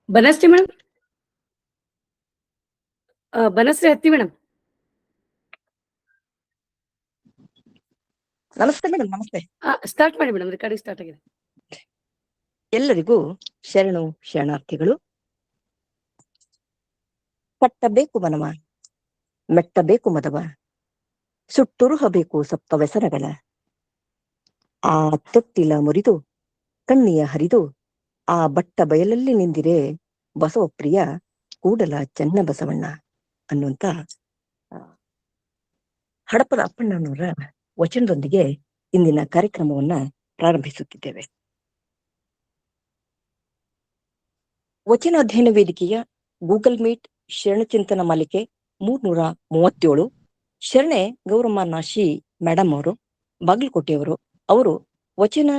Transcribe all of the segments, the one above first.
Banashree madam. Banashree ಹತ್ತಿ madam. ನಮಸ್ತೆ madam, ನಮಸ್ತೆ. ಸ್ಟಾರ್ಟ್ ಮಾಡಿ ಮೇಡಮ್, ರೆಕಾರ್ಡಿಂಗ್ ಸ್ಟಾರ್ಟ್ ಆಗಿದೆ. ಎಲ್ಲರಿಗೂ ಶರಣು ಶರಣಾರ್ಥಿಗಳು. ಕಟ್ಟಬೇಕು ಮನವ, ಮೆಟ್ಟಬೇಕು ಮದವ, ಸುಟ್ಟುರುಹಬೇಕು ಸಪ್ತ ವ್ಯಸನಗಳ. ಆ ತೊಟ್ಟಿಲ ಮುರಿದು ಕಣ್ಣಿಯ ಹರಿದು ಆ ಬಟ್ಟ ಬಯಲಲ್ಲಿ ನಿಂದಿರೆ ಬಸವಪ್ರಿಯ ಕೂಡಲ ಚೆನ್ನ ಬಸವಣ್ಣ ಅನ್ನುವಂತ ಹಡಪದ ಅಪ್ಪಣ್ಣನವರ ವಚನದೊಂದಿಗೆ ಇಂದಿನ ಕಾರ್ಯಕ್ರಮವನ್ನ ಪ್ರಾರಂಭಿಸುತ್ತಿದ್ದೇವೆ. ವಚನ ಅಧ್ಯಯನ ವೇದಿಕೆಯ ಗೂಗಲ್ ಮೀಟ್ ಶರಣಚಿಂತನ ಮಾಲಿಕೆ 337 ಶರಣೆ ಗೌರಮ್ಮ ನಾಶಿ ಮೇಡಮ್ ಅವರು, ಬಾಗಲಕೋಟೆಯವರು. ಅವರು ವಚನ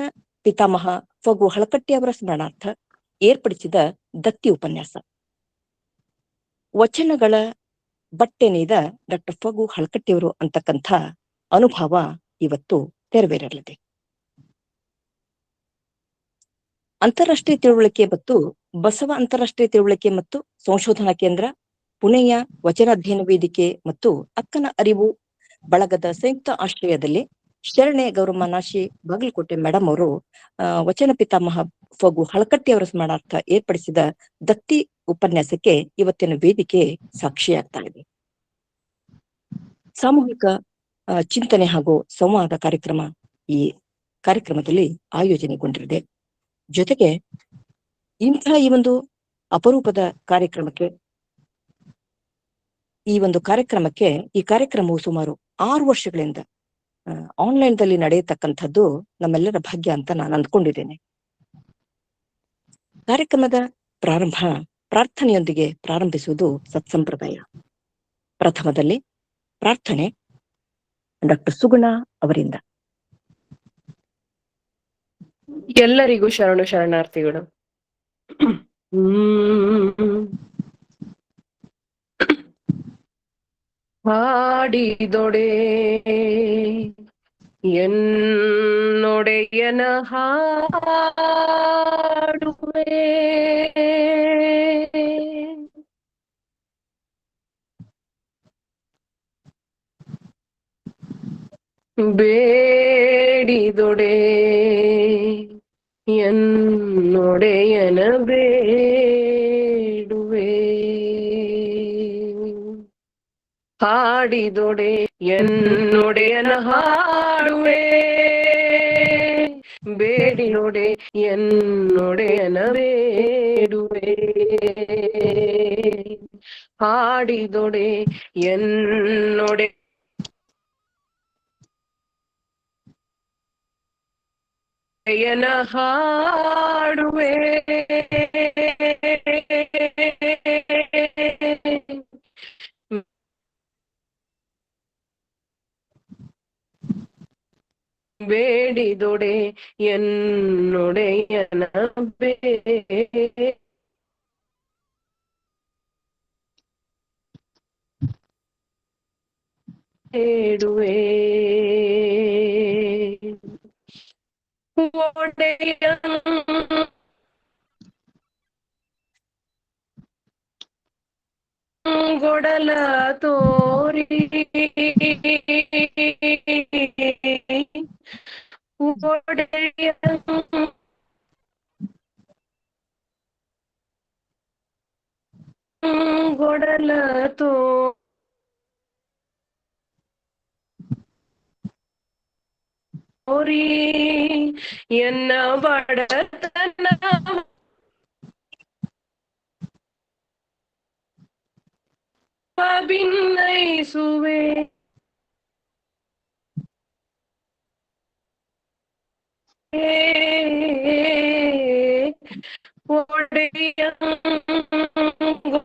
ಪಿತಾಮಹ ಫಗು ಹಳಕಟ್ಟಿ ಅವರ ಸ್ಮರಣಾರ್ಥ ಏರ್ಪಡಿಸಿದ ದತ್ತಿ ಉಪನ್ಯಾಸ ವಚನಗಳ ಬಟ್ಟೆ ನೇಯ್ದ ಡಾಕ್ಟರ್ ಫಗು ಹಳಕಟ್ಟಿಯವರು ಅಂತಕ್ಕಂಥ ಅನುಭವ ಇವತ್ತು ನೆರವೇರಲಿದೆ. ಅಂತಾರಾಷ್ಟ್ರೀಯ ತಿಳುವಳಿಕೆ ಮತ್ತು ಬಸವ ಅಂತಾರಾಷ್ಟ್ರೀಯ ತಿಳುವಳಿಕೆ ಮತ್ತು ಸಂಶೋಧನಾ ಕೇಂದ್ರ, ಪುಣೆಯ ವಚನ ಅಧ್ಯಯನ ವೇದಿಕೆ ಮತ್ತು ಅಕ್ಕನ ಅರಿವು ಬಳಗದ ಸಂಯುಕ್ತ ಆಶ್ರಯದಲ್ಲಿ ಶರಣೆ ಗೌರಮ್ಮ ನಾಶಿ ಬಾಗಲಕೋಟೆ ಮೇಡಮ್ ಅವರು ವಚನ ಪಿತಾಮಹ ಫಗು ಹಳಕಟ್ಟಿ ಅವರ ಸ್ಮರಣಾರ್ಥ ಏರ್ಪಡಿಸಿದ ದತ್ತಿ ಉಪನ್ಯಾಸಕ್ಕೆ ಇವತ್ತಿನ ವೇದಿಕೆ ಸಾಕ್ಷಿಯಾಗ್ತಾ ಇದೆ. ಸಾಮೂಹಿಕ ಚಿಂತನೆ ಹಾಗೂ ಸಂವಾದ ಕಾರ್ಯಕ್ರಮ ಈ ಕಾರ್ಯಕ್ರಮದಲ್ಲಿ ಆಯೋಜನೆಗೊಂಡಿದೆ. ಜೊತೆಗೆ ಇಂತಹ ಈ ಒಂದು ಅಪರೂಪದ ಕಾರ್ಯಕ್ರಮಕ್ಕೆ ಈ ಕಾರ್ಯಕ್ರಮವು ಸುಮಾರು 6 ವರ್ಷಗಳಿಂದ ಆನ್ಲೈನ್ದಲ್ಲಿ ನಡೆಯತಕ್ಕಂಥದ್ದು ನಮ್ಮೆಲ್ಲರ ಭಾಗ್ಯ ಅಂತ ನಾನು ಅಂದ್ಕೊಂಡಿದ್ದೇನೆ. ಕಾರ್ಯಕ್ರಮದ ಪ್ರಾರ್ಥನೆಯೊಂದಿಗೆ ಪ್ರಾರಂಭಿಸುವುದು ಸತ್ಸಂಪ್ರದಾಯ. ಪ್ರಥಮದಲ್ಲಿ ಪ್ರಾರ್ಥನೆ ಡಾಕ್ಟರ್ ಸುಗುಣ ಅವರಿಂದ. ಎಲ್ಲರಿಗೂ ಶರಣು ಶರಣಾರ್ಥಿಗಳು. ಹಾಡಿದೊಡೆ ಎನ್ನೊಡೆಯನ ಹಾಡುವೆ, ಬೇಡಿದೊಡೆ ಎನ್ನೊಡೆಯನ ಬೇಡುವೆ. ಹಾಡಿದೊಡೆ ಎನ್ನೊಡೆಯನ ಹಾಡುವೆ, ಬೇಡಿನೊಡೆ ಎನ್ನೊಡೆಯನ ಬೇಡುವೆ. ಹಾಡಿದೊಡೆ ಎನ್ನೊಡೆ ಯನ ಹಾಡುವೆ, ಬೇಡಿದೊಡೆ ಎನ್ನೊಡೆಯನ ಬೇಡುವೆ. ಒಡೆಯ ಗೊಡಲ ತೋರಿ ಒಡೆಯ ಗೊಡಲ ತೋರಿ ಎನ್ನ ಬಡತನ ಭಿನ್ನಯಿಸುವೆ. ಒಡೆಯ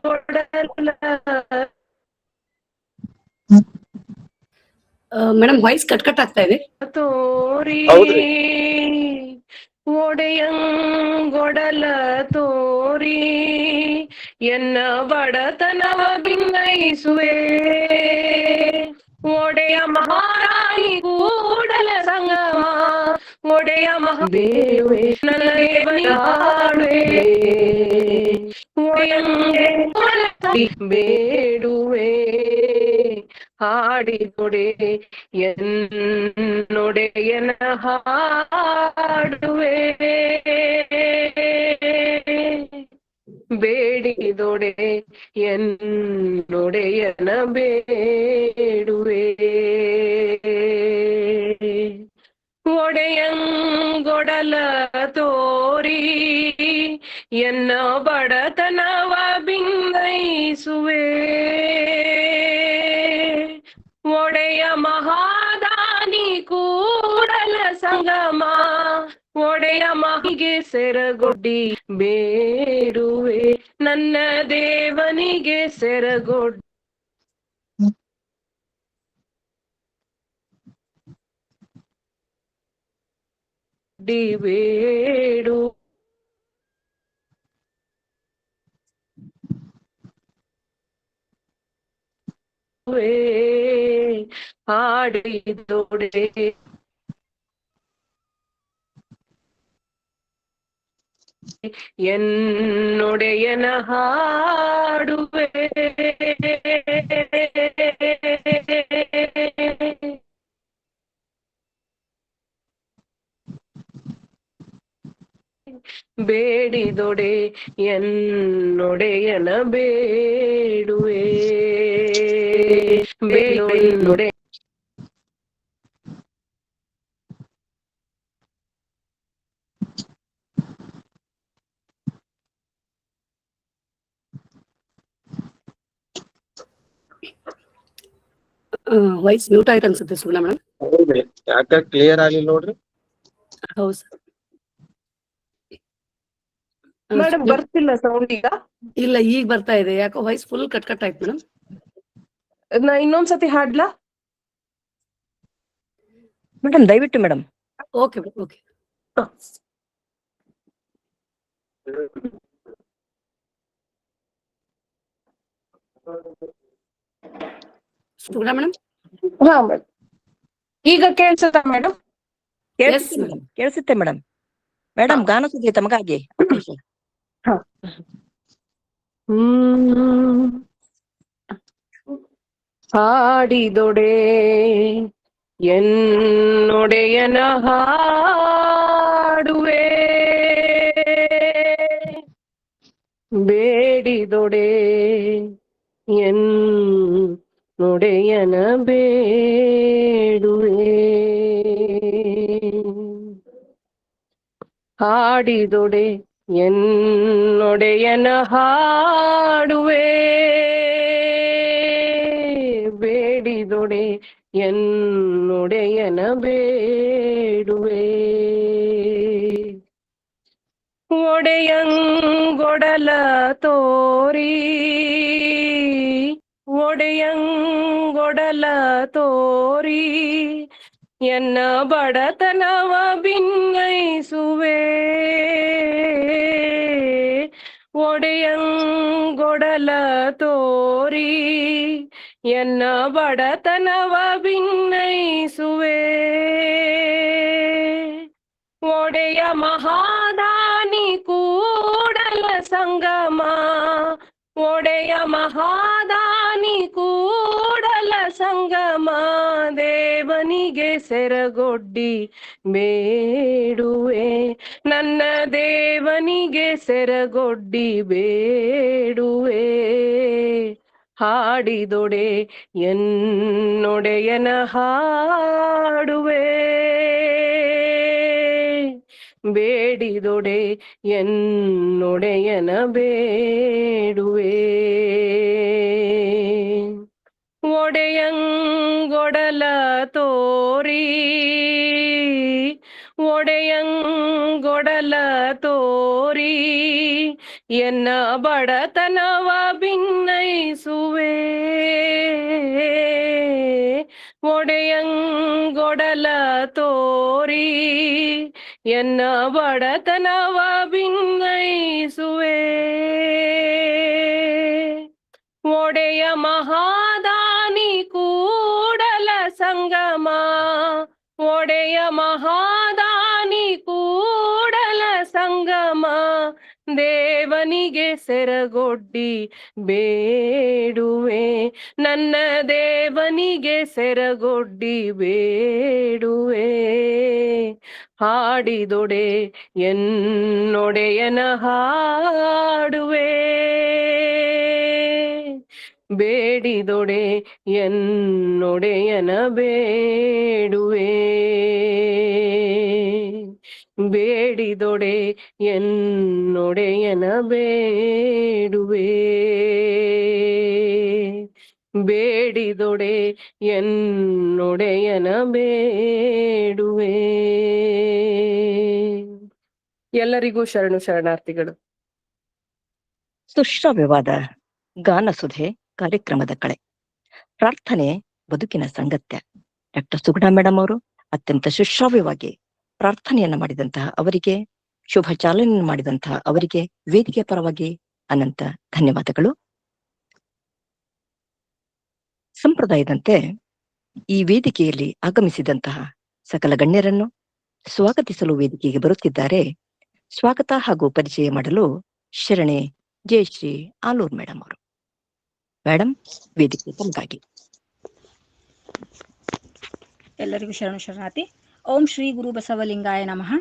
ಗೊಡಲ ಮೇಡಮ್ ವಾಯ್ಸ್ ಕಟ್ ಆಗ್ತಾ ಇದೆ. ತೋರಿ ಒಡೆಯಂಗೊಡಲ ತೋರಿ ಎನ್ನ ಬಡತನವ ಭಿನ್ನಯಿಸುವೆ. ಒಡೆಯ ಮಹಾರಾಣಿ ಕೂಡಲ ಸಂಗಮ ಒಡೆಯ ಮಹಾಬೇವೆ ನನ್ನ ಹಾಡುವೆ. ಒಡೆಯಂಗೆ ಬೇಡುವೆ ಹಾಡಿದೊಡೆ ಎನ್ನೊಡೆಯನ ಹಾಡುವೆ ಬೇಡಿದೊಡೆ ಎನ್ನೊಡೆಯನ ಬೇಡುವೆ ಒಡೆಯಂಗೊಡಲ ತೋರಿ ಎನ್ನ ಬಡತನವ ಬಿನ್ನೈಸುವೆ ಒಡೆಯ ಮಹಾದಾನಿ ಕೂಡಲ ಸಂಗಮ ಒಡೆಯ ಮಹಿಗೆ ಸೆರಗೊಡ್ಡಿ ಬೇಡುವೆ ನನ್ನ ದೇವನಿಗೆ ಸೆರಗೊಡ್ಡಿ ಬೇಡು ಹಾಡಿದೊಡೆ ಎನ್ನೊಡೆಯನ ಹಾಡುವೆ ಬೇಡಿದೊಡೆ ಎನ್ನೊಡೆಯನ ಬೇಡುವೆ ಬೇಡೊಡೆ ವಾಯ್ಸ್ ಮ್ಯೂಟ್ ಆಯ್ತು ಅನ್ಸುತ್ತೆ ಸುಗುಣ ಮೇಡಮ್. ಹೌದ್ರಿ, ಯಾಕ ಕ್ಲಿಯರ್ ಆಗಿಲ್ಲ ನೋಡ್ರಿ. ಹೌದು ಸರ್. ಮೇಡಮ್ ಬರ್ತಿಲ್ಲ ಸೌಂಡ್ ಈಗ? ಇಲ್ಲ, ಈಗ ಬರ್ತಾ ಇದೆ. ಯಾಕೋ ವಾಯ್ಸ್ ಫುಲ್ ಕಟ್ ಕಟ್ ಆಯ್ತು ಮೇಡಮ್. ನಾ ಇನ್ನೊಂದ್ಸತಿ ಹಾಡ್ಲಾ ಮೇಡಮ್? ದಯವಿಟ್ಟು madam. Okay madam, okay. Suguna madam. ಹಾ ಮೇಡಮ್, ಈಗ ಕೇಳಿಸುತ್ತಾ ಮೇಡಮ್? ಕೇಳಿಸುತ್ತೆ ಮೇಡಮ್. ಮೇಡಮ್ ಗಾನ ಸುದ್ದಿ ತಮಗಾಗಿ ಹಾಡಿದೊಡೆ ಎನ್ನೊಡೆಯನ ಹಾಡುವೆ ಬೇಡಿದೊಡೆ ಎನ್ನೊಡೆಯನ ಬೇಡುವೆ ಹಾಡಿದೊಡೆ ಎನ್ನೊಡೆಯನ ಹಾಡುವೆ ಬೇಡಿದೊಡೆ ಎನ್ನೊಡೆಯನ ಬೇಡುವೆ ಒಡೆಯಂಗೊಡಲ ತೋರಿ ಒಡೆಯಂಗೊಡಲ ತೋರಿ ಎನ್ನ ಬಡತನವ ಬಿನ್ನೈಸುವೆ ಒಡೆಯಂಗೊಡಲ ತೋರಿ ಎನ್ನ ಬಡತನವ ಬಿನ್ನೈಸುವೆ ಒಡೆಯ ಮಹಾದಾನಿ ಕೂಡಲ ಸಂಗಮ ಒಡೆಯ ಮಹಾದಾನಿ ಕೂಡಲ ಸಂಗಮ ದೇವನಿಗೆ ಸೆರಗೊಡ್ಡಿ ಬೇಡುವೆ ನನ್ನ ದೇವನಿಗೆ ಸೆರಗೊಡ್ಡಿ ಬೇಡುವೆ ಹಾಡಿದೊಡೆ ಎನ್ನೊಡೆಯನ ಹಾಡುವೆ ಬೇಡಿದೊಡೆ ಎನ್ನೊಡೆಯನ ಬೇಡುವೆ ಒಡೆಯಂಗೊಡಲ ತೋರಿ ಒಡೆಯಂಗೊಡಲ ತೋರಿ ಎನ್ನ ಬಡತನವ ಬಿನ್ನೈಸುವೆ ಒಡೆಯಂಗೊಡಲ ತೋರಿ ಎನ್ನ ಬಡತನವ ಬಿನ್ನೈಸುವೆ ಒಡೆಯ ಮಹಾದಾನಿ ಕೂಡಲ ಸಂಗಮ ಒಡೆಯ ಮಹಾದಾನಿ ಕೂಡಲ ಸಂಗಮ ದೇವನಿಗೆ ಸೆರಗೊಡ್ಡಿ ಬೇಡುವೆ, ನನ್ನ ದೇವನಿಗೆ ಸೆರಗೊಡ್ಡಿ ಬೇಡುವೆ. ಹಾಡಿದೊಡೆ ಎನ್ನೊಡೆಯನ ಹಾಡುವೆ, ಬೇಡಿದೊಡೆ ಎನ್ನೊಡೆಯನ ಬೇಡುವೆ, ಬೇಡಿದೊಡೆ ಎನ್ನೊಡೆಯನ ಬೇಡುವೆ, ಬೇಡಿದೊಡೆ ಎನ್ನೊಡೆಯನ ಬೇಡುವೆ. ಎಲ್ಲರಿಗೂ ಶರಣು ಶರಣಾರ್ಥಿಗಳು. ಸುಶ್ರಾವ್ಯವಾದ ಗಾನಸುಧೆ ಕಾರ್ಯಕ್ರಮದ ಕಳೆ. ಪ್ರಾರ್ಥನೆ ಬದುಕಿನ ಸಂಗತ್ಯ. ಡಾಕ್ಟರ್ ಸುಗುಣಾ ಮೇಡಮ್ ಅವರು ಅತ್ಯಂತ ಸುಶ್ರಾವ್ಯವಾಗಿ ಪ್ರಾರ್ಥನೆಯನ್ನ ಮಾಡಿದಂತಹ ಅವರಿಗೆ, ಶುಭ ಚಾಲನೆಯನ್ನು ಮಾಡಿದಂತಹ ಅವರಿಗೆ ವೇದಿಕೆ ಪರವಾಗಿ ಅನಂತ ಧನ್ಯವಾದಗಳು. ಸಂಪ್ರದಾಯದಂತೆ ಈ ವೇದಿಕೆಯಲ್ಲಿ ಆಗಮಿಸಿದಂತಹ ಸಕಲ ಗಣ್ಯರನ್ನು ಸ್ವಾಗತಿಸಲು ವೇದಿಕೆಗೆ ಬರುತ್ತಿದ್ದಾರೆ. ಸ್ವಾಗತ ಹಾಗೂ ಪರಿಚಯ ಮಾಡಲು ಶರಣೆ ಜಯಶ್ರೀ ಆಲೂರ್ ಮೇಡಮ್ ಅವರು. ಮೇಡಮ್, ವೇದಿಕೆ ತಮಗಾಗಿ. ಎಲ್ಲರಿಗೂ ಶರಣು ಶರಣಾರ್ಥಿ. ಓಂ ಶ್ರೀ ಗುರು ಬಸವಲಿಂಗಾಯ ನಮಃ.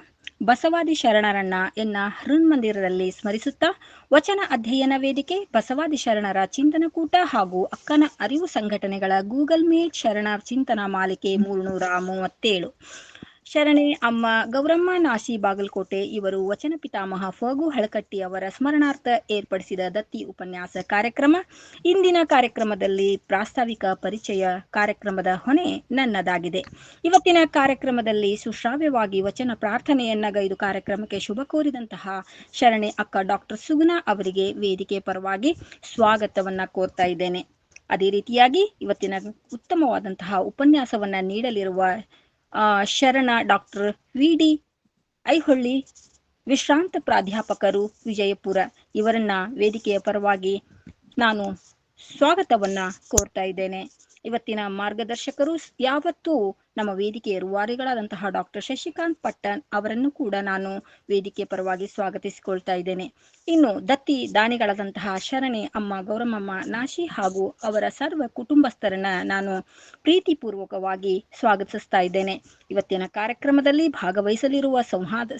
ಬಸವಾದಿ ಶರಣರನ್ನ ಎನ್ನ ಹೃನ್ಮಂದಿರದಲ್ಲಿ ಸ್ಮರಿಸುತ್ತಾ ವಚನ ಅಧ್ಯಯನ ವೇದಿಕೆ, ಬಸವಾದಿ ಶರಣರ ಚಿಂತನಕೂಟ ಹಾಗೂ ಅಕ್ಕನ ಅರಿವು ಸಂಘಟನೆಗಳ ಗೂಗಲ್ ಮೀಟ್ ಶರಣರ ಚಿಂತನ ಮಾಲಿಕೆ 337. ಶರಣೆ ಅಮ್ಮ ಗೌರಮ್ಮ ನಾಸಿ ಬಾಗಲಕೋಟೆ ಇವರು ವಚನ ಪಿತಾಮಹ ಫಗು ಹಳಕಟ್ಟಿ ಅವರ ಸ್ಮರಣಾರ್ಥ ಏರ್ಪಡಿಸಿದ ದತ್ತಿ ಉಪನ್ಯಾಸ ಕಾರ್ಯಕ್ರಮ. ಇಂದಿನ ಕಾರ್ಯಕ್ರಮದಲ್ಲಿ ಪ್ರಾಸ್ತಾವಿಕ ಪರಿಚಯ ಕಾರ್ಯಕ್ರಮದ ಹೊಣೆ ನನ್ನದಾಗಿದೆ. ಇವತ್ತಿನ ಕಾರ್ಯಕ್ರಮದಲ್ಲಿ ಸುಶ್ರಾವ್ಯವಾಗಿ ವಚನ ಪ್ರಾರ್ಥನೆಯನ್ನ ಗೈದು ಕಾರ್ಯಕ್ರಮಕ್ಕೆ ಶುಭ ಕೋರಿದಂತಹ ಶರಣೆ ಅಕ್ಕ ಡಾಕ್ಟರ್ ಸುಗುಣಾ ಅವರಿಗೆ ವೇದಿಕೆ ಪರವಾಗಿ ಸ್ವಾಗತವನ್ನ ಕೋರ್ತಾ ಇದ್ದೇನೆ. ಅದೇ ರೀತಿಯಾಗಿ ಇವತ್ತಿನ ಉತ್ತಮವಾದಂತಹ ಉಪನ್ಯಾಸವನ್ನ ನೀಡಲಿರುವ ಶರಣ ಡಾಕ್ಟರ್ ವಿ.ಡಿ. ಐಹೊಳ್ಳಿ, ವಿಶ್ರಾಂತ ಪ್ರಾಧ್ಯಾಪಕರು, ವಿಜಯಪುರ, ಇವರನ್ನ ವೇದಿಕೆಯ ಪರವಾಗಿ ನಾನು ಸ್ವಾಗತವನ್ನ ಕೋರ್ತಾ ಇದ್ದೇನೆ. ಇವತ್ತಿನ ಮಾರ್ಗದರ್ಶಕರು ಯಾವತ್ತೂ ನಮ್ಮ ವೇದಿಕೆಯ ರೂವಾರಿಗಳಾದಂತಹ ಡಾಕ್ಟರ್ ಶಶಿಕಾಂತ್ ಪಟ್ಟಣ್ ಅವರನ್ನು ಕೂಡ ನಾನು ವೇದಿಕೆ ಪರವಾಗಿ ಸ್ವಾಗತಿಸಿಕೊಳ್ತಾ ಇದ್ದೇನೆ. ಇನ್ನು ದತ್ತಿ ದಾನಿಗಳಾದಂತಹ ಶರಣೆ ಅಮ್ಮ ಗೌರಮ್ಮಮ್ಮ ನಾಶಿ ಹಾಗೂ ಅವರ ಸರ್ವ ಕುಟುಂಬಸ್ಥರನ್ನ ನಾನು ಪ್ರೀತಿಪೂರ್ವಕವಾಗಿ ಸ್ವಾಗತಿಸ್ತಾ ಇದ್ದೇನೆ. ಇವತ್ತಿನ ಕಾರ್ಯಕ್ರಮದಲ್ಲಿ ಭಾಗವಹಿಸಲಿರುವ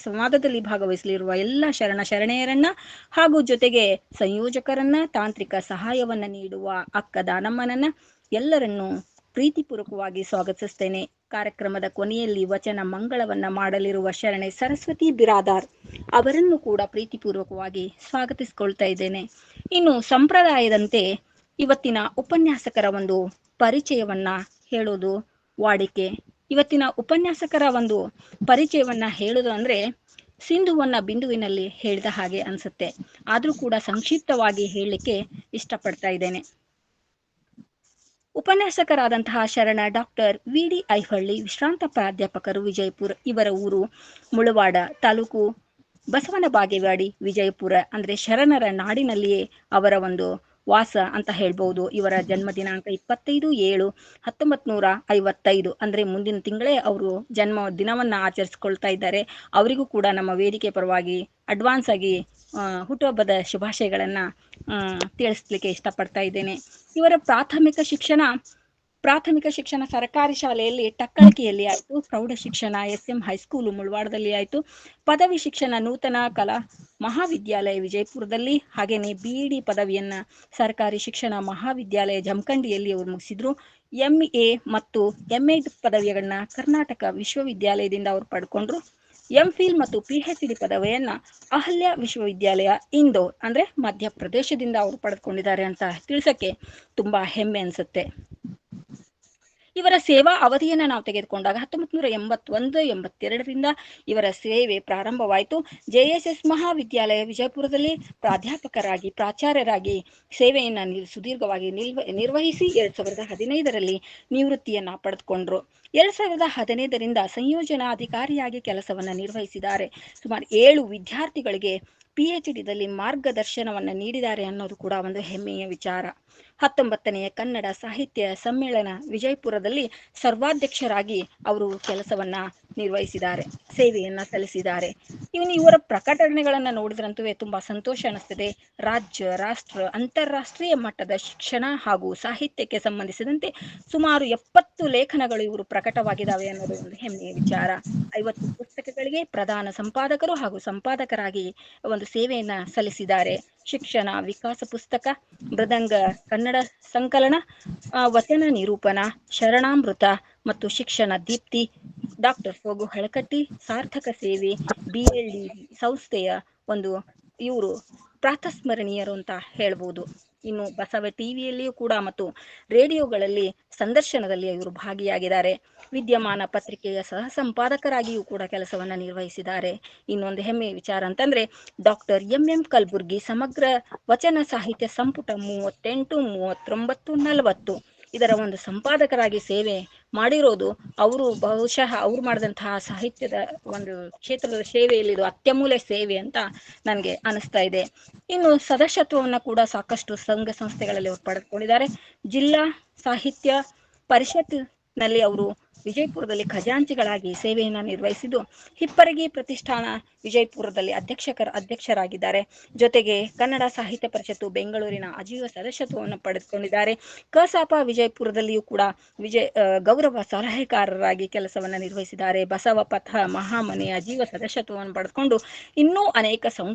ಸಂವಾದದಲ್ಲಿ ಭಾಗವಹಿಸಲಿರುವ ಎಲ್ಲ ಶರಣೆಯರನ್ನ ಹಾಗೂ ಜೊತೆಗೆ ಸಂಯೋಜಕರನ್ನ, ತಾಂತ್ರಿಕ ಸಹಾಯವನ್ನ ನೀಡುವ ಅಕ್ಕ ದಾನಮ್ಮನನ್ನ ಎಲ್ಲರನ್ನೂ ಪ್ರೀತಿಪೂರ್ವಕವಾಗಿ ಸ್ವಾಗತಿಸ್ತೇನೆ. ಕಾರ್ಯಕ್ರಮದ ಕೊನೆಯಲ್ಲಿ ವಚನ ಮಂಗಳವನ್ನ ಮಾಡಲಿರುವ ಶರಣೆ ಸರಸ್ವತಿ ಬಿರಾದಾರ್ ಅವರನ್ನು ಕೂಡ ಪ್ರೀತಿಪೂರ್ವಕವಾಗಿ ಸ್ವಾಗತಿಸಿಕೊಳ್ತಾ ಇದ್ದೇನೆ. ಇನ್ನು ಸಂಪ್ರದಾಯದಂತೆ ಇವತ್ತಿನ ಉಪನ್ಯಾಸಕರ ಒಂದು ಪರಿಚಯವನ್ನ ಹೇಳೋದು ವಾಡಿಕೆ. ಇವತ್ತಿನ ಉಪನ್ಯಾಸಕರ ಒಂದು ಪರಿಚಯವನ್ನ ಹೇಳೋದು ಅಂದ್ರೆ ಸಿಂಧುವನ್ನ ಬಿಂದುವಿನಲ್ಲಿ ಹೇಳಿದ ಹಾಗೆ ಅನ್ಸುತ್ತೆ. ಆದ್ರೂ ಕೂಡ ಸಂಕ್ಷಿಪ್ತವಾಗಿ ಹೇಳಲಿಕ್ಕೆ ಇಷ್ಟಪಡ್ತಾ ಇದ್ದೇನೆ. ಉಪನ್ಯಾಸಕರಾದಂತಹ ಶರಣ ಡಾಕ್ಟರ್ ವಿ.ಡಿ. ಐಹೊಳ್ಳಿ, ವಿಶ್ರಾಂತ ಪ್ರಾಧ್ಯಾಪಕರು, ವಿಜಯಪುರ. ಇವರ ಊರು ಮುಳವಾಡ, ತಾಲೂಕು ಬಸವನ ಬಾಗೇವಾಡಿ, ವಿಜಯಪುರ. ಅಂದ್ರೆ ಶರಣರ ನಾಡಿನಲ್ಲಿಯೇ ಅವರ ಒಂದು ವಾಸ ಅಂತ ಹೇಳ್ಬಹುದು. ಇವರ ಜನ್ಮ ದಿನಾಂಕ 25/7/1955. ಅಂದ್ರೆ ಮುಂದಿನ ತಿಂಗಳೇ ಅವರು ಜನ್ಮ ದಿನವನ್ನ ಆಚರಿಸಿಕೊಳ್ತಾ ಇದ್ದಾರೆ. ಅವರಿಗೂ ಕೂಡ ನಮ್ಮ ವೇದಿಕೆ ಪರವಾಗಿ ಅಡ್ವಾನ್ಸ್ ಆಗಿ ಹುಟ್ಟುಹಬ್ಬದ ಶುಭಾಶಯಗಳನ್ನ ತಿಳಿಸ್ಲಿಕ್ಕೆ ಇಷ್ಟಪಡ್ತಾ ಇದ್ದೇನೆ. ಇವರ ಪ್ರಾಥಮಿಕ ಶಿಕ್ಷಣ ಸರ್ಕಾರಿ ಶಾಲೆಯಲ್ಲಿ ಟಕ್ಕಳಕಿಯಲ್ಲಿ ಆಯಿತು. ಪ್ರೌಢ ಶಿಕ್ಷಣ SM ಹೈಸ್ಕೂಲು ಮುಳವಾಡದಲ್ಲಿ ಆಯಿತು. ಪದವಿ ಶಿಕ್ಷಣ ನೂತನ ಕಲಾ ಮಹಾವಿದ್ಯಾಲಯ ವಿಜಯಪುರದಲ್ಲಿ, ಹಾಗೇನೆ BEd ಪದವಿಯನ್ನ ಸರ್ಕಾರಿ ಶಿಕ್ಷಣ ಮಹಾವಿದ್ಯಾಲಯ ಜಮಖಂಡಿಯಲ್ಲಿ ಅವರು ಮುಗಿಸಿದ್ರು. MA ಮತ್ತು MEd ಪದವಿಗಳನ್ನ ಕರ್ನಾಟಕ ವಿಶ್ವವಿದ್ಯಾಲಯದಿಂದ ಅವರು ಪಡ್ಕೊಂಡ್ರು. MPhil ಮತ್ತು PhD ಪದವಿಯನ್ನ ಅಹಲ್ಯ ವಿಶ್ವವಿದ್ಯಾಲಯ ಇಂದೋರ್ ಅಂದ್ರೆ ಮಧ್ಯಪ್ರದೇಶದಿಂದ ಅವರು ಪಡೆದುಕೊಂಡಿದ್ದಾರೆ ಅಂತ ತಿಳಿಸಕ್ಕೆ ತುಂಬಾ ಹೆಮ್ಮೆ ಅನ್ಸುತ್ತೆ. ಇವರ ಸೇವಾ ಅವಧಿಯನ್ನ ನಾವು ತೆಗೆದುಕೊಂಡಾಗ 1981-82ರಿಂದ ಇವರ ಸೇವೆ ಪ್ರಾರಂಭವಾಯಿತು. JSS ಮಹಾವಿದ್ಯಾಲಯ ವಿಜಯಪುರದಲ್ಲಿ ಪ್ರಾಧ್ಯಾಪಕರಾಗಿ, ಪ್ರಾಚಾರ್ಯರಾಗಿ ಸೇವೆಯನ್ನ ಸುದೀರ್ಘವಾಗಿ ನಿರ್ವಹಿಸಿ 2015ರಲ್ಲಿ ನಿವೃತ್ತಿಯನ್ನ ಪಡೆದುಕೊಂಡ್ರು. 2015ರಿಂದ ಸಂಯೋಜನಾಧಿಕಾರಿಯಾಗಿ ಕೆಲಸವನ್ನ ನಿರ್ವಹಿಸಿದ್ದಾರೆ. ಸುಮಾರು 7 ವಿದ್ಯಾರ್ಥಿಗಳಿಗೆ PhDದಲ್ಲಿ ಮಾರ್ಗದರ್ಶನವನ್ನು ನೀಡಿದ್ದಾರೆ ಅನ್ನೋದು ಕೂಡ ಒಂದು ಹೆಮ್ಮೆಯ ವಿಚಾರ. 19ನೇ ಕನ್ನಡ ಸಾಹಿತ್ಯ ಸಮ್ಮೇಳನ ವಿಜಯಪುರದಲ್ಲಿ ಸರ್ವಾಧ್ಯಕ್ಷರಾಗಿ ಅವರು ಕೆಲಸವನ್ನ ನಿರ್ವಹಿಸಿದ್ದಾರೆ, ಸೇವೆಯನ್ನ ಸಲ್ಲಿಸಿದ್ದಾರೆ. ಇವರ ಪ್ರಕಟಣೆಗಳನ್ನ ನೋಡಿದ್ರಂತೂ ತುಂಬಾ ಸಂತೋಷ ಅನಿಸ್ತದೆ. ರಾಜ್ಯ, ರಾಷ್ಟ್ರ, ಅಂತಾರಾಷ್ಟ್ರೀಯ ಮಟ್ಟದ ಶಿಕ್ಷಣ ಹಾಗೂ ಸಾಹಿತ್ಯಕ್ಕೆ ಸಂಬಂಧಿಸಿದಂತೆ ಸುಮಾರು 70 ಲೇಖನಗಳು ಇವರು ಪ್ರಕಟವಾಗಿದ್ದಾವೆ ಅನ್ನೋದು ಒಂದು ಹೆಮ್ಮೆಯ ವಿಚಾರ. 50 ಪುಸ್ತಕಗಳಿಗೆ ಪ್ರಧಾನ ಸಂಪಾದಕರು ಹಾಗೂ ಸಂಪಾದಕರಾಗಿ ಒಂದು ಸೇವೆಯನ್ನ ಸಲ್ಲಿಸಿದ್ದಾರೆ. ಶಿಕ್ಷಣ ವಿಕಾಸ ಪುಸ್ತಕ, ಮೃದಂಗ ಕನ್ನಡ ಸಂಕಲನ, ವಚನ ನಿರೂಪಣ, ಶರಣಾಮೃತ ಮತ್ತು ಶಿಕ್ಷಣ ದೀಪ್ತಿ, ಡಾಕ್ಟರ್ ಸೋಗು ಹಳಕಟ್ಟಿ, ಸಾರ್ಥಕ ಸೇವೆ, BLD ಸಂಸ್ಥೆಯ ಒಂದು ಇವರು ಪ್ರಾತಸ್ಮರಣೀಯರು ಅಂತ ಹೇಳ್ಬೋದು. ಇನ್ನು ಬಸವ ಟಿವಿಯಲ್ಲಿಯೂ ಕೂಡ ಮತ್ತು ರೇಡಿಯೋಗಳಲ್ಲಿ ಸಂದರ್ಶನದಲ್ಲಿ ಇವರು ಭಾಗಿಯಾಗಿದ್ದಾರೆ. ವಿದ್ಯಮಾನ ಪತ್ರಿಕೆಯ ಸಹ ಸಂಪಾದಕರಾಗಿಯೂ ಕೂಡ ಕೆಲಸವನ್ನ ನಿರ್ವಹಿಸಿದ್ದಾರೆ. ಇನ್ನೊಂದು ಹೆಮ್ಮೆಯ ವಿಚಾರ ಅಂತಂದ್ರೆ ಡಾಕ್ಟರ್ MM ಕಲಬುರ್ಗಿ ಸಮಗ್ರ ವಚನ ಸಾಹಿತ್ಯ ಸಂಪುಟ 38, 39, 40 ಇದರ ಒಂದು ಸಂಪಾದಕರಾಗಿ ಸೇವೆ ಮಾಡಿರೋದು ಅವರು ಬಹುಶಃ ಅವ್ರು ಮಾಡಿದಂತಹ ಸಾಹಿತ್ಯದ ಒಂದು ಕ್ಷೇತ್ರದ ಸೇವೆಯಲ್ಲಿ ಇದು ಅತ್ಯಮೂಲ್ಯ ಸೇವೆ ಅಂತ ನನಗೆ ಅನಿಸ್ತಾ ಇದೆ. ಇನ್ನು ಸದಸ್ಯತ್ವವನ್ನು ಕೂಡ ಸಾಕಷ್ಟು ಸಂಘ ಸಂಸ್ಥೆಗಳಲ್ಲಿ ಅವರು ಪಡೆದುಕೊಂಡಿದ್ದಾರೆ. ಜಿಲ್ಲಾ ಸಾಹಿತ್ಯ ಪರಿಷತ್ನಲ್ಲಿ ಅವರು ವಿಜಯಪುರದಲ್ಲಿ ಖಜಾಂಚಿಗಳಾಗಿ ಸೇವೆಯನ್ನು ನಿರ್ವಹಿಸಿದ್ದು, ಹಿಪ್ಪರಗಿ ಪ್ರತಿಷ್ಠಾನ ವಿಜಯಪುರದಲ್ಲಿ ಅಧ್ಯಕ್ಷರಾಗಿದ್ದಾರೆ. ಜೊತೆಗೆ ಕನ್ನಡ ಸಾಹಿತ್ಯ ಪರಿಷತ್ತು ಬೆಂಗಳೂರಿನ ಅಜೀವ ಸದಸ್ಯತ್ವವನ್ನು ಪಡೆದುಕೊಂಡಿದ್ದಾರೆ. ಕಸಾಪ ವಿಜಯಪುರದಲ್ಲಿಯೂ ಕೂಡ ಗೌರವ ಸಲಹೆಗಾರರಾಗಿ ಕೆಲಸವನ್ನು ನಿರ್ವಹಿಸಿದ್ದಾರೆ. ಬಸವ ಪಥ ಮಹಾಮನೆಯ ಅಜೀವ ಸದಸ್ಯತ್ವವನ್ನು ಪಡೆದುಕೊಂಡು ಇನ್ನೂ ಅನೇಕ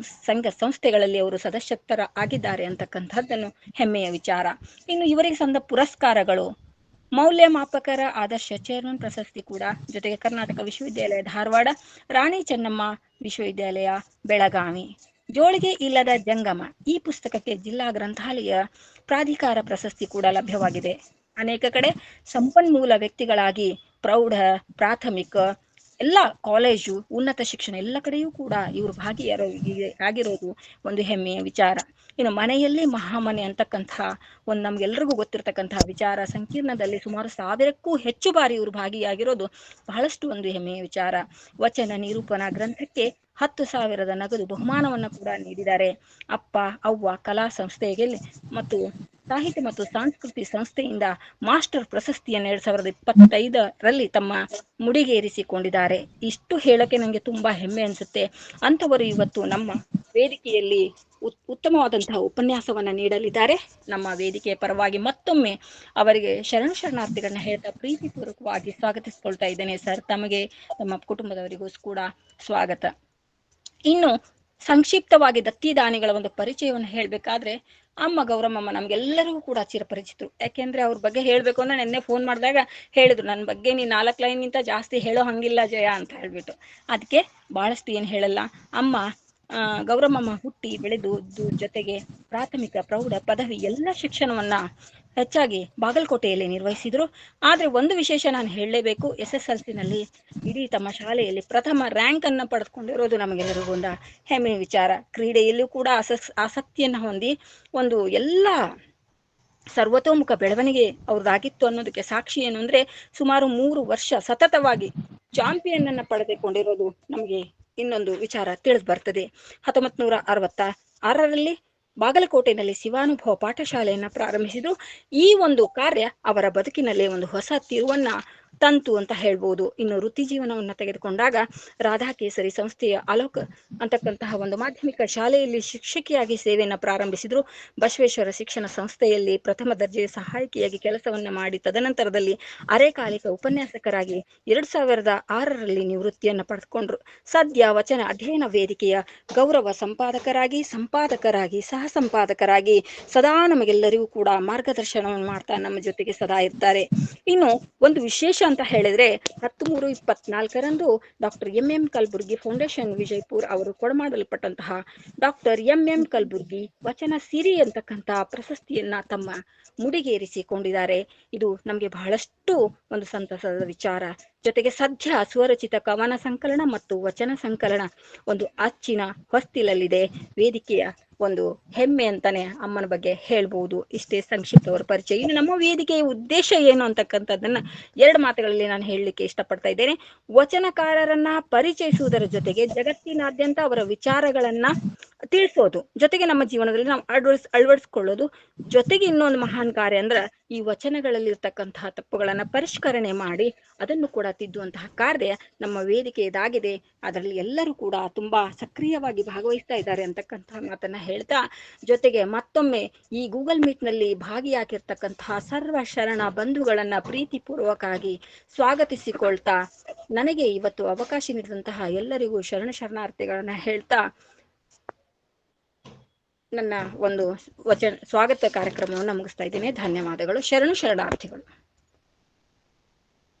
ಸಂಘ ಸಂಸ್ಥೆಗಳಲ್ಲಿ ಅವರು ಸದಸ್ಯತ್ವರ ಆಗಿದ್ದಾರೆ ಅಂತಕ್ಕಂಥದ್ದನ್ನು ಹೆಮ್ಮೆಯ ವಿಚಾರ. ಇನ್ನು ಇವರಿಗೆ ಸಂದ ಪುರಸ್ಕಾರಗಳು: ಮೌಲ್ಯಮಾಪಕರ ಆದರ್ಶ ಚೇರ್ಮನ್ ಪ್ರಶಸ್ತಿ ಕೂಡ, ಜೊತೆಗೆ ಕರ್ನಾಟಕ ವಿಶ್ವವಿದ್ಯಾಲಯ ಧಾರವಾಡ, ರಾಣಿ ಚೆನ್ನಮ್ಮ ವಿಶ್ವವಿದ್ಯಾಲಯ ಬೆಳಗಾವಿ. ಜೋಳಿಗೆ ಇಲ್ಲದ ಜಂಗಮ ಈ ಪುಸ್ತಕಕ್ಕೆ ಜಿಲ್ಲಾ ಗ್ರಂಥಾಲಯ ಪ್ರಾಧಿಕಾರ ಪ್ರಶಸ್ತಿ ಕೂಡ ಲಭ್ಯವಾಗಿದೆ. ಅನೇಕ ಕಡೆ ಸಂಪನ್ಮೂಲ ವ್ಯಕ್ತಿಗಳಾಗಿ ಪ್ರೌಢ, ಪ್ರಾಥಮಿಕ, ಎಲ್ಲ ಕಾಲೇಜು, ಉನ್ನತ ಶಿಕ್ಷಣ ಎಲ್ಲ ಕಡೆಯೂ ಕೂಡ ಇವರು ಆಗಿರೋದು ಒಂದು ಹೆಮ್ಮೆಯ ವಿಚಾರ. ಇನ್ನು ಮನೆಯಲ್ಲಿ ಮಹಾಮನೆ ಅಂತಕ್ಕಂತಹ ಒಂದು ನಮ್ಗೆಲ್ರಿಗೂ ಗೊತ್ತಿರತಕ್ಕಂತಹ ವಿಚಾರ ಸಂಕೀರ್ಣದಲ್ಲಿ ಸುಮಾರು 1000ಕ್ಕೂ ಹೆಚ್ಚು ಬಾರಿ ಇವರು ಭಾಗಿಯಾಗಿರೋದು ಬಹಳಷ್ಟು ಒಂದು ಹೆಮ್ಮೆಯ ವಿಚಾರ. ವಚನ ನಿರೂಪಣಾ ಗ್ರಂಥಕ್ಕೆ 10,000 ನಗದು ಬಹುಮಾನವನ್ನು ಕೂಡ ನೀಡಿದ್ದಾರೆ. ಅಪ್ಪ ಅವ್ವ ಕಲಾ ಸಂಸ್ಥೆಗೆ ಮತ್ತು ಸಾಹಿತ್ಯ ಮತ್ತು ಸಂಸ್ಕೃತಿ ಸಂಸ್ಥೆಯಿಂದ ಮಾಸ್ಟರ್ ಪ್ರಶಸ್ತಿಯನ್ನು 2025ರಲ್ಲಿ ತಮ್ಮ ಮುಡಿಗೇರಿಸಿಕೊಂಡಿದ್ದಾರೆ. ಇಷ್ಟು ಹೇಳಕ್ಕೆ ನನಗೆ ತುಂಬಾ ಹೆಮ್ಮೆ ಅನಿಸುತ್ತೆ. ಅಂಥವರು ಇವತ್ತು ನಮ್ಮ ವೇದಿಕೆಯಲ್ಲಿ ಉತ್ತಮವಾದಂತಹ ಉಪನ್ಯಾಸವನ್ನ ನೀಡಲಿದ್ದಾರೆ. ನಮ್ಮ ವೇದಿಕೆಯ ಪರವಾಗಿ ಮತ್ತೊಮ್ಮೆ ಅವರಿಗೆ ಶರಣಾರ್ಥಿಗಳನ್ನ ಹೇಳ್ತಾ ಪ್ರೀತಿಪೂರ್ವಕವಾಗಿ ಸ್ವಾಗತಿಸಿಕೊಳ್ತಾ ಇದ್ದೇನೆ. ಸರ್, ತಮಗೆ ತಮ್ಮ ಕುಟುಂಬದವರಿಗೂ ಕೂಡ ಸ್ವಾಗತ. ಇನ್ನು ಸಂಕ್ಷಿಪ್ತವಾಗಿ ದತ್ತಿದಾನಿಗಳ ಒಂದು ಪರಿಚಯವನ್ನು ಹೇಳ್ಬೇಕಾದ್ರೆ, ಅಮ್ಮ ಗೌರಮ್ಮಮ್ಮ ನಮ್ಗೆಲ್ಲರಿಗೂ ಕೂಡ ಚಿರಪರಿಚಿತರು. ಯಾಕೆಂದ್ರೆ ಅವ್ರ ಬಗ್ಗೆ ಹೇಳ್ಬೇಕು ಅಂದ್ರೆ ನೆನ್ನೆ ಫೋನ್ ಮಾಡಿದಾಗ ಹೇಳಿದ್ರು, ನನ್ನ ಬಗ್ಗೆ ನೀ 4 ಲೈನ್ಗಿಂತ ಜಾಸ್ತಿ ಹೇಳೋ ಹಂಗಿಲ್ಲ ಜಯ ಅಂತ ಹೇಳ್ಬಿಟ್ಟು. ಅದಕ್ಕೆ ಬಹಳಷ್ಟು ಏನು ಹೇಳಲ್ಲ. ಅಮ್ಮ ಗೌರಮ್ಮಮ್ಮ ಹುಟ್ಟಿ ಬೆಳೆದು ಜೊತೆಗೆ ಪ್ರಾಥಮಿಕ, ಪ್ರೌಢ, ಪದವಿ ಎಲ್ಲ ಶಿಕ್ಷಣವನ್ನ ಹೆಚ್ಚಾಗಿ ಬಾಗಲಕೋಟೆಯಲ್ಲಿ ನಿರ್ವಹಿಸಿದ್ರು. ಆದ್ರೆ ಒಂದು ವಿಶೇಷ ನಾನು ಹೇಳಲೇಬೇಕು, SSLCನಲ್ಲಿ ಇಡೀ ತಮ್ಮ ಶಾಲೆಯಲ್ಲಿ ಪ್ರಥಮ ರ್ಯಾಂಕ್ ಅನ್ನ ಪಡೆದುಕೊಂಡಿರೋದು ನಮಗೆಲ್ಲರಿಗೂ ಒಂದು ಹೆಮ್ಮೆಯ ವಿಚಾರ. ಕ್ರೀಡೆಯಲ್ಲೂ ಕೂಡ ಆಸಕ್ತಿಯನ್ನ ಹೊಂದಿ ಒಂದು ಎಲ್ಲ ಸರ್ವತೋಮುಖ ಬೆಳವಣಿಗೆ ಅವ್ರದ್ದಾಗಿತ್ತು ಅನ್ನೋದಕ್ಕೆ ಸಾಕ್ಷಿ ಏನು ಅಂದ್ರೆ, ಸುಮಾರು 3 ವರ್ಷ ಸತತವಾಗಿ ಚಾಂಪಿಯನ್ ಅನ್ನ ಪಡೆದುಕೊಂಡಿರೋದು ನಮಗೆ ಇನ್ನೊಂದು ವಿಚಾರ ತಿಳಿದು ಬರ್ತದೆ. 1966ರಲ್ಲಿ ಬಾಗಲಕೋಟೆಯಲ್ಲಿ ಶಿವಾನುಭವ ಪಾಠಶಾಲೆಯನ್ನ ಪ್ರಾರಂಭಿಸಿದ್ರು. ಈ ಒಂದು ಕಾರ್ಯ ಅವರ ಬದುಕಿನಲ್ಲಿ ಒಂದು ಹೊಸ ತಿರುವನ್ನ ತಂತು ಅಂತ ಹೇಳ್ಬೋದು. ಇನ್ನು ವೃತ್ತಿ ಜೀವನವನ್ನು ತೆಗೆದುಕೊಂಡಾಗ ರಾಧಾಕೇಸರಿ ಸಂಸ್ಥೆಯ ಅಲೋಕ್ ಅಂತಕ್ಕಂತಹ ಒಂದು ಮಾಧ್ಯಮಿಕ ಶಾಲೆಯಲ್ಲಿ ಶಿಕ್ಷಕಿಯಾಗಿ ಸೇವೆಯನ್ನು ಪ್ರಾರಂಭಿಸಿದ್ರು. ಬಸವೇಶ್ವರ ಶಿಕ್ಷಣ ಸಂಸ್ಥೆಯಲ್ಲಿ ಪ್ರಥಮ ದರ್ಜೆ ಸಹಾಯಕಿಯಾಗಿ ಕೆಲಸವನ್ನ ಮಾಡಿ ತದನಂತರದಲ್ಲಿ ಅರೆಕಾಲಿಕ ಉಪನ್ಯಾಸಕರಾಗಿ 2006ರಲ್ಲಿ ನಿವೃತ್ತಿಯನ್ನು ಪಡೆದುಕೊಂಡ್ರು. ಸದ್ಯ ವಚನ ಅಧ್ಯಯನ ವೇದಿಕೆಯ ಗೌರವ ಸಂಪಾದಕರಾಗಿ ಸಹ ಸಂಪಾದಕರಾಗಿ ಸದಾ ನಮಗೆಲ್ಲರಿಗೂ ಕೂಡ ಮಾರ್ಗದರ್ಶನವನ್ನು ಮಾಡ್ತಾ ನಮ್ಮ ಜೊತೆಗೆ ಸದಾ ಇರ್ತಾರೆ. ಇನ್ನು ಒಂದು ವಿಶೇಷ ಅಂತ ಹೇಳಿದ್ರೆ, 13/24ರಂದು doctor MM Kalaburgi foundation Vijayapura ಅವರು ಕೊಡಮಾಡಲ್ಪಟ್ಟಂತಹ ಡಾಕ್ಟರ್ MM ಕಲಬುರ್ಗಿ ವಚನ ಸಿರಿ ಅಂತಕ್ಕಂತಹ ಪ್ರಶಸ್ತಿಯನ್ನ ತಮ್ಮ ಮುಡಿಗೇರಿಸಿಕೊಂಡಿದ್ದಾರೆ. ಇದು ನಮಗೆ ಬಹಳಷ್ಟು ಒಂದು ಸಂತಸದ ವಿಚಾರ. ಜೊತೆಗೆ ಸದ್ಯ ಸ್ವರಚಿತ ಕವನ ಸಂಕಲನ ಮತ್ತು ವಚನ ಸಂಕಲನ ಒಂದು ಅಚ್ಚಿನ ಹೊಸ್ತಿಲಲ್ಲಿದೆ. ವೇದಿಕೆಯ ಒಂದು ಹೆಮ್ಮೆ ಅಂತಾನೆ ಅಮ್ಮನ ಬಗ್ಗೆ ಹೇಳ್ಬಹುದು. ಇಷ್ಟೇ ಸಂಕ್ಷಿಪ್ತವರ ಪರಿಚಯ. ಇನ್ನು ನಮ್ಮ ವೇದಿಕೆಯ ಉದ್ದೇಶ ಏನು ಅಂತಕ್ಕಂಥದ್ದನ್ನ 2 ಮಾತುಗಳಲ್ಲಿ ನಾನು ಹೇಳಲಿಕ್ಕೆ ಇಷ್ಟಪಡ್ತಾ ಇದ್ದೇನೆ. ವಚನಕಾರರನ್ನ ಪರಿಚಯಿಸುವುದರ ಜೊತೆಗೆ ಜಗತ್ತಿನಾದ್ಯಂತ ಅವರ ವಿಚಾರಗಳನ್ನ ತಿಳಿಸೋದು, ಜೊತೆಗೆ ನಮ್ಮ ಜೀವನದಲ್ಲಿ ನಾವು ಅಳವಡಿಸ್ಕೊಳ್ಳೋದು. ಜೊತೆಗೆ ಇನ್ನೊಂದು ಮಹಾನ್ ಕಾರ್ಯ ಅಂದ್ರೆ ಈ ವಚನಗಳಲ್ಲಿ ಇರ್ತಕ್ಕಂತಹ ತಪ್ಪುಗಳನ್ನ ಪರಿಷ್ಕರಣೆ ಮಾಡಿ ಅದನ್ನು ಕೂಡ ತಿದ್ದುವಂತಹ ಕಾರ್ಯ ನಮ್ಮ ವೇದಿಕೆ ಇದಾಗಿದೆ. ಅದರಲ್ಲಿ ಎಲ್ಲರೂ ಕೂಡ ತುಂಬಾ ಸಕ್ರಿಯವಾಗಿ ಭಾಗವಹಿಸ್ತಾ ಇದ್ದಾರೆ ಅಂತಕ್ಕಂತಹ ಮಾತನ್ನ ಹೇಳ್ತಾ, ಜೊತೆಗೆ ಮತ್ತೊಮ್ಮೆ ಈ ಗೂಗಲ್ ಮೀಟ್ ನಲ್ಲಿ ಭಾಗಿಯಾಗಿರ್ತಕ್ಕಂತಹ ಸರ್ವ ಶರಣ ಬಂಧುಗಳನ್ನ ಪ್ರೀತಿಪೂರ್ವಕವಾಗಿ ಸ್ವಾಗತಿಸಿಕೊಳ್ತಾ, ನನಗೆ ಇವತ್ತು ಅವಕಾಶ ನೀಡಿದಂತಹ ಎಲ್ಲರಿಗೂ ಶರಣಾರ್ಥಿಗಳನ್ನ ಹೇಳ್ತಾ ನನ್ನ ಒಂದು ಸ್ವಾಗತ ಕಾರ್ಯಕ್ರಮವನ್ನು ಮುಗಿಸ್ತಾ ಇದ್ದೇನೆ. ಧನ್ಯವಾದಗಳು. ಶರಣಾರ್ಥಿಗಳು.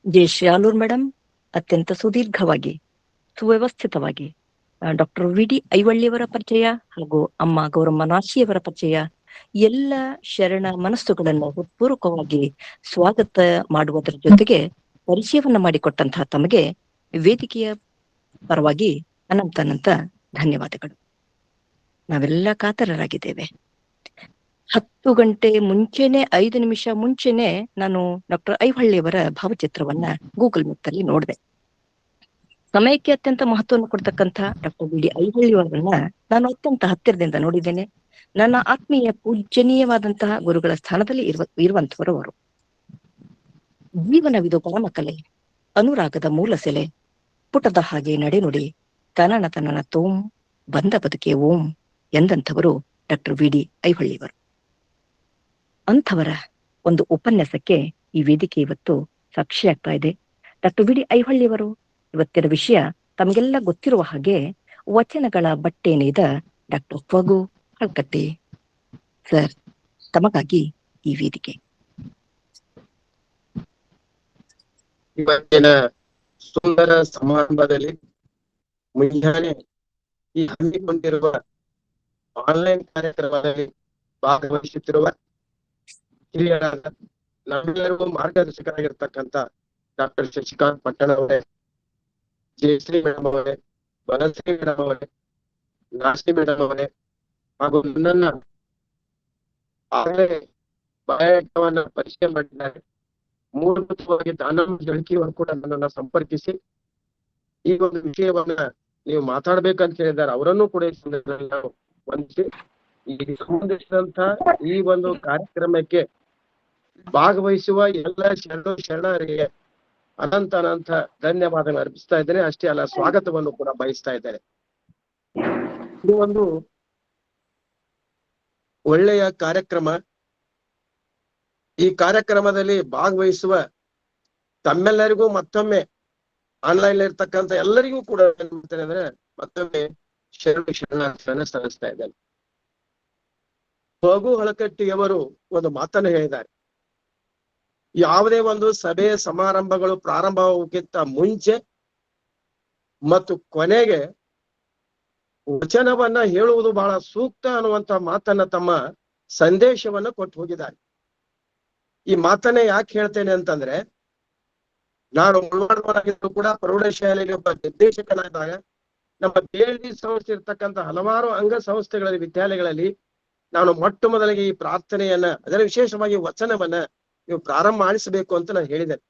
ಜೆ ಶ್ಯಾಲೂರ್ ಮೇಡಮ್ ಅತ್ಯಂತ ಸುದೀರ್ಘವಾಗಿ ಸುವ್ಯವಸ್ಥಿತವಾಗಿ ಡಾಕ್ಟರ್ ವಿ.ಡಿ. ಐವಳ್ಳಿಯವರ ಪರಿಚಯ ಹಾಗೂ ಅಮ್ಮ ಗೌರಮ್ಮ ನಾಶಿಯವರ ಪರಿಚಯ, ಎಲ್ಲ ಶರಣ ಮನಸ್ಸುಗಳನ್ನು ಹೃತ್ಪೂರ್ವಕವಾಗಿ ಸ್ವಾಗತ ಮಾಡುವುದರ ಜೊತೆಗೆ ಪರಿಚಯವನ್ನ ಮಾಡಿಕೊಟ್ಟಂತಹ ತಮಗೆ ವೇದಿಕೆಯ ಪರವಾಗಿ ಅನಂತ ಧನ್ಯವಾದಗಳು. ನಾವೆಲ್ಲ ಕಾತರರಾಗಿದ್ದೇವೆ. 10 ಗಂಟೆ ಮುಂಚೆನೆ 5 ನಿಮಿಷ ಮುಂಚೆನೆ ನಾನು ಡಾಕ್ಟರ್ ಐವಳ್ಳಿಯವರ ಭಾವಚಿತ್ರವನ್ನ ಗೂಗಲ್ ಮೀಟ್ ಅಲ್ಲಿ ನೋಡಿದೆ. ಸಮಯಕ್ಕೆ ಅತ್ಯಂತ ಮಹತ್ವವನ್ನು ಕೊಡ್ತಕ್ಕಂಥ ಡಾಕ್ಟರ್ ವಿ.ಡಿ. ಐವಳ್ಳಿಯವರನ್ನ ನಾನು ಅತ್ಯಂತ ಹತ್ತಿರದಿಂದ ನೋಡಿದ್ದೇನೆ. ನನ್ನ ಆತ್ಮೀಯ ಪೂಜನೀಯವಾದಂತಹ ಗುರುಗಳ ಸ್ಥಾನದಲ್ಲಿ ಇರುವಂತವರು ಅವರು. ಜೀವನವಿದು ಪರಮ ಕಲೆ, ಅನುರಾಗದ ಮೂಲ ಸೆಲೆ, ಪುಟದ ಹಾಗೆ ನಡೆನುಡಿ, ತನನ ತೋಂ ಬಂದ ಬದುಕೆ ಓಂ ಎಂದಂಥವರು ಡಾಕ್ಟರ್ ವಿ.ಡಿ. ಐವಳ್ಳಿಯವರು. ಅಂಥವರ ಒಂದು ಉಪನ್ಯಾಸಕ್ಕೆ ಈ ವೇದಿಕೆ ಇವತ್ತು ಸಾಕ್ಷಿಯಾಗ್ತಾ ಇದೆ. ಡಾಕ್ಟರ್ ವಿ.ಡಿ. ಐವಳ್ಳಿಯವರು ಇವತ್ತಿನ ವಿಷಯ ತಮಗೆಲ್ಲ ಗೊತ್ತಿರುವ ಹಾಗೆ ವಚನಗಳ ಬಟ್ಟೆ ನೇಯ್ದ ಡಾಕ್ಟರ್ ಫಗು ಹಳ್ಕಟ್ಟಿ ಸರ್, ತಮಗಾಗಿ ಈ ವೇದಿಕೆ. ಇವತ್ತಿನ ಸುಂದರ ಸಮಾರಂಭದಲ್ಲಿ ಮುಂಜಾನೆ ಈ ಹಮ್ಮಿಕೊಂಡಿರುವ ಆನ್ಲೈನ್ ಕಾರ್ಯಕ್ರಮದಲ್ಲಿ ಭಾಗವಹಿಸುತ್ತಿರುವ ಹಿರಿಯರಾದ ನಮ್ಮೆಲ್ಲರಿಗೂ ಮಾರ್ಗದರ್ಶಕರಾಗಿರ್ತಕ್ಕಂಥ ಡಾಕ್ಟರ್ ಶಶಿಕಾಂತ್ ಪಟ್ಟಣ ಅವರೇ, ಜಯಶ್ರೀ ಮೇಡಮ್ ಅವರೇ, ಬನಶ್ರೀ ಮೇಡಮ್ ಅವರೇ, ನಾಶ್ರೀ ಮೇಡಮ್ ಅವರೇ, ಹಾಗೂ ನನ್ನನ್ನ ಆಗಲೇ ಬಯೋಡೇಟಾವನ್ನ ಪರಿಚಯ ಮಾಡಿದ್ದಾರೆ. ಮೂಲಭೂತವಾಗಿ ದಾನಮ್ಮ ಜಳಕಿಯವರು ಕೂಡ ನನ್ನನ್ನ ಸಂಪರ್ಕಿಸಿ ಈ ಒಂದು ವಿಷಯವನ್ನ ನೀವು ಮಾತಾಡ್ಬೇಕಂತ ಹೇಳಿದ್ದಾರೆ. ಅವರನ್ನು ಕೂಡ ಈ ಸಂದರ್ಭದಲ್ಲಿ ನಾವು ವಂದಿಸಿ ಈ ಸಂಬಂಧಿಸಿದಂತ ಈ ಒಂದು ಕಾರ್ಯಕ್ರಮಕ್ಕೆ ಭಾಗವಹಿಸುವ ಎಲ್ಲ ಶರಣರಿಗೆ ಅನಂತ ಧನ್ಯವಾದ ಅರ್ಪಿಸ್ತಾ ಇದ್ದೇನೆ. ಅಷ್ಟೇ ಅಲ್ಲ, ಸ್ವಾಗತವನ್ನು ಕೂಡ ಬಯಸ್ತಾ ಇದ್ದೇನೆ. ಇದು ಒಂದು ಒಳ್ಳೆಯ ಕಾರ್ಯಕ್ರಮ. ಈ ಕಾರ್ಯಕ್ರಮದಲ್ಲಿ ಭಾಗವಹಿಸುವ ತಮ್ಮೆಲ್ಲರಿಗೂ ಮತ್ತೊಮ್ಮೆ ಆನ್ಲೈನ್ ಇರ್ತಕ್ಕಂಥ ಎಲ್ಲರಿಗೂ ಕೂಡ ಏನ್ ಮಾಡ್ತೇನೆ ಅಂದ್ರೆ ಮತ್ತೊಮ್ಮೆ ಶರಣಾರ್ಥಿಗಳನ್ನ ಸಲ್ಲಿಸ್ತಾ ಇದ್ದೇನೆ. ಫಗು ಹಳಕಟ್ಟಿಯವರು ಒಂದು ಮಾತನ್ನು ಹೇಳಿದ್ದಾರೆ. ಯಾವುದೇ ಒಂದು ಸಭೆ ಸಮಾರಂಭಗಳು ಪ್ರಾರಂಭವಾಗೋಕ್ಕಿಂತ ಮುಂಚೆ ಮತ್ತು ಕೊನೆಗೆ ವಚನವನ್ನ ಹೇಳುವುದು ಬಹಳ ಸೂಕ್ತ ಅನ್ನುವಂತ ಮಾತನ್ನ ತಮ್ಮ ಸಂದೇಶವನ್ನ ಕೊಟ್ಟು ಹೋಗಿದ್ದಾರೆ. ಈ ಮಾತನ್ನೇ ಯಾಕೆ ಹೇಳ್ತೇನೆ ಅಂತಂದ್ರೆ, ನಾನು ಮುಳುವಾಡವನಾಗಿದ್ದು ಕೂಡ ಪ್ರೌಢಶಾಲೆಯಲ್ಲಿ ಒಬ್ಬ ನಿರ್ದೇಶಕನಾದಾಗ ನಮ್ಮ PhD ಸಂಸ್ಥೆ ಇರ್ತಕ್ಕಂಥ ಹಲವಾರು ಅಂಗ ಸಂಸ್ಥೆಗಳಲ್ಲಿ ವಿದ್ಯಾಲಯಗಳಲ್ಲಿ ನಾನು ಮೊಟ್ಟ ಮೊದಲಿಗೆ ಈ ಪ್ರಾರ್ಥನೆಯನ್ನ, ಅದರ ವಿಶೇಷವಾಗಿ ವಚನವನ್ನ ನೀವು ಪ್ರಾರಂಭ ಮಾಡಿಸಬೇಕು ಅಂತ ನಾನು ಹೇಳಿದ್ದೇನೆ.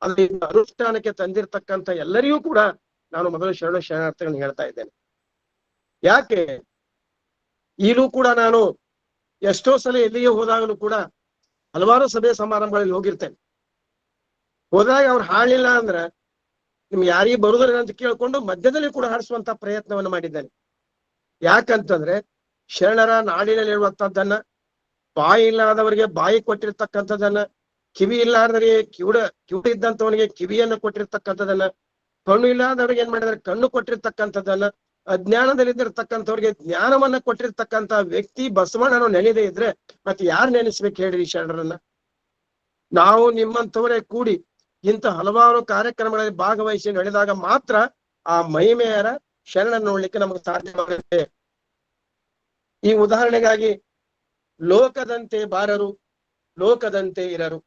ಅಲ್ಲಿ ಅನುಷ್ಠಾನಕ್ಕೆ ತಂದಿರ್ತಕ್ಕಂಥ ಎಲ್ಲರಿಗೂ ಕೂಡ ನಾನು ಮೊದಲು ಶರಣಾರ್ಥಿಗಳನ್ನ ಹೇಳ್ತಾ ಇದ್ದೇನೆ. ಯಾಕೆ ಈಗಲೂ ಕೂಡ ನಾನು ಎಷ್ಟೋ ಸಲ ಎಲ್ಲಿಗೆ ಹೋದಾಗಲೂ ಕೂಡ ಹಲವಾರು ಸಭೆ ಸಮಾರಂಭಗಳಲ್ಲಿ ಹೋಗಿರ್ತೇನೆ. ಹೋದಾಗ ಅವ್ರು ಹಾಡಲಿಲ್ಲ ಅಂದ್ರೆ ನಿಮ್ಗೆ ಯಾರಿಗೂ ಬರುದಿಲ್ಲ ಅಂತ ಕೇಳ್ಕೊಂಡು ಮಧ್ಯದಲ್ಲಿ ಕೂಡ ಹಾಡಿಸುವಂತ ಪ್ರಯತ್ನವನ್ನ ಮಾಡಿದ್ದೇನೆ. ಯಾಕಂತಂದ್ರೆ ಶರಣರ ನಾಡಿನಲ್ಲಿ ಇರುವಂತದ್ದನ್ನ, ಬಾಯಿ ಇಲ್ಲದವರಿಗೆ ಬಾಯಿ ಕೊಟ್ಟಿರ್ತಕ್ಕಂಥದ್ದನ್ನ, ಕಿವಿ ಇಲ್ಲಾರ್ದವರಿಗೆ ಕಿವಿ ಇದ್ದಂಥವನಿಗೆ ಕಿವಿಯನ್ನು ಕೊಟ್ಟಿರ್ತಕ್ಕಂಥದ್ದನ್ನ, ಕಣ್ಣು ಇಲ್ಲದವ್ರಿಗೆ ಏನ್ ಮಾಡಿದ್ರೆ ಕಣ್ಣು ಕೊಟ್ಟಿರ್ತಕ್ಕಂಥದ್ದನ್ನ, ಅಜ್ಞಾನದಲ್ಲಿದ್ದಿರ್ತಕ್ಕಂಥವ್ರಿಗೆ ಜ್ಞಾನವನ್ನ ಕೊಟ್ಟಿರ್ತಕ್ಕಂಥ ವ್ಯಕ್ತಿ ಬಸವಣ್ಣನು ನೆನೆದೇ ಇದ್ರೆ ಮತ್ತೆ ಯಾರು ನೆನೆಸ್ಬೇಕು ಹೇಳ್ರಿ ಶರಣರನ್ನ? ನಾವು ನಿಮ್ಮಂಥವರೇ ಕೂಡಿ ಇಂಥ ಹಲವಾರು ಕಾರ್ಯಕ್ರಮಗಳಲ್ಲಿ ಭಾಗವಹಿಸಿ ನಡೆದಾಗ ಮಾತ್ರ ಆ ಮಹಿಮೆಯರ ಶರಣ ನೋಡ್ಲಿಕ್ಕೆ ನಮಗೆ ಸಾಧ್ಯವಾಗುತ್ತೆ. ಈ ಉದಾಹರಣೆಗಾಗಿ ಲೋಕದಂತೆ ಬಾರರು, ಲೋಕದಂತೆ ಇರರು,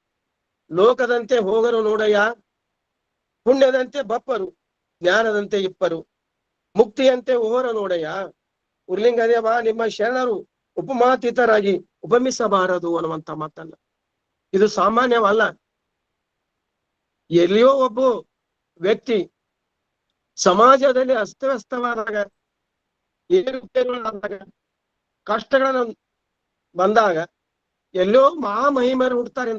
ಲೋಕದಂತೆ ಹೋಗರು ನೋಡಯ್ಯ, ಪುಣ್ಯದಂತೆ ಬಪ್ಪರು, ಜ್ಞಾನದಂತೆ ಇಪ್ಪರು, ಮುಕ್ತಿಯಂತೆ ಓಹರ ನೋಡಯ್ಯ. ಉರ್ಲಿಂಗದೇವ ನಿಮ್ಮ ಶರಣರು ಉಪಮಾತೀತರಾಗಿ ಉಪಮಿಸಬಾರದು ಅನ್ನುವಂತ ಮಾತನ್ನ. ಇದು ಸಾಮಾನ್ಯವಲ್ಲ. ಎಲ್ಲಿಯೋ ಒಬ್ಬ ವ್ಯಕ್ತಿ ಸಮಾಜದಲ್ಲಿ ಅಸ್ತವ್ಯಸ್ತವಾದಾಗ ಏರುಪೇರುಗಳಾದಾಗ ಕಷ್ಟಗಳನ್ನ ಬಂದಾಗ ಎಲ್ಲೋ ಮಹಾಮಹಿಮರು ಹುಡ್ತಾರೆ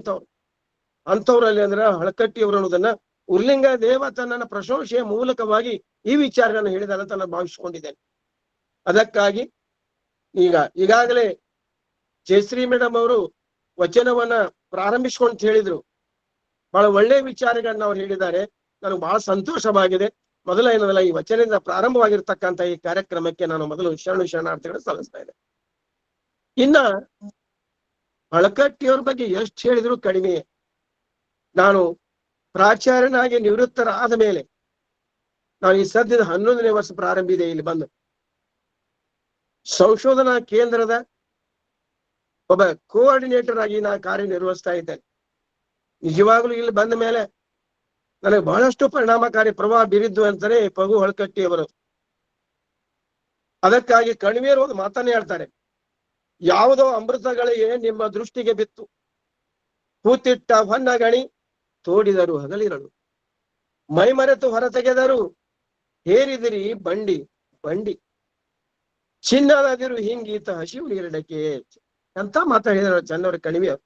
ಅಂಥವ್ರಲ್ಲಿ ಅಂದ್ರೆ ಹಳಕಟ್ಟಿಯವರು ಅನ್ನೋದನ್ನ ಉರ್ಲಿಂಗ ದೇವ ತನ್ನ ಪ್ರಶಂಸೆಯ ಮೂಲಕವಾಗಿ ಈ ವಿಚಾರಗಳನ್ನು ಹೇಳಿದಾರೆ ಅಂತ ನಾನು ಭಾವಿಸ್ಕೊಂಡಿದ್ದೇನೆ. ಅದಕ್ಕಾಗಿ ಈಗಾಗಲೇ ಜಯಶ್ರೀ ಮೇಡಮ್ ಅವರು ವಚನವನ್ನ ಪ್ರಾರಂಭಿಸ್ಕೊಂತ ಹೇಳಿದ್ರು. ಬಹಳ ಒಳ್ಳೆಯ ವಿಚಾರಗಳನ್ನ ಅವ್ರು ಹೇಳಿದ್ದಾರೆ. ನನಗೆ ಬಹಳ ಸಂತೋಷವಾಗಿದೆ. ಮೊದಲ ಏನದಲ್ಲ, ಈ ವಚನದಿಂದ ಪ್ರಾರಂಭವಾಗಿರ್ತಕ್ಕಂಥ ಈ ಕಾರ್ಯಕ್ರಮಕ್ಕೆ ನಾನು ಮೊದಲು ಶರಣಾರ್ಥಿಗಳು ಸಲ್ಲಿಸ್ತಾ ಇದ್ದೆ. ಇನ್ನ ಹಳಕಟ್ಟಿಯವ್ರ ಬಗ್ಗೆ ಎಷ್ಟು ಹೇಳಿದ್ರು ಕಡಿಮೆ. ನಾನು ಪ್ರಾಚಾರ್ಯನಾಗಿ ನಿವೃತ್ತರಾದ ಮೇಲೆ ನಾನು ಈ ಸದ್ಯದ 11ನೇ ವರ್ಷ ಪ್ರಾರಂಭಿದೆ ಇಲ್ಲಿ ಬಂದು ಸಂಶೋಧನಾ ಕೇಂದ್ರದ ಒಬ್ಬ ಕೋಆರ್ಡಿನೇಟರ್ ಆಗಿ ನಾನು ಕಾರ್ಯನಿರ್ವಹಿಸ್ತಾ ಇದ್ದೇನೆ. ನಿಜವಾಗ್ಲೂ ಇಲ್ಲಿ ಬಂದ ಮೇಲೆ ನನಗೆ ಬಹಳಷ್ಟು ಪರಿಣಾಮಕಾರಿ ಪ್ರಭಾವ ಬೀರಿದ್ದು ಅಂತಾನೆ ಪಗು ಹಳಕಟ್ಟಿಯವರು. ಅದಕ್ಕಾಗಿ ಕಣಿವೆಯರು ಒಂದು ಮಾತನ್ನೇ ಹೇಳ್ತಾರೆ, ಯಾವುದೋ ಅಮೃತಗಳಿಗೆ ನಿಮ್ಮ ದೃಷ್ಟಿಗೆ ಬಿತ್ತು, ಕೂತಿಟ್ಟ ಹೊನ್ನಗಣಿ ತೋಡಿದರು ಹಗಲಿರಳು, ಮೈಮರೆತು ಹೊರತೆಗೆದರು ಹೇರಿದಿರಿ ಬಂಡಿ ಬಂಡಿ, ಚಿನ್ನದದಿರು ಹಿಂಗೀತ ಹಸಿವು ನೀರಿಡಕ್ಕೆ ಅಂತ ಮಾತಾಡಿದಾರ ಚನ್ನವರ ಕಣಿವೆಯವರು.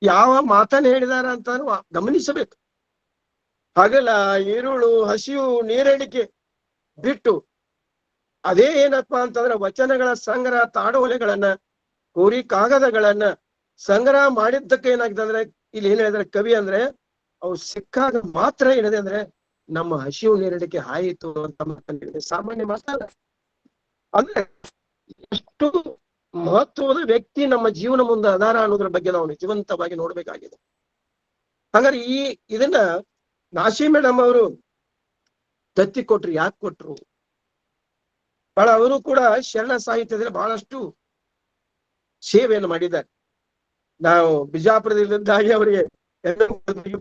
ಯಾವ ಮಾತನ್ನ ಹೇಳಿದಾರ ಅಂತ ಗಮನಿಸಬೇಕು. ಹಗಲ ಈರುಳು ಹಸಿವು ನೀರಡಿಕೆ ಬಿಟ್ಟು ಅದೇ ಏನಪ್ಪಾ ಅಂತಂದ್ರೆ ವಚನಗಳ ಸಂಗ್ರಹ, ತಾಡೋಲೆಗಳನ್ನ, ಕೋರಿ ಕಾಗದಗಳನ್ನ ಸಂಗ್ರಹ ಮಾಡಿದ್ದಕ್ಕೆ ಏನಾಗಿದೆ ಅಂದ್ರೆ ಇಲ್ಲಿ ಏನ್ ಹೇಳಿದ್ರೆ ಕವಿ ಅಂದ್ರೆ ಅವು ಸಿಕ್ಕಾಗ ಮಾತ್ರ ಏನಿದೆ ಅಂದ್ರೆ ನಮ್ಮ ಹಸಿವು ನೀರಡಿಕೆ ಆಯಿತು ಅಂತ ಮಾತನಾಡಿದೆ. ಸಾಮಾನ್ಯ ಮಾತಲ್ಲ. ಅಂದ್ರೆ ಎಷ್ಟು ಮಹತ್ವದ ವ್ಯಕ್ತಿ ನಮ್ಮ ಜೀವನ ಮುಂದೆ ಅದಾರ ಅನ್ನೋದ್ರ ಬಗ್ಗೆ ನಾವು ನಿಜವಂತವಾಗಿ ನೋಡ್ಬೇಕಾಗಿದೆ. ಹಾಗಾದ್ರೆ ಇದನ್ನ ನಾಶಿ ಮೇಡಮ್ ಅವರು ದತ್ತಿ ಕೊಟ್ರು. ಯಾಕೆ ಕೊಟ್ರು? ಬಹಳ ಅವರು ಕೂಡ ಶರಣ ಸಾಹಿತ್ಯದಲ್ಲಿ ಬಹಳಷ್ಟು ಸೇವೆಯನ್ನು ಮಾಡಿದ್ದಾರೆ. ನಾವು ಬಿಜಾಪುರದಲ್ಲಿದ್ದಾಗಿ ಅವರಿಗೆ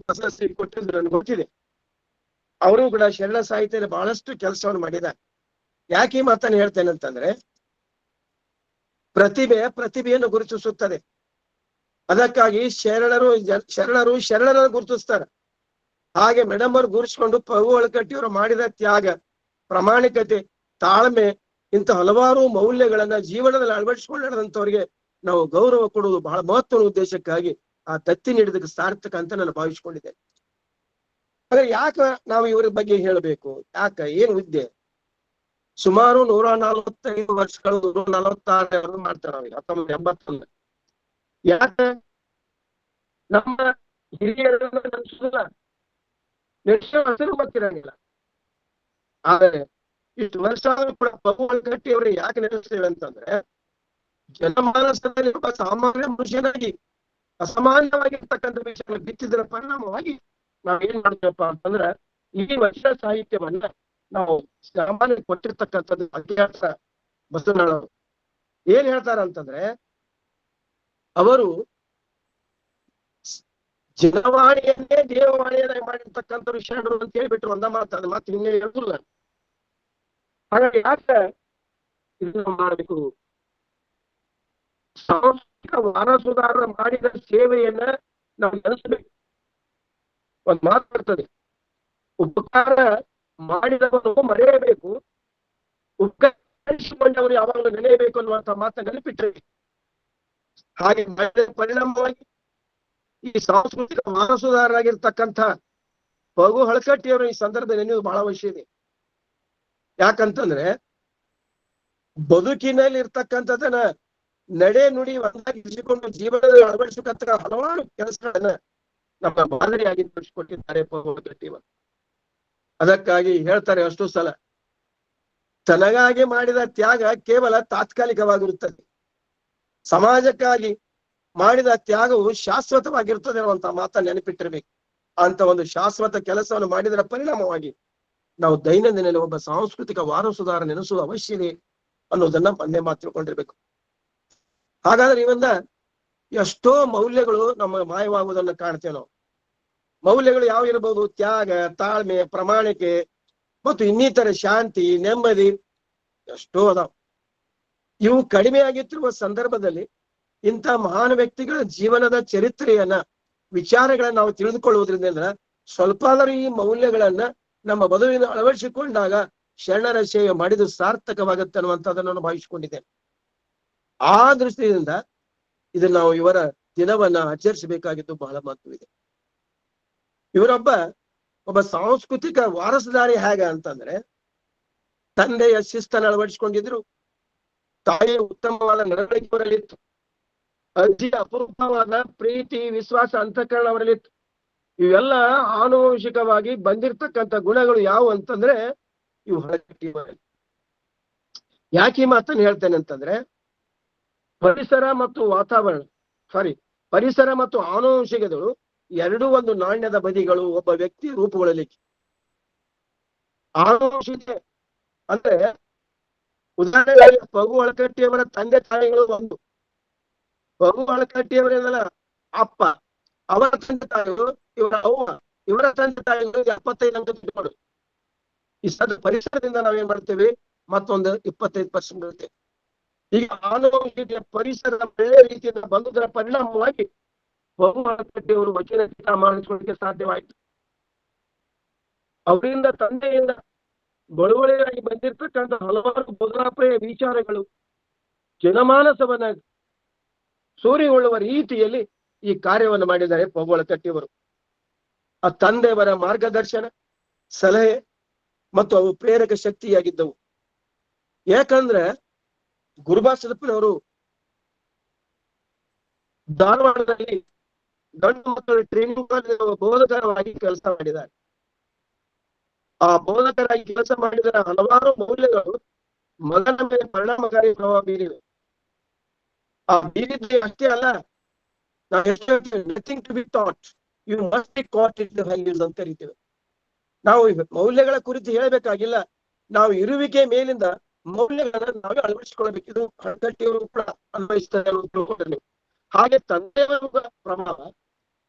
ಪ್ರಶಸ್ತಿ ಕೊಟ್ಟಿದ್ರು ನನಗೆ ಗೊತ್ತಿದೆ. ಅವರು ಕೂಡ ಶರಣ ಸಾಹಿತ್ಯದಲ್ಲಿ ಬಹಳಷ್ಟು ಕೆಲಸವನ್ನು ಮಾಡಿದ್ದಾರೆ. ಯಾಕೆ ಈ ಮಾತನ್ನು ಹೇಳ್ತೇನೆ ಅಂತಂದ್ರೆ, ಪ್ರತಿಭೆಯನ್ನು ಗುರುತಿಸುತ್ತದೆ. ಅದಕ್ಕಾಗಿ ಶರಣರನ್ನು ಗುರುತಿಸ್ತಾರೆ. ಹಾಗೆ ಮೇಡಮ್ ಅವರು ಗುರುತಿಸ್ಕೊಂಡು ಪಗು ಹಳಕಟ್ಟಿಯವರು ಮಾಡಿದ ತ್ಯಾಗ, ಪ್ರಾಮಾಣಿಕತೆ, ತಾಳ್ಮೆ ಇಂಥ ಹಲವಾರು ಮೌಲ್ಯಗಳನ್ನ ಜೀವನದಲ್ಲಿ ಅಳವಡಿಸಿಕೊಳ್ಳದಂತವ್ರಿಗೆ ನಾವು ಗೌರವ ಕೊಡುವುದು ಬಹಳ ಮಹತ್ವದ ಉದ್ದೇಶಕ್ಕಾಗಿ ಆ ತತ್ತಿ ನೀಡಿದಕ್ಕೆ ಸಾರ್ಥಕ ಅಂತ ನಾನು ಭಾವಿಸ್ಕೊಂಡಿದ್ದೇನೆ. ಹಾಗೆ ಯಾಕೆ ನಾವು ಇವರ ಬಗ್ಗೆ ಹೇಳಬೇಕು? ಏನು ವಿದ್ಯೆ? ಸುಮಾರು 145 ವರ್ಷಗಳು, 146 ಮಾಡ್ತಾರೆ ನಾವೀಗ 1981. ಯಾಕೆ ನಮ್ಮ ಹಿರಿಯರನ್ನ ನೆನೆಸೋದಿಲ್ಲ, ನೆನೆಸೋ ಹೆಸರು ಗೊತ್ತಿರಂಗಿಲ್ಲ. ಆದರೆ ಇಷ್ಟು ವರ್ಷ ಆದ್ರೂ ಕೂಡ ಪಗು ಹಳಕಟ್ಟಿ ಅವ್ರಿಗೆ ಯಾಕೆ ನೆನೆಸ್ತೇವೆ ಅಂತಂದ್ರೆ, ಜನಮಾನಸದಲ್ಲಿ ಒಬ್ಬ ಸಾಮಾನ್ಯ ಮನುಷ್ಯನಾಗಿ ಅಸಾಮಾನ್ಯವಾಗಿರ್ತಕ್ಕಂಥ ವಿಷಯಗಳು ಬಿತ್ತಿದ್ರ ಪರಿಣಾಮವಾಗಿ ನಾವ್ ಏನ್ ಮಾಡ್ತೇವಪ್ಪ ಅಂತಂದ್ರ ಈ ವರ್ಷ ಸಾಹಿತ್ಯವನ್ನ ನಾವು ಸಾಮಾನ್ಯ ಕೊಟ್ಟಿರ್ತಕ್ಕಂಥದ್ದು ಅಭ್ಯಾಸ. ಬಸವಣ್ಣವರು ಏನ್ ಹೇಳ್ತಾರ ಅಂತಂದ್ರೆ, ಅವರು ಜನವಾಣಿಯನ್ನೇ ದೇವವಾಣಿಯನ್ನಾಗಿ ಮಾಡಿರ್ತಕ್ಕಂಥ ಶರಣರು ಅಂತ ಹೇಳ್ಬಿಟ್ರು. ಒಂದ ಮಾತು ಮಾತು ಇನ್ನೇ ಹೇಳುದಿಲ್ಲ. ಹಾಗಾಗಿ ಯಾಕೆ ಇದನ್ನ ಮಾಡಬೇಕು? ಸಾಂಸ್ಕೃತಿಕ ವಾರಸುದಾರರ ಮಾಡಿದ ಸೇವೆಯನ್ನ ನಾವು ನೆನೆಸಬೇಕು. ಒಂದ್ ಮಾತು ಬರ್ತದೆ, ಉಪಕಾರ ಮಾಡಿದವನು ಮರೆಯಬೇಕು, ಉಪಕರಿಸಿಕೊಂಡವರು ಯಾವಾಗಲೂ ನೆನೆಯಬೇಕು ಅನ್ನುವಂತ ಮಾತನ್ನ ನೆನಪಿಟ್ರೆ. ಹಾಗೆ ಪರಿಣಾಮವಾಗಿ ಈ ಸಾಂಸ್ಕೃತಿಕ ವಾರಸುದಾರರಾಗಿರ್ತಕ್ಕಂಥ ಪಗು ಹಳಕಟ್ಟಿಯವರು ಈ ಸಂದರ್ಭ ನೆನೆಯುವುದು ಬಹಳ ಅವಶ್ಯ ಇದೆ. ಯಾಕಂತಂದ್ರೆ ಬದುಕಿನಲ್ಲಿ ಇರ್ತಕ್ಕಂಥದನ್ನ ನಡೆ ನುಡಿ ಒಂದಾಗಿರಿಸಿಕೊಂಡು ಜೀವನದಲ್ಲಿ ಅಳವಡಿಸತಕ್ಕ ಹಲವಾರು ಕೆಲಸಗಳನ್ನ ನಮ್ಮ ಮಾದರಿಯಾಗಿ ತಿಳಿಸಿಕೊಟ್ಟಿದ್ದಾರೆ ಪಗು ಹಳಕಟ್ಟಿಯವರು. ಅದಕ್ಕಾಗಿ ಹೇಳ್ತಾರೆ ಅಷ್ಟು ಸಲ, ತನಗಾಗಿ ಮಾಡಿದ ತ್ಯಾಗ ಕೇವಲ ತಾತ್ಕಾಲಿಕವಾಗಿರುತ್ತದೆ, ಸಮಾಜಕ್ಕಾಗಿ ಮಾಡಿದ ತ್ಯಾಗವು ಶಾಶ್ವತವಾಗಿರುತ್ತದೆ ಅನ್ನುವಂತ ಮಾತನ್ನ ನೆನಪಿಟ್ಟಿರ್ಬೇಕು. ಅಂತ ಒಂದು ಶಾಶ್ವತ ಕೆಲಸವನ್ನು ಮಾಡಿದರ ಪರಿಣಾಮವಾಗಿ ನಾವು ದೈನಂದಿನ ಒಬ್ಬ ಸಾಂಸ್ಕೃತಿಕ ವಾರಸುದಾರ ನೆನೆಸುವ ಅವಶ್ಯವಿದೆ ಅನ್ನೋದನ್ನ ಮೊನ್ನೆ ಮಾತು ತಿಳ್ಕೊಂಡಿರ್ಬೇಕು. ಹಾಗಾದ್ರೆ ಇವನ್ನ ಎಷ್ಟೋ ಮೌಲ್ಯಗಳು ನಮ್ಮ ಮಾಯವಾಗುವುದನ್ನು ಕಾಣ್ತೇವೆ ನಾವು. ಮೌಲ್ಯಗಳು ಯಾವ ಇರಬಹುದು? ತ್ಯಾಗ, ತಾಳ್ಮೆ, ಪ್ರಾಮಾಣಿಕೆ ಮತ್ತು ಇನ್ನಿತರ ಶಾಂತಿ, ನೆಮ್ಮದಿ ಎಷ್ಟೋ ಅದಾವ. ಇವು ಕಡಿಮೆ ಆಗಿತ್ತಿರುವ ಸಂದರ್ಭದಲ್ಲಿ ಇಂಥ ಮಹಾನ್ ವ್ಯಕ್ತಿಗಳ ಜೀವನದ ಚರಿತ್ರೆಯನ್ನ, ವಿಚಾರಗಳನ್ನ ನಾವು ತಿಳಿದುಕೊಳ್ಳುವುದರಿಂದ ಸ್ವಲ್ಪ ಆದರೂ ಈ ಮೌಲ್ಯಗಳನ್ನ ನಮ್ಮ ಬದುಕಿನ ಅಳವಡಿಸಿಕೊಂಡಾಗ ಶರಣರ ಸೇವೆ ಮಾಡಿದ್ದು ಸಾರ್ಥಕವಾಗುತ್ತೆ ಅನ್ನುವಂಥದ್ದನ್ನು ನಾನು ಭಾವಿಸಿಕೊಂಡಿದ್ದೇನೆ. ಆ ದೃಷ್ಟಿಯಿಂದ ಇದನ್ನ ನಾವು ಇವರ ದಿನವನ್ನ ಆಚರಿಸಬೇಕಾಗಿದ್ದು ಬಹಳ ಮಹತ್ವವಿದೆ. ಒಬ್ಬ ಸಾಂಸ್ಕೃತಿಕ ವಾರಸುದಾರಿ ಹೇಗೆ ಅಂತಂದ್ರೆ, ತಂದೆಯ ಶಿಸ್ತನ್ನು ಅಳವಡಿಸಿಕೊಂಡಿದ್ರು, ತಾಯಿಯ ಉತ್ತಮವಾದ ನಡವಳಿಕೆ ಅವರಲ್ಲಿತ್ತು, ಅಜ್ಜಿಯ ಅಪರೂಪವಾದ ಪ್ರೀತಿ ವಿಶ್ವಾಸ ಅಂತಃಕರಣ ಅವರಲ್ಲಿತ್ತು. ಇವೆಲ್ಲ ಆನುವಂಶಿಕವಾಗಿ ಬಂದಿರ್ತಕ್ಕಂಥ ಗುಣಗಳು ಯಾವುವು ಅಂತಂದ್ರೆ ಇವು ಹೊರಗಟ್ಟಿಯವರಲ್ಲಿ. ಯಾಕೆ ಈ ಮಾತನ್ನು ಹೇಳ್ತೇನೆ ಅಂತಂದ್ರೆ, ಪರಿಸರ ಮತ್ತು ವಾತಾವರಣ ಪರಿಸರ ಮತ್ತು ಆನುವಂಶಿಕಗಳು ಎರಡೂ ಒಂದು ನಾಣ್ಯದ ಬದಿಗಳು ಒಬ್ಬ ವ್ಯಕ್ತಿ ರೂಪುಗೊಳ್ಳಲಿಕ್ಕೆ. ಆನುವಂಶಿಕ ಅಂದ್ರೆ ಉದಾಹರಣೆಗಾಗಿ ಪಗು ಅಳಕಟ್ಟಿಯವರ ತಂದೆ ತಾಯಿಗಳು ಒಂದು, ಪಗು ಅಳಕಟ್ಟಿಯವರೆಲ್ಲ ಅಪ್ಪ, ಅವರ ತಂದೆ ತಾಯಿಗಳು ಇವರ ಅವ್ವ, ಇವರ ತಂದೆ ತಾಯಿಗಳು 75 ಅಂಕ ತಿಳ್ಕೊಂಡು ಈ ಪರಿಸರದಿಂದ ನಾವೇನ್ ಮಾಡ್ತೇವೆ, ಮತ್ತೊಂದು 25% ಬರ್ತೇವೆ. ಈಗ ಆನುವಂಶಿಕ ಪರಿಸರದ ಒಳ್ಳೆ ರೀತಿಯಿಂದ ಬಂದುದರ ಪರಿಣಾಮವಾಗಿ ಪಗು ಅಳಕಟ್ಟಿಯವರು ವಕೀಲ ಮಾಡಿಸ್ಕೊಳ್ಳಿಕ್ಕೆ ಸಾಧ್ಯವಾಯಿತು. ಅವರಿಂದ ತಂದೆಯಿಂದ ಬಳುವಳಿಯಾಗಿ ಬಂದಿರತಕ್ಕಂಥ ಹಲವಾರು ಬೋಧನಾಪ್ರಿಯ ವಿಚಾರಗಳು ಜನಮಾನಸವನ್ನ ಸೂರಿಗೊಳ್ಳುವ ರೀತಿಯಲ್ಲಿ ಈ ಕಾರ್ಯವನ್ನು ಮಾಡಿದ್ದಾರೆ ಪಗು ಅಳಕಟ್ಟಿಯವರು. ಆ ತಂದೆಯವರ ಮಾರ್ಗದರ್ಶನ, ಸಲಹೆ ಮತ್ತು ಅವು ಪ್ರೇರಕ ಶಕ್ತಿಯಾಗಿದ್ದವು. ಯಾಕಂದ್ರೆ ಗುರುಬಾಸಪ್ಪನವರು ಧಾರವಾಡದಲ್ಲಿ ಗಂಡು ಮಕ್ಕಳ ಟ್ರೈನಿಂಗ್ ಕಾಲೇಜಿನ ಬೋಧಕರಾಗಿ ಕೆಲಸ ಮಾಡಿದ್ದಾರೆ. ಆ ಬೋಧಕರಾಗಿ ಕೆಲಸ ಮಾಡಿದ ಹಲವಾರು ಮೌಲ್ಯಗಳು ಮಗನ ಮೇಲೆ ಪರಿಣಾಮಕಾರಿ ಪ್ರಭಾವ ಬೀರಿವೆ. ಆ ಬೀರಿದ್ರೆ ಅಷ್ಟೇ ಅಲ್ಲ, ನಾವು ಎಷ್ಟು nothing to be taught, you must be caught it the values ಅಂತ ಕರಿತೇವೆ. ನಾವು ಮೌಲ್ಯಗಳ ಕುರಿತು ಹೇಳಬೇಕಾಗಿಲ್ಲ, ನಾವು ಇರುವಿಕೆ ಮೇಲಿಂದ ಮೌಲ್ಯಗಳನ್ನ ನಾವೇ ಅಳವಡಿಸಿಕೊಳ್ಬೇಕು. ಇದು ಅಳಕಟ್ಟಿಯವರು ಕೂಡ ಅನ್ವಯಿಸ್ತಾರೆ ತಿಳ್ಕೊಂಡ್ರೆ. ಹಾಗೆ ತಂದೆಯವರ ಪ್ರಭಾವ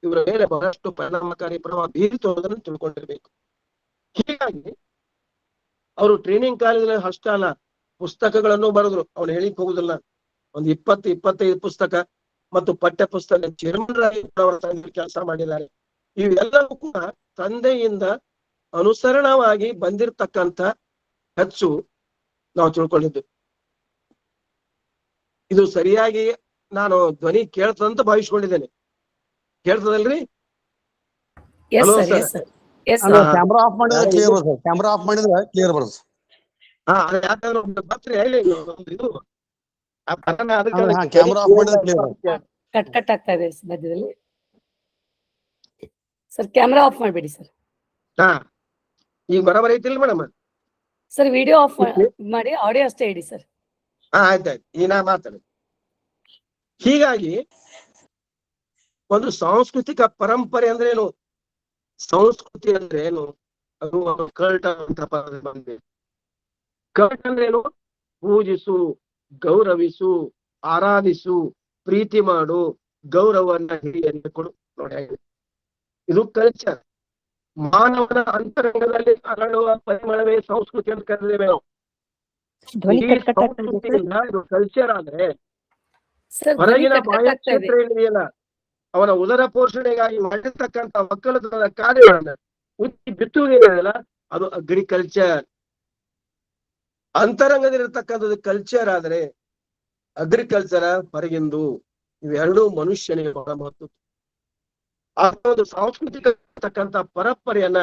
ಇವರ ಮೇಲೆ ಬಹಳಷ್ಟು ಪರಿಣಾಮಕಾರಿ ಪ್ರಭಾವ ಬೀರಿತು ಅನ್ನೋದನ್ನು ತಿಳ್ಕೊಂಡಿರ್ಬೇಕು. ಹೀಗಾಗಿ ಅವರು ಟ್ರೈನಿಂಗ್ ಕಾಲೇಜಲ್ಲಿ ಅಷ್ಟಲ್ಲ, ಪುಸ್ತಕಗಳನ್ನು ಬರೆದ್ರು. ಅವ್ನು ಹೇಳಿಕ್ ಹೋಗುದಿಲ್ಲ, ಒಂದು 20-25 ಪುಸ್ತಕ ಮತ್ತು ಪಠ್ಯ ಪುಸ್ತಕ ಚೇರ್ಮನ್ರಾಗಿ ಅವರ ತಂದೆ ಕೆಲಸ ಮಾಡಿದ್ದಾರೆ. ಇವೆಲ್ಲವೂ ಕೂಡ ತಂದೆಯಿಂದ ಅನುಸರಣವಾಗಿ ಬಂದಿರತಕ್ಕಂಥ ಹೆಚ್ಚು ನಾವು ತಿಳ್ಕೊಂಡಿದ್ದು. ಇದು ಸರಿಯಾಗಿ ನಾನು ಧ್ವನಿ ಕೇಳ್ತದಂತ ಭಾವಿಸ್ಕೊಂಡಿದ್ದೇನೆ. ಕೇಳ್ತದಲ್ರಿ? Hello sir. ಕ್ಯಾಮ್ರಾ ಆಫ್ ಮಾಡಿದ್ರೆ ಕ್ಲಿಯರ್ ಬರ್ತದೆ. ಕ್ಯಾಮ್ರಾ ಆಫ್ ಮಾಡಿದ್ರೆ ಕ್ಲಿಯರ್ ಬರ್ತದೆ. ಯಾಕಂದ್ರೆ ಬರ್ರಿ ಹೇಳಿ ಇದು ಕ್ಯಾಮ್ರಾ ಆಫ್ ಮಾಡಿದ್ರೆ ಕ್ಲಿಯರ್. ಕಟ್ ಆಗ್ತಾ ಇದೆ ಮಧ್ಯದಲ್ಲಿ. ಸರ್ ಕ್ಯಾಮ್ರಾ ಆಫ್ ಮಾಡಬೇಡಿ ಸರ್. ಈಗ ಬರಬರ ಐತಿಲ್ ಮೇಡಮ್? ಸರ್ ವಿಡಿಯೋ ಆಫ್ ಮಾಡಿ, ಆಡಿಯೋ ಅಷ್ಟೇ ಇಡಿ ಸರ್. ಆಯ್ತಾಯ್ತು, ಈಗ ನಾ ಮಾತಾಡ. ಹೀಗಾಗಿ ಒಂದು ಸಾಂಸ್ಕೃತಿಕ ಪರಂಪರೆ ಅಂದ್ರೆ ಏನು, ಸಂಸ್ಕೃತಿ ಅಂದ್ರೆ ಏನು, ಅದು ಕಲ್ಟ್ ಅಂತ ಪದ ಬಂದಿದೆ. ಕಲ್ಟ್ ಅಂದ್ರೆ ಏನು? ಪೂಜಿಸು, ಗೌರವಿಸು, ಆರಾಧಿಸು, ಪ್ರೀತಿ ಮಾಡು, ಗೌರವವನ್ನ ಹಿರಿಯರಿಗೆ ಕೊಡು. ನೋಡಿ, ಇದು ಕಲ್ಚರ್. ಮಾನವನ ಅಂತರಂಗದಲ್ಲಿ ಅರಳುವ ಪರಿಮಳವೇ ಸಂಸ್ಕೃತಿ ಅಂತ ಕರೆದೇವೆ ನಾವು. ಇದು ಕಲ್ಚರ್ ಆದ್ರೆ ಹೊರಗಿನ ಬಾಹ್ಯ ಕ್ಷೇತ್ರ ಏನಿದೆಯಲ್ಲ, ಅವನ ಉದರ ಪೋಷಣೆಗಾಗಿ ಮಾಡಿರ್ತಕ್ಕಂಥ ಒಕ್ಕಲತನದ ಕಾರ್ಯಗಳನ್ನ ಉಚ್ಚಿ ಬಿತ್ತುವುದೇನಿದೆಯಲ್ಲ, ಅದು ಅಗ್ರಿಕಲ್ಚರ್. ಅಂತರಂಗದಲ್ಲಿರ್ತಕ್ಕಂಥದ್ದು ಕಲ್ಚರ್ ಆದ್ರೆ ಅಗ್ರಿಕಲ್ಚರ್ ಹೊರಗಿಂದು. ಇವೆರಡೂ ಮನುಷ್ಯನಿಗೆ ಬಹಳ ಮಹತ್ವ. ಆ ಒಂದು ಸಾಂಸ್ಕೃತಿಕ ಪರಂಪರೆಯನ್ನ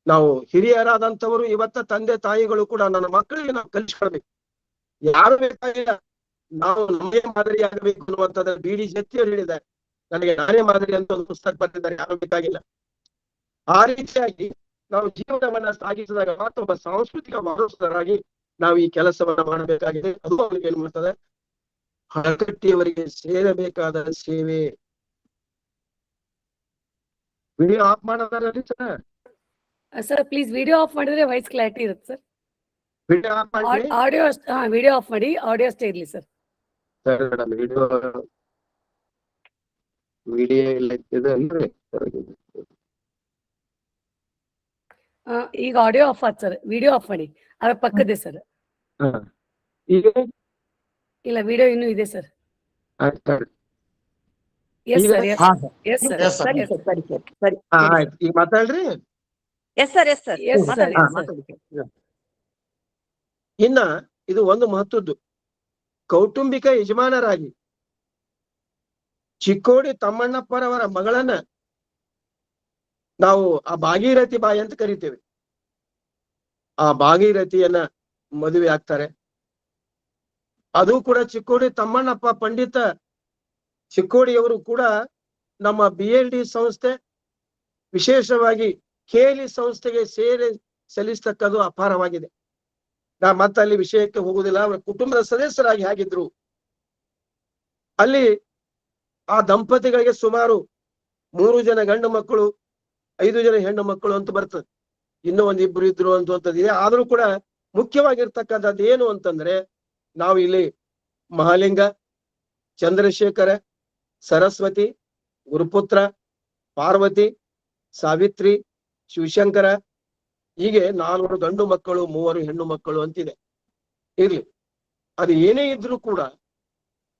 ನಾವು ಹಿರಿಯರಾದಂಥವರು ಇವತ್ತ ತಂದೆ ತಾಯಿಗಳು ಕೂಡ ನನ್ನ ಮಕ್ಕಳಿಗೆ ನಾವು ಕಲಿಸ್ಕೊಳ್ಬೇಕು. ಯಾರು ಬೇಕಾಗಿಲ್ಲ, ನಾವು ನಮಗೆ ಮಾದರಿ ಆಗಬೇಕು ಅನ್ನುವಂಥದ್ದು BD ಜತ್ತಿಯವರು ಹೇಳಿದ್ದಾರೆ. ನನಗೆ ನಾನೇ ಮಾದರಿ ಅಂತ ಒಂದು ಪುಸ್ತಕ ಬರೆದಿದ್ದಾರೆ, ಯಾರು ಬೇಕಾಗಿಲ್ಲ. ಆ ರೀತಿಯಾಗಿ ನಾವು ಜೀವನವನ್ನ ಸಾಗಿಸಿದಾಗ ಮಾತ್ರ ಒಬ್ಬ ಸಾಂಸ್ಕೃತಿಕ ವಾರಸುದಾರರಾಗಿ ನಾವು ಈ ಕೆಲಸವನ್ನ ಮಾಡಬೇಕಾಗಿದೆ. ಅದು ಅವರಿಗೆ ಏನ್ ಮಾಡ್ತದೆ, ಅಳಕಟ್ಟಿಯವರಿಗೆ ಸೇರಬೇಕಾದ ಸೇವೆ. ವಿಡಿಯೋ ಆಫ್ ಮಾಡೋದಾರಲ್ಲಿ ಸರ್ ಪ್ಲೀಸ್ ವಿಡಿಯೋ ಆಫ್ ಮಾಡಿದ್ರೆ ವಾಯ್ಸ್ ಕ್ಲಾರಿಟಿ ಇರುತ್ತೆ ಸರ್. ವಿಡಿಯೋ ಆಫ್ ಮಾಡಿ, ಆಡಿಯೋ ವಿಡಿಯೋ ಆಫ್ ಮಾಡಿ, ಆಡಿಯೋ ಅಷ್ಟೇ ಇರ್ಲಿ ಸರ್. ಸರಿ ಮೇಡಮ್, ವಿಡಿಯೋ ಇಲ್ಲ ಇದೆ ಅಂದ್ರೆ ಈಗ ಆಡಿಯೋ ಆಫ್ ಆಯ್ತು ಸರ್, ವಿಡಿಯೋ ಆಫ್ ಮಾಡಿ. ಅದ್ರ ಪಕ್ಕದೇ ಸರ್. ಈಗ ಇಲ್ಲ, ವಿಡಿಯೋ ಇನ್ನೂ ಇದೆ sir. Yes sir, yes sir, yes sir, ಸರಿ. ಆಯ್ತು, ಈಗ ಮಾತಾಡ್ರಿ. Yes sir, yes sir, yes sir, ಮಾತಾಡಿ. Yes sir. ಇನ್ನ ಇದು ಒಂದು ಮಹತ್ವದ್ದು. ಕೌಟುಂಬಿಕ ಯಜಮಾನರಾಗಿ ಚಿಕ್ಕೋಡಿ ತಮ್ಮಣ್ಣಪ್ಪರವರ ಮಗಳನ್ನ ನಾವು ಆ ಭಾಗೀರಥಿ ಬಾಯಿ ಅಂತ ಕರಿತೇವೆ. ಆ ಭಾಗೀರಥಿಯನ್ನ ಮದುವೆ ಆಗ್ತಾರೆ. ಅದು ಕೂಡ ಚಿಕ್ಕೋಡಿ ತಮ್ಮಣ್ಣಪ್ಪ ಪಂಡಿತ ಚಿಕ್ಕೋಡಿಯವರು ಕೂಡ ನಮ್ಮ BLD ಸಂಸ್ಥೆ, ವಿಶೇಷವಾಗಿ KLE ಸಂಸ್ಥೆಗೆ ಸೇರಿ ಸಲ್ಲಿಸ್ತಕ್ಕದ್ದು ಅಪಾರವಾಗಿದೆ. ನಾ ಅಲ್ಲಿ ವಿಷಯಕ್ಕೆ ಹೋಗುದಿಲ್ಲ. ಅವರ ಕುಟುಂಬದ ಸದಸ್ಯರಾಗಿ ಆಗಿದ್ರು. ಅಲ್ಲಿ ಆ ದಂಪತಿಗಳಿಗೆ ಸುಮಾರು 3 ಜನ ಗಂಡು ಮಕ್ಕಳು, 5 ಜನ ಹೆಣ್ಣು ಮಕ್ಕಳು ಅಂತ ಬರ್ತದೆ. ಇನ್ನೂ ಒಂದಿಬ್ರು ಇದ್ರು ಅಂತಂತದಿದೆ. ಆದ್ರೂ ಕೂಡ ಮುಖ್ಯವಾಗಿರ್ತಕ್ಕಂಥದ್ದು ಏನು ಅಂತಂದ್ರೆ, ನಾವು ಇಲ್ಲಿ ಮಹಾಲಿಂಗ, ಚಂದ್ರಶೇಖರ, ಸರಸ್ವತಿ, ಗುರುಪುತ್ರ, ಪಾರ್ವತಿ, ಸಾವಿತ್ರಿ, ಶಿವಶಂಕರ, ಹೀಗೆ 4 ಗಂಡು ಮಕ್ಕಳು, 3 ಹೆಣ್ಣು ಮಕ್ಕಳು ಅಂತಿದೆ. ಇರ್ಲಿ, ಅದು ಏನೇ ಇದ್ರೂ ಕೂಡ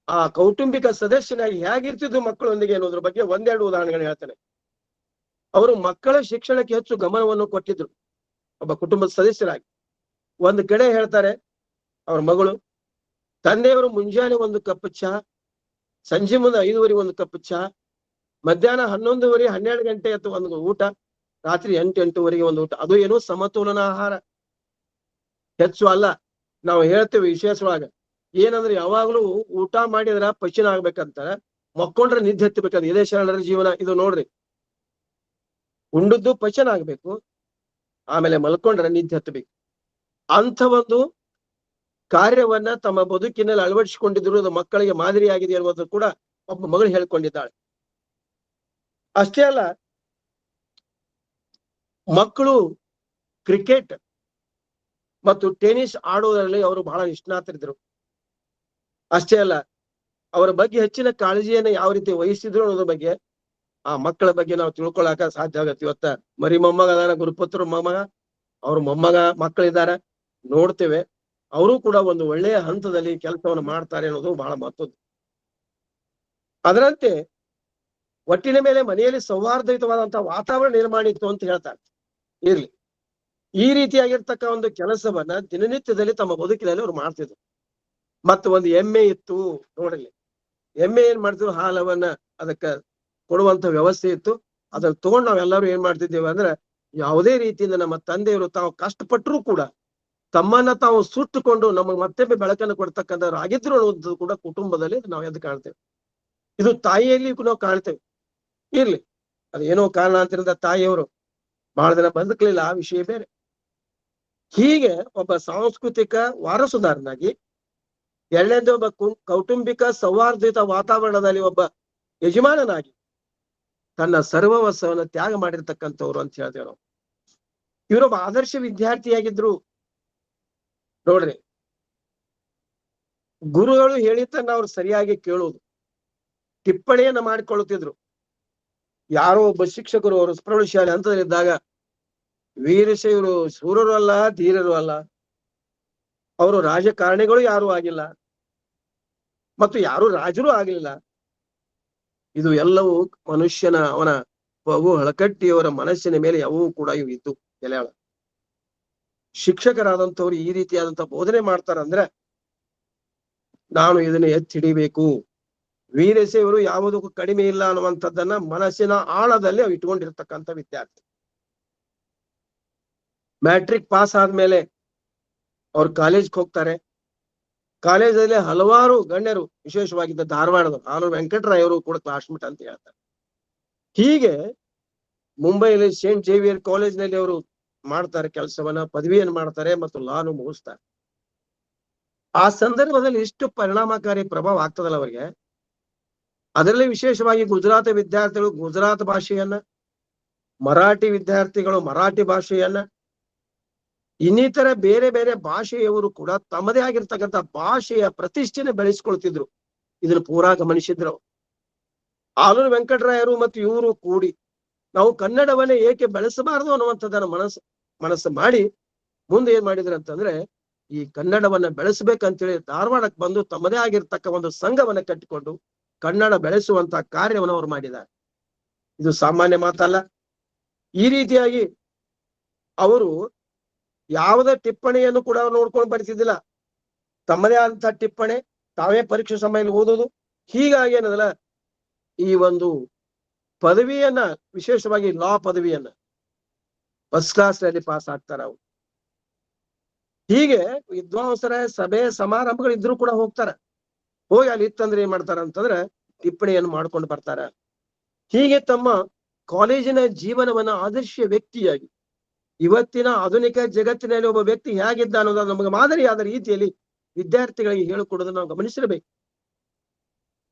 ಆ ಕೌಟುಂಬಿಕ ಸದಸ್ಯನಾಗಿ ಹೇಗಿರ್ತಿದ್ರು ಮಕ್ಕಳೊಂದಿಗೆ ಅನ್ನೋದ್ರ ಬಗ್ಗೆ ಒಂದೆರಡು ಉದಾಹರಣೆಗಳು ಹೇಳ್ತೇನೆ. ಅವರು ಮಕ್ಕಳ ಶಿಕ್ಷಣಕ್ಕೆ ಹೆಚ್ಚು ಗಮನವನ್ನು ಕೊಟ್ಟಿದ್ರು. ಒಬ್ಬ ಕುಟುಂಬದ ಸದಸ್ಯರಾಗಿ ಒಂದು ಕಡೆ ಹೇಳ್ತಾರೆ, ಅವ್ರ ಮಗಳು ತಂದೆಯವರು ಮುಂಜಾನೆ 1 ಕಪ್ ಚಹಾ, ಸಂಜೆ ಮುಂದೆ 5:30 1 ಕಪ್ ಚಹಾ, ಮಧ್ಯಾಹ್ನ 11:30 12 ಗಂಟೆ ಅಥವಾ 1 ಊಟ, ರಾತ್ರಿ 8 8:30 1 ಊಟ. ಅದು ಏನು ಸಮತೋಲನ ಆಹಾರ, ಹೆಚ್ಚು ಅಲ್ಲ. ನಾವು ಹೇಳ್ತೇವೆ ವಿಶೇಷವಾಗ ಏನಂದ್ರೆ, ಯಾವಾಗ್ಲೂ ಊಟ ಮಾಡಿದ್ರ ಪಚನ ಆಗ್ಬೇಕಂತ, ಮಕ್ಕೊಂಡ್ರೆ ನಿದ್ದೆ ಹತ್ತಬೇಕಂತ. ಇದೇ ಶರಣರ ಜೀವನ. ಇದು ನೋಡ್ರಿ, ಉಂಡದ್ದು ಪಚನ ಆಗ್ಬೇಕು, ಆಮೇಲೆ ಮಲ್ಕೊಂಡ್ರೆ ನಿದ್ದೆ ಹತ್ತಬೇಕು. ಅಂಥ ಒಂದು ಕಾರ್ಯವನ್ನ ತಮ್ಮ ಬದುಕಿನಲ್ಲಿ ಅಳವಡಿಸಿಕೊಂಡಿದ್ರು. ಅದು ಮಕ್ಕಳಿಗೆ ಮಾದರಿಯಾಗಿದೆ ಅನ್ನೋದು ಕೂಡ ಒಬ್ಬ ಮಗಳು ಹೇಳ್ಕೊಂಡಿದ್ದಾಳೆ. ಅಷ್ಟೇ ಅಲ್ಲ, ಮಕ್ಕಳು ಕ್ರಿಕೆಟ್ ಮತ್ತು ಟೆನಿಸ್ ಆಡೋದ್ರಲ್ಲಿ ಅವರು ಬಹಳ ನಿಷ್ಣಾತರಿದ್ರು. ಅಷ್ಟೇ ಅಲ್ಲ, ಅವರ ಬಗ್ಗೆ ಹೆಚ್ಚಿನ ಕಾಳಜಿಯನ್ನ ಯಾವ ರೀತಿ ವಹಿಸಿದ್ರು ಅನ್ನೋದ್ರ ಬಗ್ಗೆ, ಆ ಮಕ್ಕಳ ಬಗ್ಗೆ ನಾವು ತಿಳ್ಕೊಳಕ ಸಾಧ್ಯ ಆಗತ್ತೆ. ಇವತ್ತ ಮರಿ ಮೊಮ್ಮಗ ಅದಾರ, ಗುರುಪುತ್ರ ಮೊಮ್ಮಗ, ಅವ್ರ ಮೊಮ್ಮಗ ಮಕ್ಕಳಿದ್ದಾರೆ, ನೋಡ್ತೇವೆ. ಅವರು ಕೂಡ ಒಂದು ಒಳ್ಳೆಯ ಹಂತದಲ್ಲಿ ಕೆಲಸವನ್ನು ಮಾಡ್ತಾರೆ ಅನ್ನೋದು ಬಹಳ ಮಹತ್ವದ್ದು. ಅದರಂತೆ ಒಟ್ಟಿನ ಮೇಲೆ ಮನೆಯಲ್ಲಿ ಸೌಹಾರ್ದಯುತವಾದಂತಹ ವಾತಾವರಣ ನಿರ್ಮಾಣ ಇತ್ತು ಅಂತ ಹೇಳ್ತಾರೆ. ಇರ್ಲಿ, ಈ ರೀತಿಯಾಗಿರ್ತಕ್ಕ ಒಂದು ಕೆಲಸವನ್ನ ದಿನನಿತ್ಯದಲ್ಲಿ ತಮ್ಮ ಬದುಕಿನಲ್ಲಿ ಅವ್ರು ಮಾಡ್ತಿದ್ರು. ಮತ್ತು ಒಂದು ಎಮ್ಮೆ ಇತ್ತು ನೋಡಲಿ. ಎಮ್ಮೆ ಏನ್ ಮಾಡ್ತಿದ್ರು, ಹಾಲವನ್ನ ಅದಕ್ಕ ಕೊಡುವಂತ ವ್ಯವಸ್ಥೆ ಇತ್ತು. ಅದನ್ನ ತಗೊಂಡು ನಾವೆಲ್ಲರೂ ಏನ್ ಮಾಡ್ತಿದ್ದೇವೆ ಅಂದ್ರೆ, ಯಾವುದೇ ರೀತಿಯಿಂದ ನಮ್ಮ ತಂದೆಯವರು ತಾವು ಕಷ್ಟಪಟ್ಟರು ಕೂಡ ತಮ್ಮನ್ನ ತಾವು ಸುಟ್ಟುಕೊಂಡು ನಮಗೆ ಮತ್ತೆ ಬೆಳಕನ್ನು ಕೊಡ್ತಕ್ಕಂಥವ್ರು ಆಗಿದ್ರು ಅನ್ನೋದು ಕೂಡ ಕುಟುಂಬದಲ್ಲಿ ನಾವು ಎದ್ದು ಕಾಣ್ತೇವೆ. ಇದು ತಾಯಿಯಲ್ಲಿ ನಾವು ಕಾಣ್ತೇವೆ. ಇರ್ಲಿ, ಅದೇನೋ ಕಾರಣಾಂತರದಿಂದ ತಾಯಿಯವರು ಬಹಳ ದಿನ ಬದುಕಲಿಲ್ಲ, ಆ ವಿಷಯ ಬೇರೆ. ಹೀಗೆ ಒಬ್ಬ ಸಾಂಸ್ಕೃತಿಕ ವಾರಸುದಾರನಾಗಿ, ಎರಡನೇದು ಒಬ್ಬ ಕೌಟುಂಬಿಕ ಸೌಹಾರ್ದಯುತ ವಾತಾವರಣದಲ್ಲಿ ಒಬ್ಬ ಯಜಮಾನನಾಗಿ ತನ್ನ ಸರ್ವವಸ್ವವನ್ನು ತ್ಯಾಗ ಮಾಡಿರ್ತಕ್ಕಂಥವ್ರು ಅಂತ ಹೇಳ್ತೇವೆ ನಾವು. ಇವರೊಬ್ಬ ಆದರ್ಶ ವಿದ್ಯಾರ್ಥಿಯಾಗಿದ್ರು. ನೋಡ್ರಿ, ಗುರುಗಳು ಹೇಳಿದ್ದನ್ನ ಅವ್ರು ಸರಿಯಾಗಿ ಕೇಳೋದು, ಟಿಪ್ಪಣಿಯನ್ನ ಮಾಡಿಕೊಳ್ಳುತ್ತಿದ್ರು. ಯಾರೋ ಒಬ್ಬ ಶಿಕ್ಷಕರು ಅವರು ಪ್ರೌಢಶಾಲೆ ಹಂತದಲ್ಲಿದ್ದಾಗ, ವೀರಶೈವರು ಶೂರರು ಅಲ್ಲ, ಧೀರರು ಅಲ್ಲ, ಅವರು ರಾಜಕಾರಣಿಗಳು ಯಾರು ಆಗಿಲ್ಲ, ಮತ್ತು ಯಾರು ರಾಜರು ಆಗಲಿಲ್ಲ. ಇದು ಎಲ್ಲವೂ ಮನುಷ್ಯನ ಅವನ ಪಗು ಹಳಕಟ್ಟಿಯವರ ಮನಸ್ಸಿನ ಮೇಲೆ ಯಾವೂ ಕೂಡ ಇವು ಇದ್ದು ಎಲೆಯಾಳ. ಶಿಕ್ಷಕರಾದಂಥವ್ರು ಈ ರೀತಿಯಾದಂತಹ ಬೋಧನೆ ಮಾಡ್ತಾರಂದ್ರೆ ನಾನು ಇದನ್ನ ಎತ್ತಿ ಹಿಡಿಬೇಕು. ವೀರಶೈವರು ಯಾವುದಕ್ಕೂ ಕಡಿಮೆ ಇಲ್ಲ ಅನ್ನುವಂಥದ್ದನ್ನ ಮನಸ್ಸಿನ ಆಳದಲ್ಲಿ ಅವು ಇಟ್ಕೊಂಡಿರ್ತಕ್ಕಂಥ ವಿದ್ಯಾರ್ಥಿ. ಮ್ಯಾಟ್ರಿಕ್ ಪಾಸ್ ಆದ್ಮೇಲೆ ಅವ್ರು ಕಾಲೇಜ್ಗೆ ಹೋಗ್ತಾರೆ. ಕಾಲೇಜಲ್ಲಿ ಹಲವಾರು ಗಣ್ಯರು, ವಿಶೇಷವಾಗಿದ್ದ ಧಾರವಾಡದ ಆಲೂರು ವೆಂಕಟರಾಯವರು ಕೂಡ ಕ್ಲಾಸ್ಮೇಟ್ ಅಂತ ಹೇಳ್ತಾರೆ. ಹೀಗೆ ಮುಂಬೈಲಿ ಸೇಂಟ್ ಜೇವಿಯರ್ ಕಾಲೇಜ್ನಲ್ಲಿ ಅವರು ಮಾಡ್ತಾರೆ ಕೆಲಸವನ್ನ, ಪದವಿಯನ್ನು ಮಾಡ್ತಾರೆ ಮತ್ತು ಲಾನು ಮುಗಿಸ್ತಾರೆ. ಆ ಸಂದರ್ಭದಲ್ಲಿ ಇಷ್ಟು ಪರಿಣಾಮಕಾರಿ ಪ್ರಭಾವ ಆಗ್ತದಲ್ಲ ಅವರಿಗೆ. ಅದರಲ್ಲಿ ವಿಶೇಷವಾಗಿ ಗುಜರಾತ್ ವಿದ್ಯಾರ್ಥಿಗಳು ಗುಜರಾತ್ ಭಾಷೆಯನ್ನ, ಮರಾಠಿ ವಿದ್ಯಾರ್ಥಿಗಳು ಮರಾಠಿ ಭಾಷೆಯನ್ನ, ಇನ್ನಿತರ ಬೇರೆ ಬೇರೆ ಭಾಷೆಯವರು ಕೂಡ ತಮ್ಮದೇ ಆಗಿರ್ತಕ್ಕಂಥ ಭಾಷೆಯ ಪ್ರತಿಷ್ಠೆನ ಬೆಳೆಸ್ಕೊಳ್ತಿದ್ರು. ಇದನ್ನು ಪೂರಾ ಗಮನಿಸಿದ್ರು. ಆಲೂರು ವೆಂಕಟರಾಯರು ಮತ್ತು ಇವರು ಕೂಡಿ ನಾವು ಕನ್ನಡವನ್ನೇ ಏಕೆ ಬೆಳೆಸಬಾರದು ಅನ್ನುವಂಥದ್ದನ್ನ ಮನಸ್ಸು ಮಾಡಿ ಮುಂದೆ ಏನ್ ಮಾಡಿದ್ರು ಅಂತಂದ್ರೆ, ಈ ಕನ್ನಡವನ್ನ ಬೆಳೆಸ್ಬೇಕಂತೇಳಿ ಧಾರವಾಡಕ್ಕೆ ಬಂದು ತಮ್ಮದೇ ಆಗಿರ್ತಕ್ಕ ಒಂದು ಸಂಘವನ್ನ ಕಟ್ಟಿಕೊಂಡು ಕನ್ನಡ ಬೆಳೆಸುವಂತ ಕಾರ್ಯವನ್ನು ಅವ್ರು ಮಾಡಿದ್ದಾರೆ. ಇದು ಸಾಮಾನ್ಯ ಮಾತಲ್ಲ. ಈ ರೀತಿಯಾಗಿ ಅವರು ಯಾವುದೇ ಟಿಪ್ಪಣಿಯನ್ನು ಕೂಡ ನೋಡ್ಕೊಂಡು ಬರಿತಿದ್ದಿಲ್ಲ. ತಮ್ಮದೇ ಆದಂತ ಟಿಪ್ಪಣಿ, ತಾವೇ ಪರೀಕ್ಷೆ ಸಮಯದಲ್ಲಿ ಓದೋದು. ಹೀಗಾಗಿ ಏನದಲ್ಲ, ಈ ಒಂದು ಪದವಿಯನ್ನ, ವಿಶೇಷವಾಗಿ ಲಾ ಪದವಿಯನ್ನ ಫಸ್ಟ್ ಕ್ಲಾಸ್ ನಲ್ಲಿ ಪಾಸ್ ಆಗ್ತಾರ ಅವ್ರು. ಹೀಗೆ ವಿದ್ವಾಂಸರ ಸಭೆ ಸಮಾರಂಭಗಳು ಇದ್ರು ಕೂಡ ಹೋಗ್ತಾರ. ಹೋಗಿ ಅಲ್ಲಿ ಇತ್ತಂದ್ರೆ ಏನ್ ಮಾಡ್ತಾರ ಅಂತಂದ್ರೆ ಟಿಪ್ಪಣಿಯನ್ನು ಮಾಡ್ಕೊಂಡು ಬರ್ತಾರ. ಹೀಗೆ ತಮ್ಮ ಕಾಲೇಜಿನ ಜೀವನವನ್ನ ಆದರ್ಶ ವ್ಯಕ್ತಿಯಾಗಿ ಇವತ್ತಿನ ಆಧುನಿಕ ಜಗತ್ತಿನಲ್ಲಿ ಒಬ್ಬ ವ್ಯಕ್ತಿ ಹೇಗಿದ್ದ ಅನ್ನೋದು ನಮಗೆ ಮಾದರಿಯಾದ ರೀತಿಯಲ್ಲಿ ವಿದ್ಯಾರ್ಥಿಗಳಿಗೆ ಹೇಳಿಕೊಡೋದನ್ನ ನಾವು ಗಮನಿಸಿರಬೇಕು.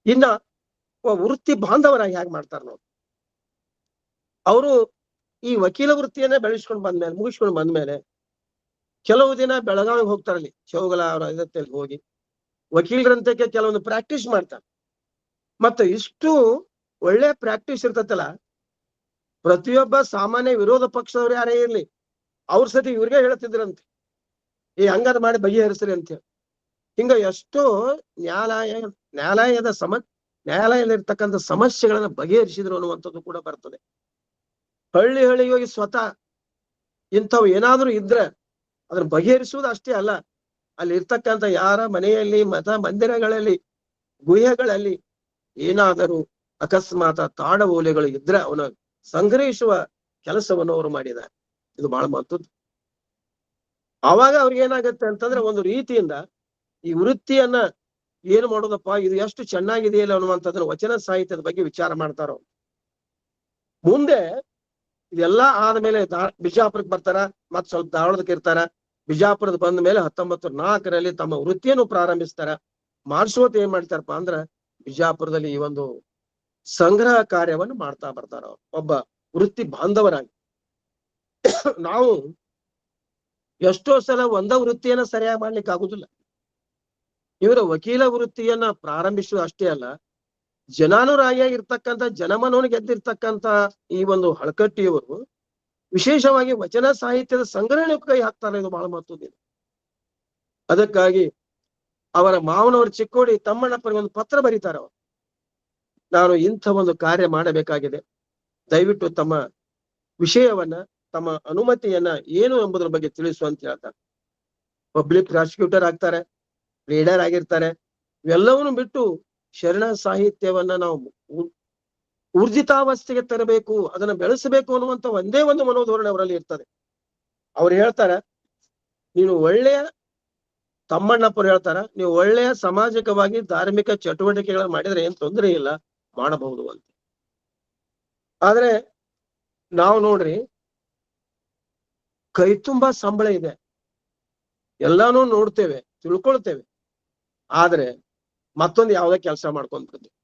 ಇನ್ನ ವೃತ್ತಿ ಬಾಂಧವರಾಗಿ ಹೇಗೆ ಮಾಡ್ತಾರ ನಾವು. ಅವರು ಈ ವಕೀಲ ವೃತ್ತಿಯನ್ನೇ ಬೆಳೆಸ್ಕೊಂಡು ಬಂದ್ಮೇಲೆ, ಮುಗಿಸ್ಕೊಂಡು ಬಂದ್ಮೇಲೆ ಕೆಲವು ದಿನ ಬೆಳಗಾವಿಗೆ ಹೋಗ್ತಾರಲ್ಲಿ, ಚೌಗಲ ಅವರ ಇದತ್ತಲ್ಲಿ ಹೋಗಿ ವಕೀಲರಂತಕ್ಕೆ ಕೆಲವೊಂದು ಪ್ರಾಕ್ಟೀಸ್ ಮಾಡ್ತಾರೆ. ಮತ್ತೆ ಇಷ್ಟು ಒಳ್ಳೆ ಪ್ರಾಕ್ಟೀಸ್ ಇರ್ತತಲ್ಲ, ಪ್ರತಿಯೊಬ್ಬ ಸಾಮಾನ್ಯ ವಿರೋಧ ಪಕ್ಷದವ್ರು ಯಾರೇ ಇರ್ಲಿ ಅವ್ರ ಸತಿ ಇವ್ರಿಗೆ ಹೇಳ್ತಿದ್ರಂತೆ, ಈ ಹಂಗಾರ ಮಾಡಿ ಬಗೆಹರಿಸ್ರಿ ಅಂತ ಹೇಳಿ. ಹಿಂಗ ಎಷ್ಟೋ ನ್ಯಾಯಾಲಯದಲ್ಲಿರ್ತಕ್ಕಂಥ ಸಮಸ್ಯೆಗಳನ್ನ ಬಗೆಹರಿಸಿದ್ರು ಅನ್ನುವಂಥದ್ದು ಕೂಡ ಬರ್ತದೆ. ಹಳ್ಳಿ ಹೋಗಿ ಸ್ವತಃ ಇಂಥವು ಏನಾದ್ರೂ ಇದ್ರೆ ಅದನ್ನ ಬಗೆಹರಿಸುವುದು ಅಷ್ಟೇ ಅಲ್ಲ, ಅಲ್ಲಿ ಇರ್ತಕ್ಕಂಥ ಯಾರ ಮನೆಯಲ್ಲಿ, ಮತ ಮಂದಿರಗಳಲ್ಲಿ, ಗುಹೆಗಳಲ್ಲಿ ಏನಾದರೂ ಅಕಸ್ಮಾತ್ ತಾಡವೋಲೆಗಳು ಇದ್ರೆ ಅವನ ಸಂಗ್ರಹಿಸುವ ಕೆಲಸವನ್ನು ಅವರು ಮಾಡಿದ್ದಾರೆ. ಇದು ಬಹಳ ಮಹತ್ವದ್ದು. ಆವಾಗ ಅವ್ರಿಗೆ ಏನಾಗತ್ತೆ ಅಂತಂದ್ರೆ ಒಂದು ರೀತಿಯಿಂದ ಈ ವೃತ್ತಿಯನ್ನ ಏನು ಮಾಡೋದಪ್ಪ, ಇದು ಎಷ್ಟು ಚೆನ್ನಾಗಿದೆಯಲ್ಲ ಅನ್ನುವಂಥದ್ದನ್ನ ವಚನ ಸಾಹಿತ್ಯದ ಬಗ್ಗೆ ವಿಚಾರ ಮಾಡ್ತಾರ. ಮುಂದೆ ಇದೆಲ್ಲಾ ಆದ್ಮೇಲೆ ಬಿಜಾಪುರಕ್ಕೆ ಬರ್ತಾರ, ಮತ್ ಸ್ವಲ್ಪ ಧಾರವಾಡಕ್ಕೆ ಇರ್ತಾರ. ಬಿಜಾಪುರದ ಬಂದ ಮೇಲೆ 1904ರಲ್ಲಿ ತಮ್ಮ ವೃತ್ತಿಯನ್ನು ಪ್ರಾರಂಭಿಸ್ತಾರ. ಮಾಡಿಸೋತ್ ಏನ್ ಮಾಡ್ತಾರಪ್ಪ ಅಂದ್ರ ಬಿಜಾಪುರದಲ್ಲಿ ಈ ಒಂದು ಸಂಗ್ರಹ ಕಾರ್ಯವನ್ನು ಮಾಡ್ತಾ ಬರ್ತಾರ ಒಬ್ಬ ವೃತ್ತಿ ಬಾಂಧವರಾಗಿ. ನಾವು ಎಷ್ಟೋ ಸಲ ಒಂದ ವೃತ್ತಿಯನ್ನ ಸರಿಯಾಗಿ ಮಾಡ್ಲಿಕ್ಕೆ ಆಗುದಿಲ್ಲ. ಇವರ ವಕೀಲ ವೃತ್ತಿಯನ್ನ ಪ್ರಾರಂಭಿಸುವ ಅಷ್ಟೇ ಅಲ್ಲ, ಜನಾನುರಾಗಿಯಾಗಿರ್ತಕ್ಕಂಥ ಜನಮನೋನಿಗೆ ಗೆದ್ದಿರ್ತಕ್ಕಂಥ ಈ ಒಂದು ಹಳಕಟ್ಟಿಯವರು ವಿಶೇಷವಾಗಿ ವಚನ ಸಾಹಿತ್ಯದ ಸಂಗ್ರಹಣೆ ಕೈ ಹಾಕ್ತಾರೆ. ಇದು ಬಹಳ ಮಹತ್ವದಿದೆ. ಅದಕ್ಕಾಗಿ ಅವರ ಮಾವನವರು ಚಿಕ್ಕೋಡಿ ತಮ್ಮಣ್ಣಪ್ಪನಿಗೆ ಒಂದು ಪತ್ರ ಬರೀತಾರೆ. ಅವರು, ನಾನು ಇಂಥ ಒಂದು ಕಾರ್ಯ ಮಾಡಬೇಕಾಗಿದೆ, ದಯವಿಟ್ಟು ತಮ್ಮ ವಿಷಯವನ್ನ, ತಮ್ಮ ಅನುಮತಿಯನ್ನ ಏನು ಎಂಬುದರ ಬಗ್ಗೆ ತಿಳಿಸು ಅಂತ ಹೇಳ್ತಾರೆ. ಪಬ್ಲಿಕ್ ಪ್ರಾಸಿಕ್ಯೂಟರ್ ಆಗ್ತಾರೆ, ಲೀಡರ್ ಆಗಿರ್ತಾರೆ. ಇವೆಲ್ಲವನ್ನು ಬಿಟ್ಟು ಶರಣ ಸಾಹಿತ್ಯವನ್ನ ನಾವು ಊರ್ಜಿತಾವಸ್ಥೆಗೆ ತರಬೇಕು, ಅದನ್ನ ಬೆಳೆಸಬೇಕು ಅನ್ನುವಂತ ಒಂದೇ ಒಂದು ಮನೋಧೋರಣೆ ಅವರಲ್ಲಿ ಇರ್ತದೆ. ಅವ್ರು ಹೇಳ್ತಾರ, ನೀನು ಒಳ್ಳೆಯ, ತಮ್ಮಣ್ಣಪ್ಪರು ಹೇಳ್ತಾರ, ನೀವು ಒಳ್ಳೆಯ ಸಾಮಾಜಿಕವಾಗಿ ಧಾರ್ಮಿಕ ಚಟುವಟಿಕೆಗಳನ್ನ ಮಾಡಿದ್ರೆ ಏನ್ ತೊಂದರೆ ಇಲ್ಲ, ಮಾಡಬಹುದು ಅಂತ. ಆದ್ರೆ ನಾವು ನೋಡ್ರಿ, ಕೈ ತುಂಬಾ ಸಂಬಳ ಇದೆ, ಎಲ್ಲಾನು ನೋಡ್ತೇವೆ, ತಿಳ್ಕೊಳ್ತೇವೆ, ಆದ್ರೆ ಮತ್ತೊಂದು ಯಾವ್ದೇ ಕೆಲಸ ಮಾಡ್ಕೊಂಡ್ಬಿಡ್ತೀವಿ.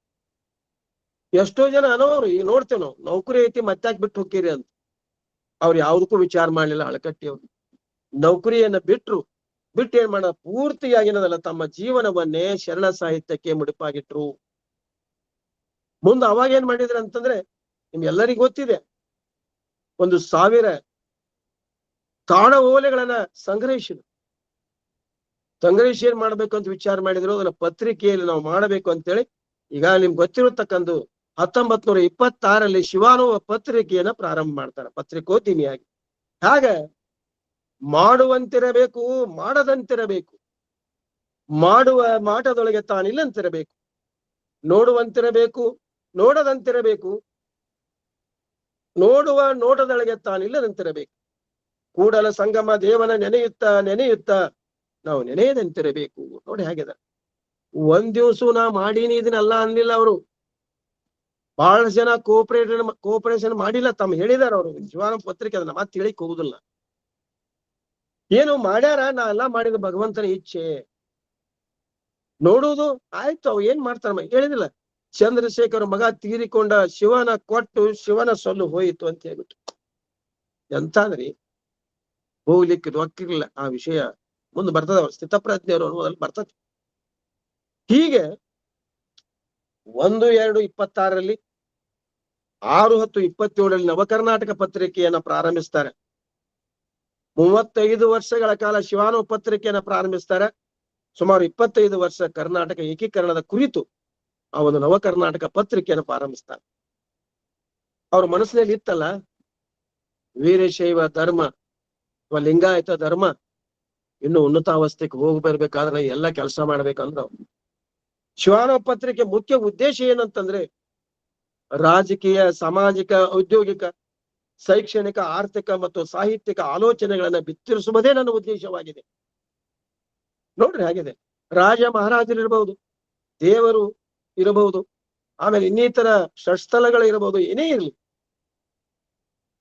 ಎಷ್ಟೋ ಜನ ಅನ್ನೋರು ಈಗ ನೋಡ್ತೇವೆ ನಾವು, ನೌಕರಿ ಐತಿ ಮತ್ತಾಕ್ ಬಿಟ್ಟು ಹೋಗ್ತೀರಿ ಅಂತ. ಅವ್ರು ಯಾವ್ದಕ್ಕೂ ವಿಚಾರ ಮಾಡ್ಲಿಲ್ಲ. ಹಳಕಟ್ಟಿ ಅವ್ರು ನೌಕರಿಯನ್ನ ಬಿಟ್ಟು ಏನ್ ಮಾಡ ಪೂರ್ತಿಯಾಗಿ ಏನದಲ್ಲ, ತಮ್ಮ ಜೀವನವನ್ನೇ ಶರಣ ಸಾಹಿತ್ಯಕ್ಕೆ ಮುಡಿಪಾಗಿಟ್ರು. ಮುಂದೆ ಅವಾಗ ಏನ್ ಮಾಡಿದ್ರು ಅಂತಂದ್ರೆ, ನಿಮ್ಗೆಲ್ಲರಿಗೂ ಗೊತ್ತಿದೆ, 1000 ತಾಣ ಓಲೆಗಳನ್ನ ಸಂಗ್ರಹಿಸಿ ಏನ್ ಮಾಡ್ಬೇಕು ಅಂತ ವಿಚಾರ ಮಾಡಿದ್ರು. ಅದನ್ನ ಪತ್ರಿಕೆಯಲ್ಲಿ ನಾವು ಮಾಡಬೇಕು ಅಂತೇಳಿ ಈಗ ನಿಮ್ಗೆ ಗೊತ್ತಿರತಕ್ಕಂಥ 1926ರಲ್ಲಿ ಶಿವಾನುವ ಪತ್ರಿಕೆಯನ್ನ ಪ್ರಾರಂಭ ಮಾಡ್ತಾರೆ, ಪತ್ರಿಕೋದ್ಯಮಿಯಾಗಿ. ಹಾಗ ಮಾಡುವಂತಿರಬೇಕು, ಮಾಡದಂತಿರಬೇಕು, ಮಾಡುವ ಮಾಟದೊಳಗೆ ತಾನಿಲ್ಲಂತಿರಬೇಕು, ನೋಡುವಂತಿರಬೇಕು, ನೋಡದಂತಿರಬೇಕು, ನೋಡುವ ನೋಟದೊಳಗೆ ತಾನಿಲ್ಲದಂತಿರಬೇಕು, ಕೂಡಲ ಸಂಗಮ ದೇವನ ನೆನೆಯುತ್ತ ನಾವು ನೆನೆಯದಂತಿರಬೇಕು. ನೋಡಿ ಹೇಗಿದೆ. ಒಂದ್ ದಿವ್ಸ ನಾ ಮಾಡೀನಿ ಇದನ್ನೆಲ್ಲ ಅನ್ಲಿಲ್ಲ ಅವರು. ಬಹಳ ಜನ ಕೋಪರೇಷನ್ ಮಾಡಿಲ್ಲ, ತಮ್ಮ ಹೇಳಿದಾರ ಅವರು. ಶಿವಾನಂದ ಪತ್ರಿಕೆ ಅದನ್ನ ಮಾತು ಹೇಳಿಕ್ ಹೋಗುದಿಲ್ಲ. ಏನು ಮಾಡ್ಯಾರ, ನಾ ಎಲ್ಲ ಮಾಡಿದ ಭಗವಂತನ ಇಚ್ಛೆ. ನೋಡುವುದು ಆಯ್ತು, ಅವ್ ಏನ್ ಮಾಡ್ತಾರ ಹೇಳಿದಿಲ್ಲ. ಚಂದ್ರಶೇಖರ್ ಮಗ ತೀರಿಕೊಂಡ, ಶಿವನ ಕೊಟ್ಟು ಶಿವನ ಸೊಲ್ಲು ಹೋಯಿತು ಅಂತ ಹೇಳ್ಬಿಟ್ಟು. ಎಂತಾದ್ರಿ ಹೋಗ್ಲಿಕ್ಕೆ ಒಕ್ಕಿರ್ಲಿಲ್ಲ. ಆ ವಿಷಯ ಮುಂದೆ ಬರ್ತದ, ಅವ್ರ ಸ್ಥಿತಪ್ರಜ್ಞೆಯವರು ಅನ್ನೋದ್ರಲ್ಲಿ ಬರ್ತದೆ. ಹೀಗೆ 1/2/26ರಲ್ಲಿ 6/10/27ರಲ್ಲಿ ನವಕರ್ನಾಟಕ ಪತ್ರಿಕೆಯನ್ನ ಪ್ರಾರಂಭಿಸ್ತಾರೆ. 35 ವರ್ಷಗಳ ಕಾಲ ಶಿವಾನು ಪತ್ರಿಕೆಯನ್ನ ಪ್ರಾರಂಭಿಸ್ತಾರೆ. ಸುಮಾರು 25 ವರ್ಷ ಕರ್ನಾಟಕ ಏಕೀಕರಣದ ಕುರಿತು ಆ ಒಂದು ನವಕರ್ನಾಟಕ ಪತ್ರಿಕೆಯನ್ನು ಪ್ರಾರಂಭಿಸ್ತಾರೆ. ಅವ್ರ ಮನಸ್ಸಿನಲ್ಲಿ ಇತ್ತಲ್ಲ, ವೀರಶೈವ ಧರ್ಮ ಲಿಂಗಾಯತ ಧರ್ಮ ಇನ್ನು ಉನ್ನತಾವಸ್ಥೆಗೆ ಹೋಗಿ ಬರ್ಬೇಕಾದ್ರೆ ಎಲ್ಲ ಕೆಲಸ ಮಾಡ್ಬೇಕಂದ್ರ ಶಿವಾನವ ಪತ್ರಿಕೆ ಮುಖ್ಯ ಉದ್ದೇಶ ಏನಂತಂದ್ರೆ ರಾಜಕೀಯ, ಸಾಮಾಜಿಕ, ಔದ್ಯೋಗಿಕ, ಶೈಕ್ಷಣಿಕ, ಆರ್ಥಿಕ ಮತ್ತು ಸಾಹಿತ್ಯಿಕ ಆಲೋಚನೆಗಳನ್ನ ಬಿತ್ತರಿಸುವುದೇ ನನ್ನ ಉದ್ದೇಶವಾಗಿದೆ. ನೋಡ್ರಿ ಹಾಗಿದೆ, ರಾಜ ಮಹಾರಾಜರು ಇರಬಹುದು, ದೇವರು ಇರಬಹುದು, ಆಮೇಲೆ ಇನ್ನಿತರ ಷಟ್ಸ್ಥಳಗಳು ಇರಬಹುದು, ಏನೇ ಇರಲಿ,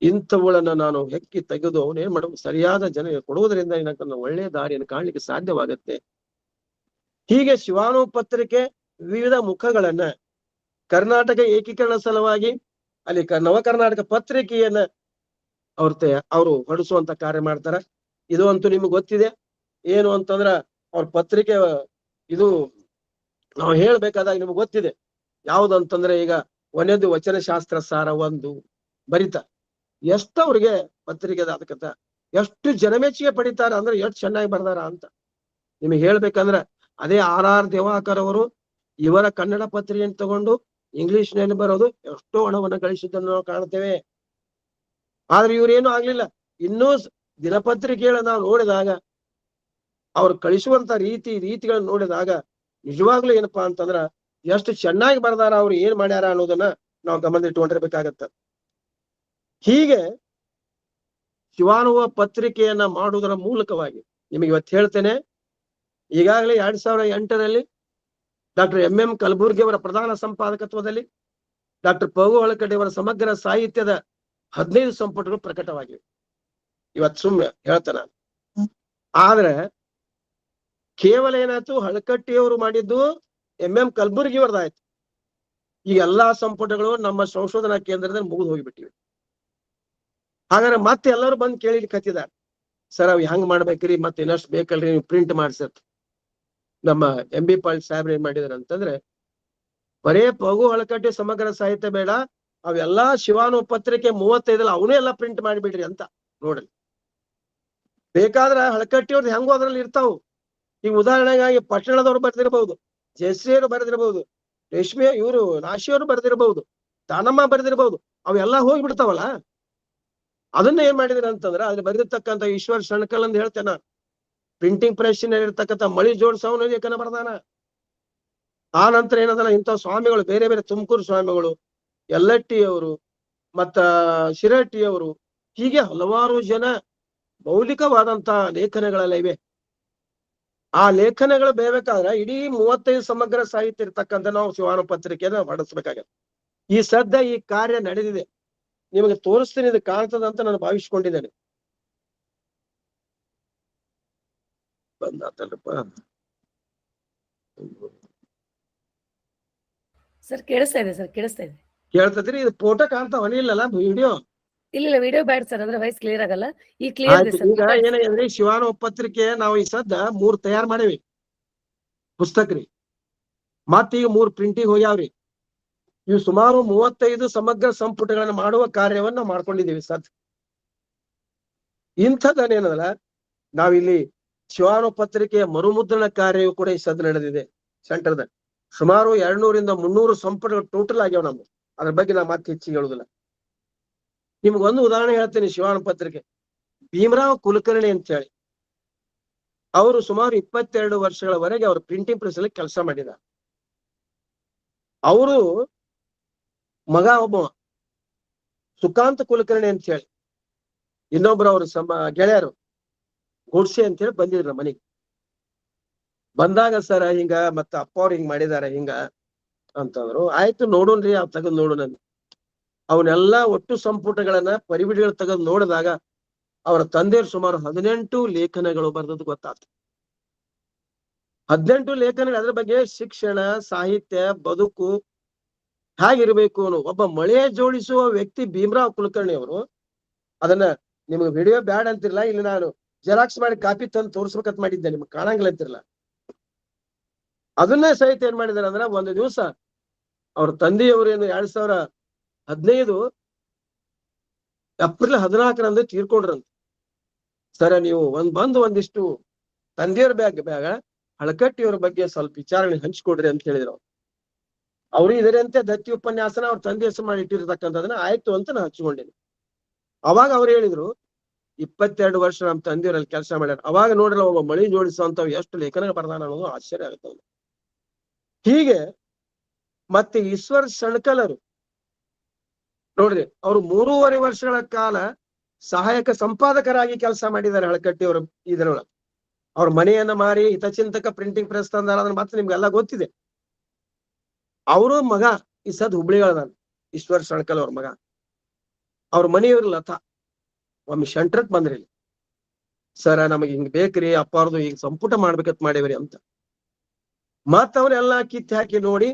ಇಂಥವುಗಳನ್ನ ನಾನು ಹೆಕ್ಕಿ ತೆಗೆದು ಅವನೇನ್ ಮಾಡಬೇಕು, ಸರಿಯಾದ ಜನ ಕೊಡುವುದರಿಂದ ಏನಕ್ಕಂದ್ರೆ ಒಳ್ಳೆಯ ದಾರಿಯನ್ನು ಕಾಣಲಿಕ್ಕೆ ಸಾಧ್ಯವಾಗತ್ತೆ. ಹೀಗೆ ಶಿವಾನವ ಪತ್ರಿಕೆ ವಿವಿಧ ಮುಖಗಳನ್ನ ಕರ್ನಾಟಕ ಏಕೀಕರಣ ಸಲುವಾಗಿ ಅಲ್ಲಿ ನವ ಕರ್ನಾಟಕ ಪತ್ರಿಕೆಯನ್ನ ಅವರು ಹೊರಡಿಸುವಂತ ಕಾರ್ಯ ಮಾಡ್ತಾರ. ಇದು ಅಂತೂ ನಿಮ್ಗೆ ಗೊತ್ತಿದೆ. ಏನು ಅಂತಂದ್ರ ಅವ್ರ ಪತ್ರಿಕೆ ಇದು ನಾವು ಹೇಳ್ಬೇಕಾದಾಗ ನಿಮ್ಗೆ ಗೊತ್ತಿದೆ ಯಾವ್ದಂತಂದ್ರೆ, ಈಗ ಒಂದೇದು ವಚನಶಾಸ್ತ್ರ ಸಾರ ಒಂದು ಬರಿತ ಎಷ್ಟು ಅವ್ರಿಗೆ ಪತ್ರಿಕೆ ಅದಕ್ಕಂತ ಎಷ್ಟು ಜನಮೆಚ್ಚಿಗೆ ಪಡಿತಾರ ಅಂದ್ರೆ ಎಷ್ಟು ಚೆನ್ನಾಗಿ ಬರ್ದಾರ ಅಂತ ನಿಮಗೆ ಹೇಳ್ಬೇಕಂದ್ರ, ಅದೇ R.R. ದಿವಾಕರ್ ಅವರು ಇವರ ಕನ್ನಡ ಪತ್ರಿಕೆಯನ್ನು ತಗೊಂಡು ಇಂಗ್ಲಿಷ್ ನಲ್ಲಿ ಬರೋದು ಎಷ್ಟೋ ಹಣವನ್ನು ಗಳಿಸಿದ್ದನ್ನು ನಾವು ಕಾಣ್ತೇವೆ. ಆದ್ರೆ ಇವ್ರೇನು ಆಗ್ಲಿಲ್ಲ. ಇನ್ನೂ ದಿನಪತ್ರಿಕೆಗಳನ್ನ ನಾವು ನೋಡಿದಾಗ, ಅವ್ರು ಕಳಿಸುವಂತ ರೀತಿಗಳನ್ನ ನೋಡಿದಾಗ ನಿಜವಾಗ್ಲೂ ಏನಪ್ಪಾ ಅಂತಂದ್ರ ಎಷ್ಟು ಚೆನ್ನಾಗಿ ಬರ್ದಾರ, ಅವ್ರು ಏನ್ ಮಾಡ್ಯಾರ ಅನ್ನೋದನ್ನ ನಾವು ಗಮನದಲ್ಲಿಟ್ಟುಕೊಂಡಿರ್ಬೇಕಾಗತ್ತ. ಹೀಗೆ ಶಿವಾನುವ ಪತ್ರಿಕೆಯನ್ನ ಮಾಡುವುದರ ಮೂಲಕವಾಗಿ ನಿಮಗೆ ಇವತ್ತು ಹೇಳ್ತೇನೆ, ಈಗಾಗಲೇ 2008ರಲ್ಲಿ ಡಾಕ್ಟರ್ M.M. ಕಲಬುರ್ಗಿ ಅವರ ಪ್ರಧಾನ ಸಂಪಾದಕತ್ವದಲ್ಲಿ ಡಾಕ್ಟರ್ ಪಗು ಹೊಳಕಡ್ಡಿ ಅವರ ಸಮಗ್ರ ಸಾಹಿತ್ಯದ 15 ಸಂಪುಟಗಳು ಪ್ರಕಟವಾಗಿವೆ. ಇವತ್ತು ಸುಮ್ಮನೆ ಹೇಳ್ತಾನ. ಆದ್ರೆ ಕೇವಲ ಏನಾಯ್ತು, ಹಳಕಟ್ಟಿಯವರು ಮಾಡಿದ್ದು M.M. ಕಲಬುರ್ಗಿ ಅವರದಾಯ್ತು. ಈ ಎಲ್ಲಾ ಸಂಪುಟಗಳು ನಮ್ಮ ಸಂಶೋಧನಾ ಕೇಂದ್ರದಲ್ಲಿ ಮುಗಿದು ಹೋಗಿಬಿಟ್ಟಿವೆ. ಹಾಗಾದ್ರೆ ಮತ್ತೆ ಎಲ್ಲರೂ ಬಂದು ಕೇಳಿಲಿಕ್ಕೆ ಹತ್ತಿದ್ದಾರೆ, ಸರ್ ಅವ್ ಹೆಂಗ್ ಮಾಡ್ಬೇಕ್ರಿ, ಮತ್ತೆ ಇನ್ನಷ್ಟು ಬೇಕಲ್ರಿ, ನೀವು ಪ್ರಿಂಟ್ ಮಾಡ್ಸತ್. ನಮ್ಮ M.B. ಪಾಲ್ ಸಾಹೇಬ್ರ ಏನ್ ಮಾಡಿದಾರೆ ಅಂತಂದ್ರೆ, ಬರೇ ಪಗು ಹಳಕಟ್ಟಿ ಸಮಗ್ರ ಸಾಹಿತ್ಯ ಬೇಡ, ಅವೆಲ್ಲಾ ಶಿವಾನುವ ಪತ್ರಿಕೆ 35 ಅವನೇ ಎಲ್ಲ ಪ್ರಿಂಟ್ ಮಾಡಿಬಿಡ್ರಿ ಅಂತ ನೋಡ್ರಿ. ಬೇಕಾದ್ರ ಹಳಕಟ್ಟಿಯವ್ರದ್ದು ಹೆಂಗೋ ಅದ್ರಲ್ಲಿ ಇರ್ತಾವು. ಈಗ ಉದಾಹರಣೆಗಾಗಿ ಪಟ್ಟಣದವ್ರು ಬರ್ದಿರ್ಬಹುದು, ಜಯಶ್ರೀಯವರು ಬರೆದಿರ್ಬಹುದು, ರೇಷ್ಮೆ ಇವರು ನಾಶಿಯವರು ಬರೆದಿರ್ಬಹುದು, ದಾನಮ್ಮ ಬರೆದಿರ್ಬಹುದು, ಅವೆಲ್ಲಾ ಹೋಗ್ಬಿಡ್ತಾವಲ್ಲ. ಅದನ್ನ ಏನ್ ಮಾಡಿದ್ರಿ ಅಂತಂದ್ರ, ಅದ್ರ ಬರೆದಿರ್ತಕ್ಕಂಥ ಈಶ್ವರ್ ಶಣಕಲ್ ಅಂತ ಹೇಳ್ತೇನೆ, ಪ್ರಿಂಟಿಂಗ್ ಪ್ರೆಸ್ ಇರ್ತಕ್ಕಂಥ ಮಳಿ ಜೋಡ್ಸವನು ಏಕನ ಬರ್ದಾನ. ಆ ನಂತರ ಏನದಲ್ಲ, ಇಂಥ ಸ್ವಾಮಿಗಳು ಬೇರೆ ಬೇರೆ ತುಮಕೂರು ಸ್ವಾಮಿಗಳು, ಯಲ್ಲಟ್ಟಿಯವರು, ಮತ್ತ ಶಿರಟ್ಟಿಯವರು, ಹೀಗೆ ಹಲವಾರು ಜನ ಮೌಲಿಕವಾದಂತ ಲೇಖನಗಳೆಲ್ಲ ಇವೆ. ಆ ಲೇಖನಗಳು ಬೇಬೇಕಾದ್ರೆ ಇಡೀ 35 ಸಮಗ್ರ ಸಾಹಿತ್ಯ ಇರ್ತಕ್ಕಂಥ ನಾವು ಶಿವಾನುವ ಪತ್ರಿಕೆಯನ್ನು ಹೊರಡಿಸ್ಬೇಕಾಗತ್ತೆ. ಈ ಸದ್ಯ ಈ ಕಾರ್ಯ ನಡೆದಿದೆ, ನಿಮಗೆ ತೋರಿಸ್ತೀನಿ, ಇದು ಕಾಣ್ತದಂತ ನಾನು ಭಾವಿಸ್ಕೊಂಡಿದ್ದೇನೆ. ಬಂದಾತಲ್ಲಪ್ಪ ಸರ್ ಕೇಳಿಸ್ತಾ ಇದೆ, ಸರ್ ಕೇಳಿಸ್ತಾ ಇದೆ. ಕೇಳ್ತದ್ರಿ? ಇದು ಫೋಟೋ ಕಾಣ್ತಾವ ಇಲ್ಲಲ್ಲ, ವಿಡಿಯೋ? ಇಲ್ಲ ವಿಡಿಯೋ ಬ್ಯಾಡ ಸರ್, ಅಂದ್ರೆ ವಾಯ್ಸ್ ಕ್ಲಿಯರ್ ಆಗಲ್ಲ. ಈ ಕ್ಲಿಯರ್ ಇದೆ ಸರ್. ಈಗ ಏನಾಗಿದೆ, ಶಿವಾನುವ ಪತ್ರಿಕೆ ನಾವು ಈ ಸದ್ದ 3 ತಯಾರು ಮಾಡೇವಿ ಪುಸ್ತಕ್ರಿ, ಮತ್ತೀಗ 3 ಪ್ರಿಂಟಿಂಗ್ ಹೋಗ್ಯಾವ್ರಿ. ಇವು ಸುಮಾರು 35 ಸಮಗ್ರ ಸಂಪುಟಗಳನ್ನ ಮಾಡುವ ಕಾರ್ಯವನ್ನ ಮಾಡ್ಕೊಂಡಿದ್ದೀವಿ ಸದ್. ಇಂಥದ್ದನ್ನೇನದಲ್ಲ, ನಾವಿಲ್ಲಿ ಶಿವಾನುವ ಪತ್ರಿಕೆಯ ಮರುಮುದ್ರಣ ಕಾರ್ಯವು ಕೂಡ ಈ ಸದ್ ನಡೆದಿದೆ ಸೆಂಟರ್ದಾಗ. ಸುಮಾರು 200ರಿಂದ 300 ಸಂಪುಟಗಳು ಟೋಟಲ್ ಆಗ್ಯಾವ ನಮ್ದು. ಅದ್ರ ಬಗ್ಗೆ ನಾ ಮತ್ತೆ ಹೆಚ್ಚಿಗೆ ಹೇಳುದಿಲ್ಲ. ನಿಮ್ಗೊಂದು ಉದಾಹರಣೆ ಹೇಳ್ತೇನೆ. ಶಿವಾನುವ ಪತ್ರಿಕೆ ಭೀಮರಾವ್ ಕುಲಕರ್ಣಿ ಅಂತ ಹೇಳಿ, ಅವರು ಸುಮಾರು 22 ವರ್ಷಗಳವರೆಗೆ ಅವರು ಪ್ರಿಂಟಿಂಗ್ ಪ್ರೆಸ್ ಅಲ್ಲಿ ಕೆಲಸ ಮಾಡಿದ್ದಾರೆ. ಅವರು ಮಗ ಒಬ್ಬ ಸುಕಾಂತ ಕುಲಕರ್ಣಿ ಅಂತ ಹೇಳಿ, ಇನ್ನೊಬ್ರು ಅವ್ರ ಗೆಳೆಯರು ಗೋಡ್ಸೆ ಅಂತ ಹೇಳಿ ಬಂದಿದ್ರು ನಮ್ಮ ಮನೆಗೆ. ಬಂದಾಗ ಸರ ಹಿಂಗ ಮತ್ತ ಅಪ್ಪ ಅವ್ರು ಹಿಂಗ್ ಮಾಡಿದಾರೆ ಹಿಂಗ ಅಂತಂದ್ರು. ಆಯ್ತು ನೋಡೋಣ್ರಿ, ಅವ್ ತೆಗೆದು ನೋಡೋಣ. ಅವನ್ನೆಲ್ಲಾ ಒಟ್ಟು ಸಂಪುಟಗಳನ್ನ ಪರಿಬಿಡಿಗಳು ತೆಗೆದು ನೋಡಿದಾಗ ಅವರ ತಂದೆಯರು ಸುಮಾರು 18 ಲೇಖನಗಳು ಬರೆದದ್ದು ಗೊತ್ತಾಯ್ತು. 18 ಲೇಖನಗಳು. ಅದ್ರ ಬಗ್ಗೆ ಶಿಕ್ಷಣ, ಸಾಹಿತ್ಯ, ಬದುಕು ಹೇಗಿರ್ಬೇಕು ಅನ್ನೋ ಒಬ್ಬ ಮಳೆ ಜೋಡಿಸುವ ವ್ಯಕ್ತಿ ಭೀಮರಾವ್ ಕುಲಕರ್ಣಿ ಅವರು. ಅದನ್ನ ನಿಮ್ಗೆ ವಿಡಿಯೋ ಬ್ಯಾಡ್ ಅಂತಿರ್ಲ, ಇಲ್ಲಿ ನಾನು ಜೆರಾಕ್ಸ್ ಮಾಡಿ ಕಾಪಿ ತಂದು ತೋರಿಸ್ಬೇಕಂತ ಮಾಡಿದ್ದೆ, ನಿಮ್ಗೆ ಕಾಣಂಗಿಲ್ಲ ಅಂತಿರ್ಲ. ಅದನ್ನೇ ಸಹಿತ ಏನ್ ಮಾಡಿದಾರೆ ಅಂದ್ರೆ, ಒಂದು ದಿವಸ ಅವ್ರ ತಂದೆಯವರು ಏನು 2015 ಏಪ್ರಿಲ್ 14ರಂದು ತೀರ್ಕೊಂಡ್ರಂತ. ಸರ ನೀವು ಒಂದಿಷ್ಟು ತಂದೆಯವ್ರ ಬ್ಯಾಗ ಹಳಕಟ್ಟಿಯವ್ರ ಬಗ್ಗೆ ಸ್ವಲ್ಪ ವಿಚಾರಣೆ ಹಂಚ್ಕೊಡ್ರಿ ಅಂತ ಹೇಳಿದ್ರು. ಅವ್ರು ಇದರಂತೆ ದತ್ತಿ ಉಪನ್ಯಾಸನ ಅವ್ರ ತಂದೆ ಹೆಸರು ಮಾಡಿ ಇಟ್ಟಿರ್ತಕ್ಕಂಥದನ್ನ ಆಯ್ತು ಅಂತ ನಾನು ಹಚ್ಕೊಂಡೇನೆ. ಅವಾಗ ಅವ್ರು ಹೇಳಿದ್ರು, 22 ವರ್ಷ ನಮ್ಮ ತಂದೆಯವರಲ್ಲಿ ಕೆಲಸ ಮಾಡ್ಯಾರ. ಅವಾಗ ನೋಡ್ರಿ ಒಬ್ಬ ಮಳಿ ಜೋಡಿಸುವಂತವ್ ಎಷ್ಟು ಲೇಖನ ಬರ್ದಾನ ಅನ್ನೋದು ಆಶ್ಚರ್ಯ ಆಗುತ್ತೆ. ಹೀಗೆ ಮತ್ತೆ ಈಶ್ವರ್ ಸಣ್ಕಲರು ನೋಡ್ರಿ, ಅವ್ರು 3.5 ವರ್ಷಗಳ ಕಾಲ ಸಹಾಯಕ ಸಂಪಾದಕರಾಗಿ ಕೆಲಸ ಮಾಡಿದ್ದಾರೆ ಹಳಕಟ್ಟಿ ಅವರು. ಇದರೊಳಗೆ ಅವ್ರ ಮನೆಯನ್ನ ಮಾರಿ ಹಿತಚಿಂತಕ ಪ್ರಿಂಟಿಂಗ್ ಪ್ರೆಸ್ ತಂದಾರ, ಅದನ್ನ ಮತ್ತೆ ನಿಮ್ಗೆಲ್ಲ ಗೊತ್ತಿದೆ. ಅವರು ಮಗ ಈ ಸದ್ ಹುಬ್ಳಿಗಳದಾನ, ಈಶ್ವರ್ ಸಣ್ಕಲ್ ಅವ್ರ ಮಗ. ಅವ್ರ ಮನೆಯವ್ರ ಲತಾ ಒಮ್ಮೆ ಸೆಂಟ್ರಕ್ ಬಂದ್ರಿ, ಸರ ನಮಗ್ ಹಿಂಗ್ ಬೇಕ್ರಿ, ಅಪ್ಪ ಅವ್ರದ್ದು ಈಗ ಸಂಪುಟ ಮಾಡ್ಬೇಕತ್ ಮಾಡೇವ್ರಿ ಅಂತ. ಮತ್ತ ಅವ್ರೆಲ್ಲಾ ಕಿತ್ ಹಾಕಿ ನೋಡಿ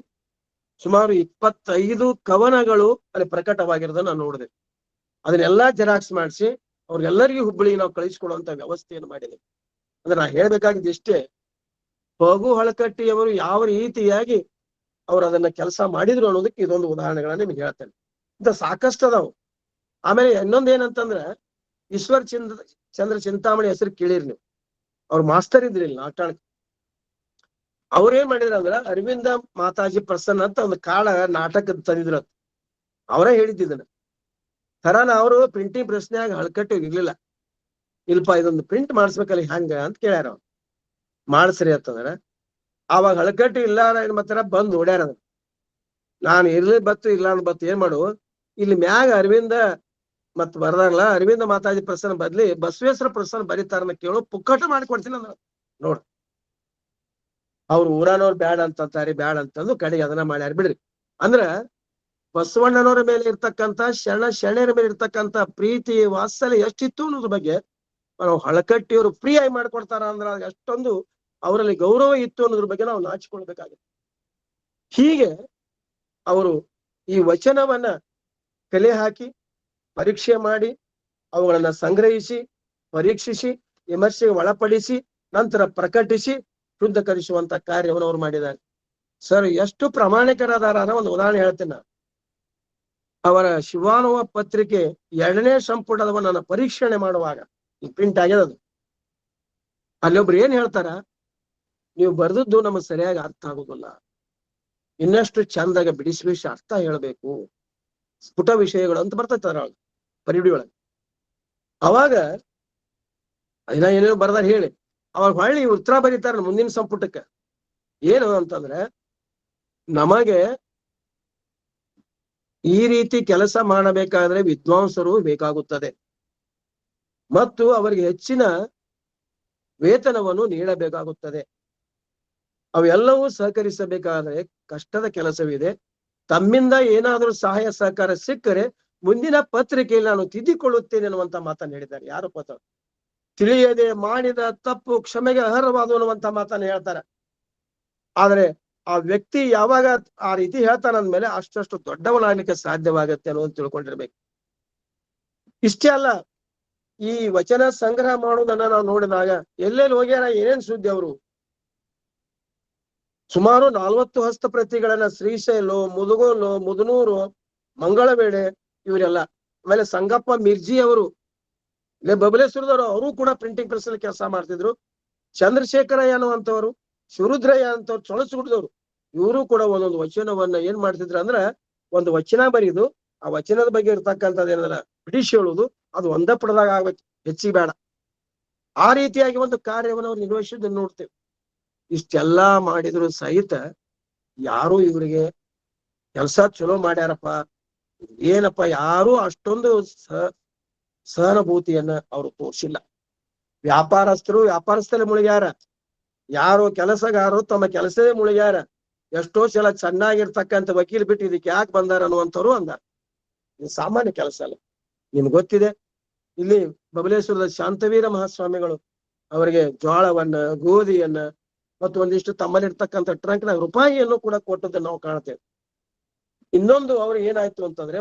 ಸುಮಾರು 25 ಕವನಗಳು ಅಲ್ಲಿ ಪ್ರಕಟವಾಗಿರೋದನ್ನ ನಾನು ನೋಡಿದೆ. ಅದನ್ನೆಲ್ಲಾ ಜೆರಾಕ್ಸ್ ಮಾಡಿಸಿ ಅವ್ರಿಗೆಲ್ಲರಿಗೂ ಹುಬ್ಬಳ್ಳಿಗೆ ನಾವು ಕಳಿಸ್ಕೊಡುವಂತ ವ್ಯವಸ್ಥೆಯನ್ನು ಮಾಡಿದ್ದೇವೆ. ಅಂದ್ರೆ ನಾ ಹೇಳ್ಬೇಕಾಗಿದ್ದು ಇಷ್ಟೇ, ಫಗು ಹಳಕಟ್ಟಿಯವರು ಯಾವ ರೀತಿಯಾಗಿ ಅವ್ರು ಅದನ್ನ ಕೆಲಸ ಮಾಡಿದ್ರು ಅನ್ನೋದಕ್ಕೆ ಇದೊಂದು ಉದಾಹರಣೆಗಳನ್ನ ನಿಮ್ಗೆ ಹೇಳ್ತೇನೆ. ಇಂತ ಸಾಕಷ್ಟು ಅದಾವು. ಆಮೇಲೆ ಇನ್ನೊಂದ್ ಏನಂತಂದ್ರ, ಈಶ್ವರ್ ಚಂದ್ರ ಚಿಂತಾಮಣಿ ಹೆಸರು ಕೇಳಿರಿ ನೀವು. ಅವ್ರು ಮಾಸ್ತರ್ ಇದ್ರಿ ಇಲ್ಲಿ ನಾಟಾಣ. ಅವ್ರೇನ್ ಮಾಡಿದ್ರ ಅಂದ್ರ ಅರವಿಂದ ಮಾತಾಜಿ ಪ್ರಸನ್ನ ಅಂತ ಒಂದು ಕಾಳ ನಾಟಕ ತಂದಿದ್ರ. ಅವರೇ ಹೇಳಿದ್ದನ್ನ ತರಾನ ಅವರು ಪ್ರಿಂಟಿಂಗ್ ಪ್ರೆಸ್ನ್ಯಾಗ ಹಳಕಟ್ಟಿ ಇರ್ಲಿಲ್ಲ. ಇಲ್ಪ ಇದೊಂದು ಪ್ರಿಂಟ್ ಮಾಡಿಸ್ಬೇಕಲ್ಲ ಹಂಗ ಅಂತ ಕೇಳ್ಯಾರ. ಅವ್ರು ಮಾಡಿಸ್ರಿ ಅಂತಂದ್ರ ಅವಾಗ ಹಳಕಟ್ಟಿ ಇಲ್ಲ ಮತ್ತರ ಬಂದ್ ನೋಡ್ಯಾರ. ನಾನು ಇರ್ಲಿ ಬತ್ತು ಇಲ್ಲ ಅನ್ ಬತ್ತು ಏನ್ ಮಾಡು, ಇಲ್ಲಿ ಮ್ಯಾಗ ಅರವಿಂದ ಮತ್ ಬರ್ದಾರಲ್ಲ ಅರವಿಂದ ಮಾತಾಜಿ ಪ್ರಸನ್ನ ಬದ್ಲಿ ಬಸವೇಶ್ವರ ಪ್ರಸನ್ನ ಬರೀತಾರನ್ನ ಕೇಳು, ಪುಕ್ಕಟ ಮಾಡಿಕೊಡ್ತೀನಿ ಅಂದ್ರ. ನೋಡ್, ಅವ್ರು ಊರಾನವ್ರು ಬ್ಯಾಡ ಅಂತಾರೆ, ಬ್ಯಾಡ ಅಂತಂದು ಕಡೆಗೆ ಅದನ್ನ ಮಾಡ್ಯಾರ ಬಿಡ್ರಿ. ಅಂದ್ರ ಬಸವಣ್ಣನವರ ಮೇಲೆ ಇರ್ತಕ್ಕಂಥ ಶರಣರ ಮೇಲೆ ಇರ್ತಕ್ಕಂಥ ಪ್ರೀತಿ ವಾತ್ಸಲ್ಯ ಎಷ್ಟಿತ್ತು ಅನ್ನೋದ್ರ ಬಗ್ಗೆ ನಾವು ಹಳಕಟ್ಟಿಯವರು ಫ್ರೀ ಆಗಿ ಮಾಡ್ಕೊಡ್ತಾರ ಅಂದ್ರ ಎಷ್ಟೊಂದು ಅವರಲ್ಲಿ ಗೌರವ ಇತ್ತು ಅನ್ನೋದ್ರ ಬಗ್ಗೆ ನಾವು ನಾಚಿಕೊಳ್ಬೇಕಾಗುತ್ತೆ. ಹೀಗೆ ಅವರು ಈ ವಚನವನ್ನ ಕಲೆ ಹಾಕಿ ಪರೀಕ್ಷೆ ಮಾಡಿ ಅವುಗಳನ್ನ ಸಂಗ್ರಹಿಸಿ ಪರೀಕ್ಷಿಸಿ ವಿಮರ್ಶೆಗೆ ಒಳಪಡಿಸಿ ನಂತರ ಪ್ರಕಟಿಸಿ ಶುದ್ಧೀಕರಿಸುವಂತ ಕಾರ್ಯವನ್ನು ಅವ್ರು ಮಾಡಿದ್ದಾರೆ. ಸರ್ ಎಷ್ಟು ಪ್ರಾಮಾಣಿಕರಾದಾರ ಒಂದು ಉದಾಹರಣೆ ಹೇಳ್ತೇನೆ. ಅವರ ಶಿವಾನುವ ಪತ್ರಿಕೆ 2ನೇ ಸಂಪುಟದವ ನನ್ನ ಪರೀಕ್ಷಣೆ ಮಾಡುವಾಗ ಈ ಪ್ರಿಂಟ್ ಆಗ್ಯದದು. ಅಲ್ಲೊಬ್ರು ಏನ್ ಹೇಳ್ತಾರ, ನೀವು ಬರ್ದದ್ದು ನಮಗ್ ಸರಿಯಾಗಿ ಅರ್ಥ ಆಗುದಿಲ್ಲ, ಇನ್ನಷ್ಟು ಚಂದಾಗ ಬಿಡಿಸಿ ಅರ್ಥ ಹೇಳ್ಬೇಕು, ಸ್ಫುಟ ವಿಷಯಗಳು ಅಂತ ಬರ್ತೈತೆ ಅದ್ರೊಳಗೆ ಪರಿಡಿ ಒಳಗೆ. ಅವಾಗ ಅದನ್ನ ಏನೇನು ಬರ್ದಾರ ಹೇಳಿ ಅವಾಗ ಹೊಳ್ಳಿ ಉತ್ತರ ಬರೀತಾರ ಮುಂದಿನ ಸಂಪುಟಕ್ಕೆ. ಏನು ಅಂತಂದ್ರೆ, ನಮಗೆ ಈ ರೀತಿ ಕೆಲಸ ಮಾಡಬೇಕಾದ್ರೆ ವಿದ್ವಾಂಸರು ಬೇಕಾಗುತ್ತದೆ ಮತ್ತು ಅವರಿಗೆ ಹೆಚ್ಚಿನ ವೇತನವನ್ನು ನೀಡಬೇಕಾಗುತ್ತದೆ. ಅವೆಲ್ಲವೂ ಸಹಕರಿಸಬೇಕಾದ್ರೆ ಕಷ್ಟದ ಕೆಲಸವಿದೆ. ತಮ್ಮಿಂದ ಏನಾದರೂ ಸಹಾಯ ಸಹಕಾರ ಸಿಕ್ಕರೆ ಮುಂದಿನ ಪತ್ರಿಕೆಯಲ್ಲಿ ನಾನು ತಿದ್ದಿಕೊಳ್ಳುತ್ತೇನೆ ಅನ್ನುವಂತ ಮಾತನ್ನು ಹೇಳಿದ್ದಾರೆ. ಯಾರು ಪತ್ರ ತಿಳಿಯದೆ ಮಾಡಿದ ತಪ್ಪು ಕ್ಷಮೆಗೆ ಅರ್ಹವಾದ ಅನ್ನುವಂತ ಮಾತನ್ನು ಹೇಳ್ತಾರೆ. ಆದ್ರೆ ಆ ವ್ಯಕ್ತಿ ಯಾವಾಗ ಆ ರೀತಿ ಹೇಳ್ತಾನಂದ್ಮೇಲೆ ಅಷ್ಟು ದೊಡ್ಡವನಾಗ್ಲಿಕ್ಕೆ ಸಾಧ್ಯವಾಗತ್ತೆ ಅನ್ನೋದು ತಿಳ್ಕೊಂಡಿರ್ಬೇಕು. ಇಷ್ಟೇ ಅಲ್ಲ, ಈ ವಚನ ಸಂಗ್ರಹ ಮಾಡೋದನ್ನ ನಾವು ನೋಡಿದಾಗ ಎಲ್ಲೆಲ್ಲಿ ಹೋಗ್ಯಾರ, ಏನೇನ್ ಸುದ್ದಿ ಅವರು. ಸುಮಾರು 40 ಹಸ್ತಪ್ರತಿಗಳನ್ನ ಶ್ರೀಶೈಲು, ಮುದುಗೋಲು, ಮುದನೂರು, ಮಂಗಳವೇಳೆ ಇವರೆಲ್ಲ, ಆಮೇಲೆ ಸಂಗಪ್ಪ ಮಿರ್ಜಿ ಅವರು ಇಲ್ಲೇ ಬಬಲೇಶ್ವರದವರು, ಅವರು ಕೂಡ ಪ್ರಿಂಟಿಂಗ್ ಪ್ರೆಸ್ ಅಲ್ಲಿ ಕೆಲಸ ಮಾಡ್ತಿದ್ರು. ಚಂದ್ರಶೇಖರಯ್ಯ ಅನ್ನುವಂಥವ್ರು, ಶಿವರುದ್ರಯ್ಯ ಅಂತವ್ರು, ಚೊಳಸುಗುಡದವ್ರು, ಇವರು ಕೂಡ ಒಂದೊಂದು ವಚನವನ್ನ ಏನ್ ಮಾಡ್ತಿದ್ರು ಅಂದ್ರ, ಒಂದು ವಚನ ಬರೀದು ಆ ವಚನದ ಬಗ್ಗೆ ಇರ್ತಕ್ಕಂಥದ್ದು ಏನಾರ ಬಿಡಿಸಿ ಹೇಳುದು, ಅದು ಒಂದ ಪುಟದಾಗ ಆಗ್ಬೇಕು, ಹೆಚ್ಚಿಗೆ ಬೇಡ. ಆ ರೀತಿಯಾಗಿ ಒಂದು ಕಾರ್ಯವನ್ನು ಅವ್ರು ನಿರ್ವಹಿಸಿದ್ದನ್ನು ನೋಡ್ತೇವೆ. ಇಷ್ಟೆಲ್ಲಾ ಮಾಡಿದ್ರು ಸಹಿತ ಯಾರು ಇವರಿಗೆ ಕೆಲಸ ಚಲೋ ಮಾಡ್ಯಾರಪ್ಪ ಏನಪ್ಪ ಯಾರು ಅಷ್ಟೊಂದು ಸಹಾನುಭೂತಿಯನ್ನ ಅವರು ತೋರಿಸಿಲ್ಲ. ವ್ಯಾಪಾರಸ್ಥರೇ ಮುಳುಗ್ಯಾರ, ಯಾರು ಕೆಲಸಗಾರರು ತಮ್ಮ ಕೆಲಸವೇ ಮುಳುಗ್ಯಾರ. ಎಷ್ಟೋ ಸಲ ಚೆನ್ನಾಗಿರ್ತಕ್ಕಂಥ ವಕೀಲ್ ಬಿಟ್ಟು ಇದಕ್ಕೆ ಯಾಕೆ ಬಂದಾರ ಅನ್ನುವಂಥವ್ರು ಅಂದಾರ. ಇದು ಸಾಮಾನ್ಯ ಕೆಲಸ ಅಲ್ಲ. ನಿಮ್ಗೆ ಗೊತ್ತಿದೆ, ಇಲ್ಲಿ ಬಬಲೇಶ್ವರದ ಶಾಂತವೀರ ಮಹಾಸ್ವಾಮಿಗಳು ಅವರಿಗೆ ಜೋಳವನ್ನ, ಗೋಧಿಯನ್ನ ಮತ್ತು ಒಂದಿಷ್ಟು ತಮ್ಮಲ್ಲಿರ್ತಕ್ಕಂಥ ಟ್ರಂಕ್ನ ರೂಪಾಯಿಯನ್ನು ಕೂಡ ಕೊಟ್ಟದ್ದನ್ನು ನಾವು ಕಾಣ್ತೇವೆ. ಇನ್ನೊಂದು ಅವ್ರು ಏನಾಯ್ತು ಅಂತಂದ್ರೆ,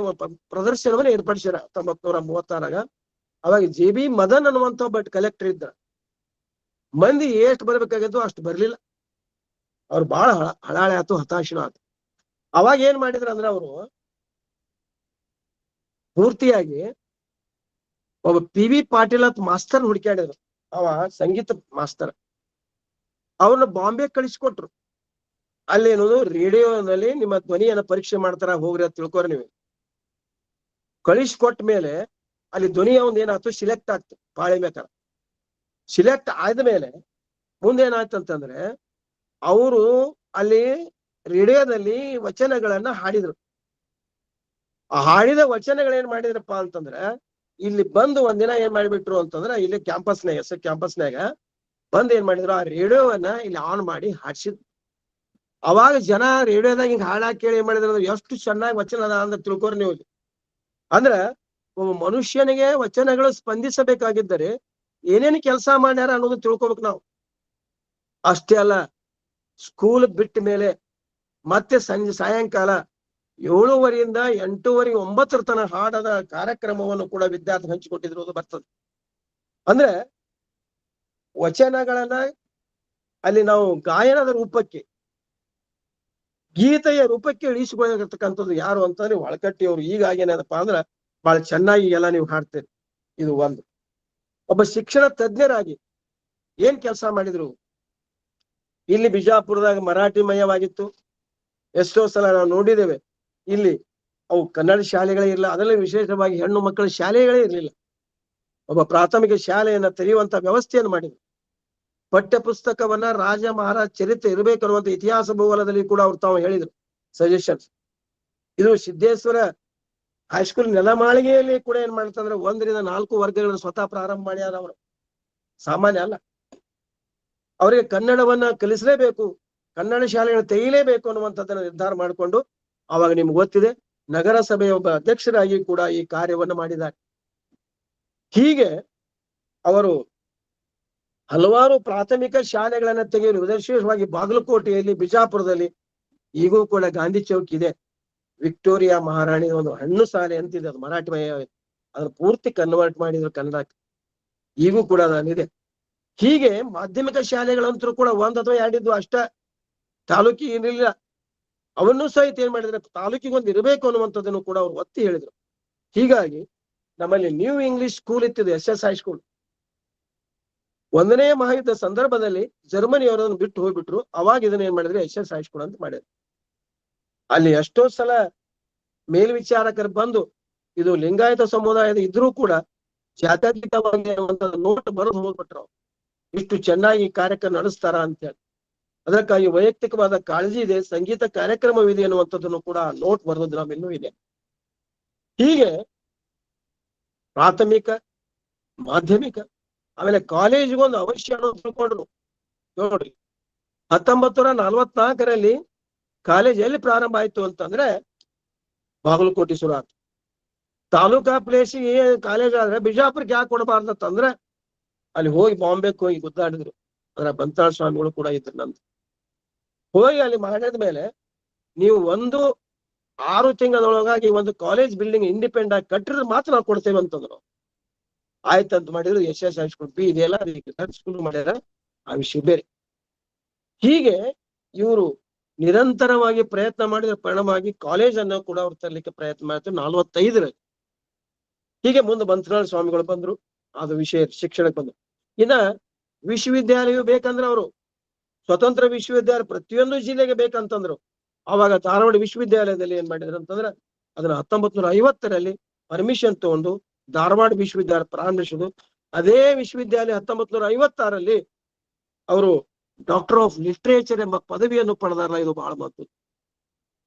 ಪ್ರದರ್ಶನವನ್ನು ಏರ್ಪಡಿಸ್ಯಾರ 1936. ಅವಾಗ JB ಮದನ್ ಅನ್ನುವಂಥ ಒಬ್ಬ ಕಲೆಕ್ಟರ್ ಇದ್ದ. ಮಂದಿ ಎಷ್ಟು ಬರ್ಬೇಕಾಗಿದ್ದು ಅಷ್ಟು ಬರ್ಲಿಲ್ಲ. ಅವ್ರು ಬಹಳ ಹಳಾಳೆ ಆಯ್ತು, ಹತಾಶನ ಆಯ್ತು. ಅವಾಗ ಏನ್ ಮಾಡಿದ್ರು ಅಂದ್ರೆ, ಅವರು ಪೂರ್ತಿಯಾಗಿ ಒಬ್ಬ PV ಪಾಟೀಲ್ ಅಂತ ಮಾಸ್ತರ್ ಹುಡುಕ್ಯಾಡಿದ್ರು. ಅವ ಸಂಗೀತ ಮಾಸ್ತರ್. ಅವ್ರನ್ನ ಬಾಂಬೆ ಕಳಿಸ್ಕೊಟ್ರು. ಅಲ್ಲೇನೋದು ರೇಡಿಯೋನಲ್ಲಿ ನಿಮ್ಮ ಧ್ವನಿಯನ್ನ ಪರೀಕ್ಷೆ ಮಾಡ್ತಾರ, ಹೋಗ್ರಿ ಅಂತ ತಿಳ್ಕೊರಿ ನೀವು. ಕಳಿಸ್ಕೊಟ್ಟ ಮೇಲೆ ಅಲ್ಲಿ ಧ್ವನಿ ಒಂದ್ ಏನಾಯ್ತು ಸಿಲೆಕ್ಟ್ ಆಗ್ತು ಪಾಳೆ ಬೇಕಾರೆ. ಸಿಲೆಕ್ಟ್ ಆದ್ಮೇಲೆ ಮುಂದೇನಾಯ್ತು ಅಂತಂದ್ರೆ ಅವರು ಅಲ್ಲಿ ರೇಡಿಯೋದಲ್ಲಿ ವಚನಗಳನ್ನ ಹಾಡಿದ್ರು. ಆ ಹಾಡಿದ ವಚನಗಳೇನ್ ಮಾಡಿದ್ರಪ್ಪ ಅಂತಂದ್ರೆ ಇಲ್ಲಿ ಬಂದು ಒಂದಿನ ಏನ್ ಮಾಡಿಬಿಟ್ರು ಅಂತಂದ್ರ ಇಲ್ಲಿ ಕ್ಯಾಂಪಸ್ನಾಗ ಬಂದ್ ಏನ್ ಮಾಡಿದ್ರು ಆ ರೇಡಿಯೋವನ್ನ ಇಲ್ಲಿ ಆನ್ ಮಾಡಿ ಹಾಡ್ಸಿದ್ರು. ಅವಾಗ ಜನ ರೇಡಿಯೋದಾಗ ಹಿಂಗ್ ಹಾಡಾಕ್ ಕೇಳಿ ಏನ್ ಮಾಡಿದ್ರು ಅಂದ್ರೆ ಎಷ್ಟು ಚೆನ್ನಾಗಿ ವಚನ ಅದ ಅಂದ್ರೆ ತಿಳ್ಕೊರಿ ನೀವು. ಅಂದ್ರ ಒಬ್ಬ ಮನುಷ್ಯನಿಗೆ ವಚನಗಳು ಸ್ಪಂದಿಸಬೇಕಾಗಿದ್ದರೆ ಏನೇನು ಕೆಲಸ ಮಾಡ್ಯಾರ ಅನ್ನೋದು ತಿಳ್ಕೊಬೇಕು ನಾವು. ಅಷ್ಟೇ ಅಲ್ಲ, ಸ್ಕೂಲ್ ಬಿಟ್ಟ ಮೇಲೆ ಮತ್ತೆ ಸಾಯಂಕಾಲ 7:30 8:30 9 ತನ ಹಾಡದ ಕಾರ್ಯಕ್ರಮವನ್ನು ಕೂಡ ವಿದ್ಯಾರ್ಥಿ ಹಂಚಿಕೊಟ್ಟಿರೋದು ಬರ್ತದೆ. ಅಂದ್ರೆ ವಚನಗಳನ್ನ ಅಲ್ಲಿ ನಾವು ಗಾಯನದ ರೂಪಕ್ಕೆ, ಗೀತೆಯ ರೂಪಕ್ಕೆ ಇಳಿಸಿಕೊಳ್ಳತಕ್ಕಂಥದ್ದು ಯಾರು ಅಂತಂದ್ರೆ ಒಳಕಟ್ಟಿ ಅವರು. ಹೀಗಾಗಿ ಏನಪ್ಪ ಅಂದ್ರ ಬಹಳ ಚೆನ್ನಾಗಿ ಎಲ್ಲ ನೀವು ಹಾಡ್ತೀರಿ. ಇದು ಒಂದು. ಒಬ್ಬ ಶಿಕ್ಷಣ ತಜ್ಞರಾಗಿ ಏನ್ ಕೆಲಸ ಮಾಡಿದ್ರು, ಇಲ್ಲಿ ಬಿಜಾಪುರದಾಗ ಮರಾಠಿ ಮಯವಾಗಿತ್ತು. ಎಷ್ಟೋ ಸಲ ನಾವು ನೋಡಿದ್ದೇವೆ. ಇಲ್ಲಿ ಅವು ಕನ್ನಡ ಶಾಲೆಗಳೇ ಇರಲಿಲ್ಲ, ಅದರಲ್ಲಿ ವಿಶೇಷವಾಗಿ ಹೆಣ್ಣು ಮಕ್ಕಳ ಶಾಲೆಗಳೇ ಇರಲಿಲ್ಲ. ಒಬ್ಬ ಪ್ರಾಥಮಿಕ ಶಾಲೆಯನ್ನ ತೆರೆಯುವಂತ ವ್ಯವಸ್ಥೆಯನ್ನು ಮಾಡಿದ್ರು. ಪಠ್ಯ ಪುಸ್ತಕವನ್ನ ರಾಜ ಮಹಾರಾಜ ಚರಿತ್ರೆ ಇರಬೇಕು ಅನ್ನುವಂಥ ಇತಿಹಾಸ ಭೂಗೋಳದಲ್ಲಿ ಕೂಡ ಅವ್ರು ತಾವು ಹೇಳಿದ್ರು ಸಜೆಷನ್ಸ್. ಇದು ಸಿದ್ದೇಶ್ವರ ಹೈಸ್ಕೂಲ್ ನೆಲಮಾಳಿಗೆಯಲ್ಲಿ ಕೂಡ ಏನ್ ಮಾಡ್ತಂದ್ರೆ 1 ರಿಂದ 4 ವರ್ಗಗಳನ್ನು ಸ್ವತಃ ಪ್ರಾರಂಭ ಮಾಡ್ಯಾರ ಅವರು. ಸಾಮಾನ್ಯ ಅಲ್ಲ. ಅವರಿಗೆ ಕನ್ನಡವನ್ನ ಕಲಿಸಲೇಬೇಕು, ಕನ್ನಡ ಶಾಲೆಗಳನ್ನು ತೆಗಿಲೇಬೇಕು ಅನ್ನುವಂಥದ್ದನ್ನ ನಿರ್ಧಾರ ಮಾಡಿಕೊಂಡು ಅವಾಗ ನಿಮ್ಗೆ ಗೊತ್ತಿದೆ ನಗರಸಭೆಯ ಒಬ್ಬ ಅಧ್ಯಕ್ಷರಾಗಿ ಕೂಡ ಈ ಕಾರ್ಯವನ್ನು ಮಾಡಿದ್ದಾರೆ. ಹೀಗೆ ಅವರು ಹಲವಾರು ಪ್ರಾಥಮಿಕ ಶಾಲೆಗಳನ್ನ ತೆಗೆಯಲು, ವಿಶೇಷವಾಗಿ ಬಾಗಲಕೋಟೆಯಲ್ಲಿ, ಬಿಜಾಪುರದಲ್ಲಿ ಈಗೂ ಕೂಡ ಗಾಂಧಿ ಚೌಕ್ ಇದೆ. ವಿಕ್ಟೋರಿಯಾ ಮಹಾರಾಣಿ ಒಂದು ಹಣ್ಣು ಶಾಲೆ ಅಂತಿದೆ, ಅದು ಮರಾಠಿ ಮಯ, ಅದನ್ನ ಪೂರ್ತಿ ಕನ್ವರ್ಟ್ ಮಾಡಿದ್ರು ಕನ್ನಡಕ್ಕೆ. ಈಗೂ ಕೂಡ ಅದಿದೆ. ಹೀಗೆ ಮಾಧ್ಯಮಿಕ ಶಾಲೆಗಳಂತೂ ಕೂಡ 1 ಅಥವಾ 2 ಇದ್ವು ಅಷ್ಟ, ತಾಲೂಕಿಗೆ ಇರಲಿಲ್ಲ. ಅವನ್ನೂ ಸಹಿತ ಏನ್ ಮಾಡಿದ್ರೆ ತಾಲೂಕಿಗೊಂದು ಇರಬೇಕು ಅನ್ನುವಂಥದ್ದನ್ನು ಕೂಡ ಅವ್ರು ಒತ್ತಿ ಹೇಳಿದ್ರು. ಹೀಗಾಗಿ ನಮ್ಮಲ್ಲಿ ನ್ಯೂ ಇಂಗ್ಲಿಷ್ ಸ್ಕೂಲ್ ಇತ್ತಿದೆ, SS ಹೈಸ್ಕೂಲ್. 1ನೇ ಮಹಾಯುದ್ಧ ಸಂದರ್ಭದಲ್ಲಿ ಜರ್ಮನಿಯವರನ್ನು ಬಿಟ್ಟು ಹೋಗ್ಬಿಟ್ರು. ಅವಾಗ ಇದನ್ನ ಏನ್ ಮಾಡಿದ್ರೆ SS ಹೈಸ್ಕೂಲ್ ಅಂತ ಮಾಡಿದ್ರು. ಅಲ್ಲಿ ಎಷ್ಟೋ ಸಲ ಮೇಲ್ವಿಚಾರಕರು ಬಂದು ಇದು ಲಿಂಗಾಯತ ಸಮುದಾಯದ ಇದ್ರೂ ಕೂಡ ಜಾತ್ಯತೀತವಾಗಿ ನೋಟ್ ಬರೆದು ಹೋಗ್ಬಿಟ್ರು. ಇಷ್ಟು ಚೆನ್ನಾಗಿ ಕಾರ್ಯಕ್ರಮ ನಡೆಸ್ತಾರ ಅಂತ ಹೇಳಿ. ಅದಕ್ಕಾಗಿ ವೈಯಕ್ತಿಕವಾದ ಕಾಳಜಿ ಇದೆ, ಸಂಗೀತ ಕಾರ್ಯಕ್ರಮವಿದೆ ಅನ್ನುವಂಥದ್ದನ್ನು ಕೂಡ ನೋಟ್ ಬರೆದು ನಮ್ಮಿನ್ನೂ ಇದೆ. ಹೀಗೆ ಪ್ರಾಥಮಿಕ, ಮಾಧ್ಯಮಿಕ, ಆಮೇಲೆ ಕಾಲೇಜಿಗೊಂದು ಅವಶ್ಯ ಅನ್ನೋದು ತಿಳ್ಕೊಂಡ್ರು. ನೋಡ್ರಿ, 1944ರಲ್ಲಿ ಕಾಲೇಜ್ ಎಲ್ಲಿ ಪ್ರಾರಂಭ ಆಯ್ತು ಅಂತಂದ್ರೆ ಬಾಗಲಕೋಟೆ ಶುರು ಆಯ್ತು. ತಾಲೂಕಾ ಪ್ಲೇಸಿಗೆ ಕಾಲೇಜ್ ಆದ್ರೆ ಬಿಜಾಪುರಕ್ಕೆ ಯಾಕೆ ಕೊಡಬಾರ್ದಂತಂದ್ರೆ ಅಲ್ಲಿ ಹೋಗಿ ಬಾಂಬೆಗೆ ಹೋಗಿ ಗುದ್ದಾಡಿದ್ರು. ಅದರ ಬಂತಾಳ ಸ್ವಾಮಿಗಳು ಕೂಡ ಇದ್ರು ನಂದು. ಹೋಗಿ ಅಲ್ಲಿ ಮಾಡಿದ ಮೇಲೆ ನೀವು 6 ತಿಂಗಳೊಳಗಾಗಿ ಒಂದು ಕಾಲೇಜ್ ಬಿಲ್ಡಿಂಗ್ ಇಂಡಿಪೆಂಡೆಂಟ್ ಆಗಿ ಕಟ್ಟಿದ್ರೆ ಮಾತ್ರ ನಾವು ಕೊಡ್ತೇವೆ ಅಂತಂದ್ರು. ಆಯ್ತಂತ ಮಾಡಿದ್ರು. SS ಹೈಸ್ಕೂಲ್ ಬಿ ಇದೆಯಲ್ಲ, ಸ್ಕೂಲ್ ಮಾಡ್ಯಾರ, ಆ ವಿಷಯ ಬೇರೆ. ಹೀಗೆ ಇವರು ನಿರಂತರವಾಗಿ ಪ್ರಯತ್ನ ಮಾಡಿದ ಪರಿಣಾಮವಾಗಿ ಕಾಲೇಜ್ ಅನ್ನು ಕೂಡ ಅವ್ರು ತರಲಿಕ್ಕೆ ಪ್ರಯತ್ನ ಮಾಡ್ತಾರೆ 45ರಲ್ಲಿ. ಹೀಗೆ ಮುಂದೆ ಬಂತನಾಳ ಸ್ವಾಮಿಗಳು ಬಂದ್ರು, ಅದು ವಿಷಯ ಶಿಕ್ಷಣಕ್ಕೆ ಬಂದ್ರು. ಇನ್ನ ವಿಶ್ವವಿದ್ಯಾಲಯ ಬೇಕಂದ್ರೆ ಅವರು ಸ್ವತಂತ್ರ ವಿಶ್ವವಿದ್ಯಾಲಯ ಪ್ರತಿಯೊಂದು ಜಿಲ್ಲೆಗೆ ಬೇಕಂತಂದ್ರು. ಅವಾಗ ಧಾರವಾಡ ವಿಶ್ವವಿದ್ಯಾಲಯದಲ್ಲಿ ಏನ್ ಮಾಡಿದ್ರು ಅಂತಂದ್ರೆ ಅದನ್ನ 1950ರಲ್ಲಿ ಪರ್ಮಿಷನ್ ತಗೊಂಡು ಧಾರವಾಡ ವಿಶ್ವವಿದ್ಯಾಲಯ ಪ್ರಾರಂಭಿಸಿದ್ರು. ಅದೇ ವಿಶ್ವವಿದ್ಯಾಲಯ 1956ರಲ್ಲಿ ಅವರು ಡಾಕ್ಟರ್ ಆಫ್ ಲಿಟ್ರೇಚರ್ ಎಂಬ ಪದವಿಯನ್ನು ಪಡೆದಾರಲ್ಲ, ಇದು ಬಹಳ ಮಹತ್ವ.